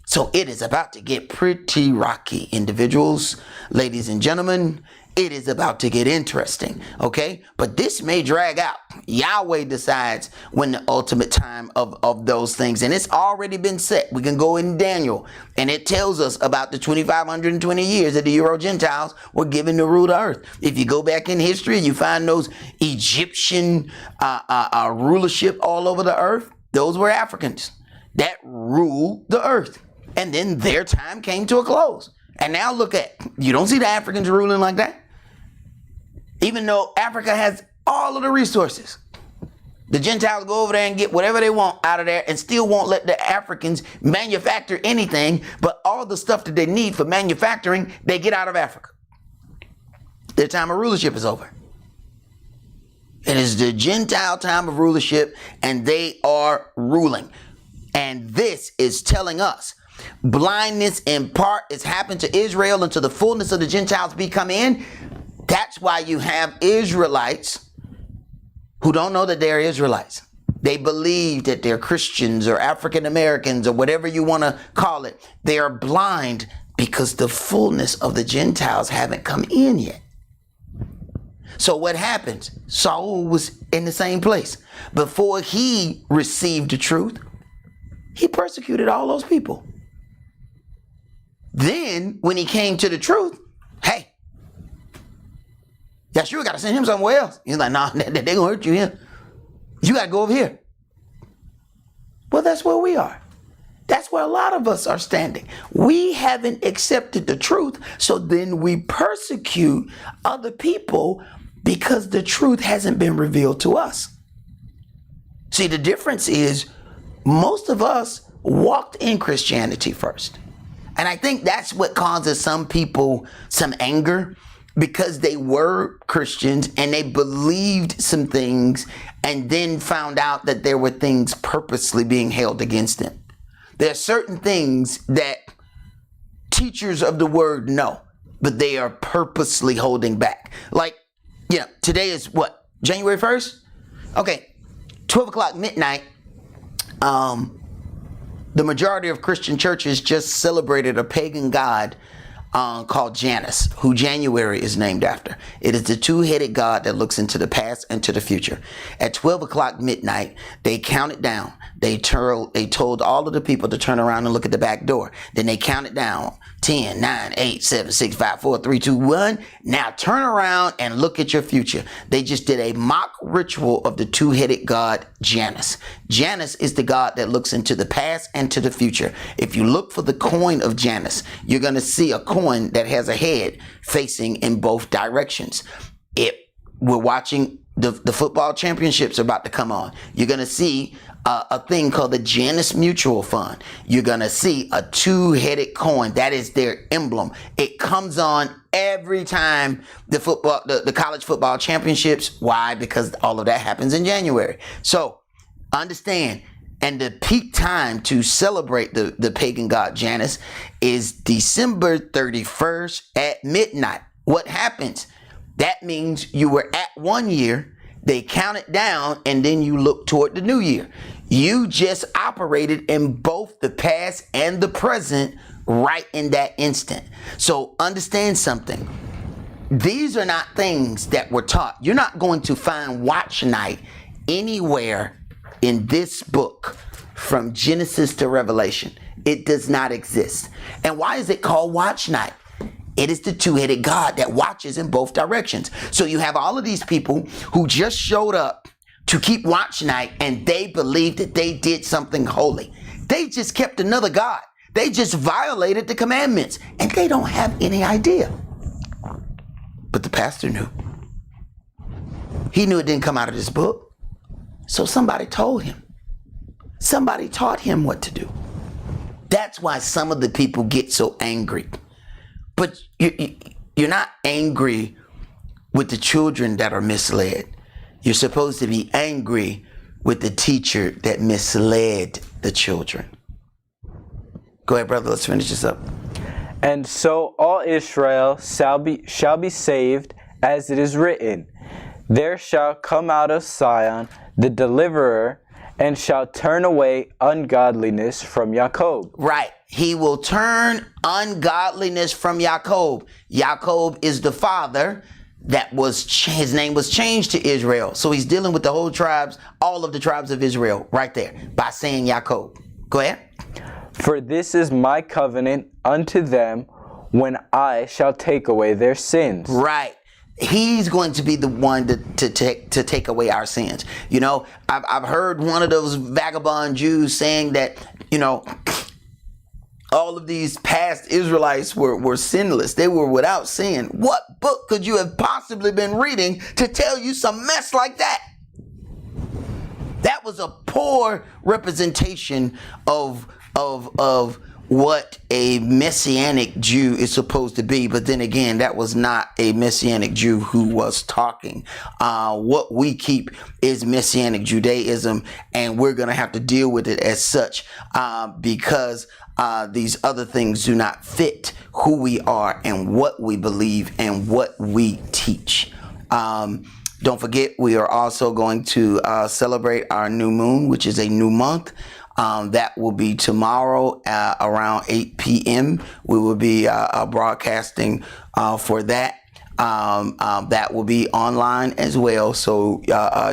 So it is about to get pretty rocky. Individuals, ladies and gentlemen, it is about to get interesting, okay? But this may drag out. Yahweh decides when the ultimate time of those things, and it's already been set. We can go in Daniel, and it tells us about the 2,520 years that the Euro Gentiles were given to rule the earth. If you go back in history and you find those Egyptian rulership all over the earth, those were Africans that ruled the earth. And then their time came to a close. And now look at, you don't see the Africans ruling like that. Even though Africa has all of the resources. The Gentiles go over there and get whatever they want out of there and still won't let the Africans manufacture anything, but all the stuff that they need for manufacturing, they get out of Africa. Their time of rulership is over. It is the Gentile time of rulership, and they are ruling. And this is telling us blindness in part has happened to Israel until the fullness of the Gentiles be come in. That's why you have Israelites who don't know that they're Israelites. They believe that they're Christians or African Americans or whatever you want to call it. They are blind because the fullness of the Gentiles haven't come in yet. So what happens? Saul was in the same place. Before he received the truth, he persecuted all those people. Then when he came to the truth, hey, Yeshua got to send him somewhere else. He's like, nah, they're going to hurt you here. You got to go over here. Well, that's where we are. That's where a lot of us are standing. We haven't accepted the truth, so then we persecute other people because the truth hasn't been revealed to us. See, the difference is most of us walked in Christianity first. And I think that's what causes some people some anger, because they were Christians and they believed some things and then found out that there were things purposely being held against them. There are certain things that teachers of the word know, but they are purposely holding back. Like, you know, today is what? January 1st? Okay, 12 o'clock midnight. The majority of Christian churches just celebrated a pagan god called Janus, who January is named after. It is the two-headed god that looks into the past and to the future. At 12 o'clock midnight, they counted down they told all of the people to turn around and look at the back door. Then they counted down 10, 9, 8, 7, 6, 5, 4, 3, 2, 1. Now turn around and look at your future. They just did a mock ritual of the two-headed god Janus. Janus is the god that looks into the past and to the future. If you look for the coin of Janus, you're going to see a coin that has a head facing in both directions. We're watching the football championships are about to come on. You're going to see a thing called the Janus Mutual Fund. You're going to see a two-headed coin. That is their emblem. It comes on every time the college football championships. Why? Because all of that happens in January. So understand, and the peak time to celebrate the pagan god Janus is December 31st at midnight. What happens? That means you were at 1 year, they count it down, and then you look toward the new year. You just operated in both the past and the present right in that instant. So understand something. These are not things that were taught. You're not going to find watch night anywhere in this book from Genesis to Revelation. It does not exist. And why is it called watch night? It is the two-headed God that watches in both directions. So you have all of these people who just showed up to keep watch night, and they believed that they did something holy. They just kept another God. They just violated the commandments, and they don't have any idea. But the pastor knew. He knew it didn't come out of this book. So somebody told him. Somebody taught him what to do. That's why some of the people get so angry. But you're not angry with the children that are misled. You're supposed to be angry with the teacher that misled the children. Go ahead, brother. Let's finish this up. And so all Israel shall be saved, as it is written, there shall come out of Zion the deliverer, and shall turn away ungodliness from Jacob. Right. He will turn ungodliness from Jacob. Jacob is the father that his name was changed to Israel. So he's dealing with the whole tribes, all of the tribes of Israel right there by saying Jacob. Go ahead. For this is my covenant unto them when I shall take away their sins. Right. He's going to be the one to take away our sins. You know, I've heard one of those vagabond Jews saying that, you know, all of these past Israelites were sinless. They were without sin. What book could you have possibly been reading to tell you some mess like that? That was a poor representation of what a Messianic Jew is supposed to be. But then again, that was not a Messianic Jew who was talking. What we keep is Messianic Judaism, and we're going to have to deal with it as such because these other things do not fit who we are and what we believe and what we teach. Don't forget, we are also going to celebrate our new moon, which is a new month. That will be tomorrow around 8 p.m. We will be broadcasting for that. That will be online as well, so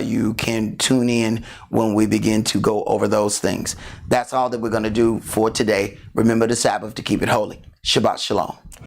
you can tune in when we begin to go over those things. That's all that we're going to do for today. Remember the Sabbath to keep it holy. Shabbat Shalom.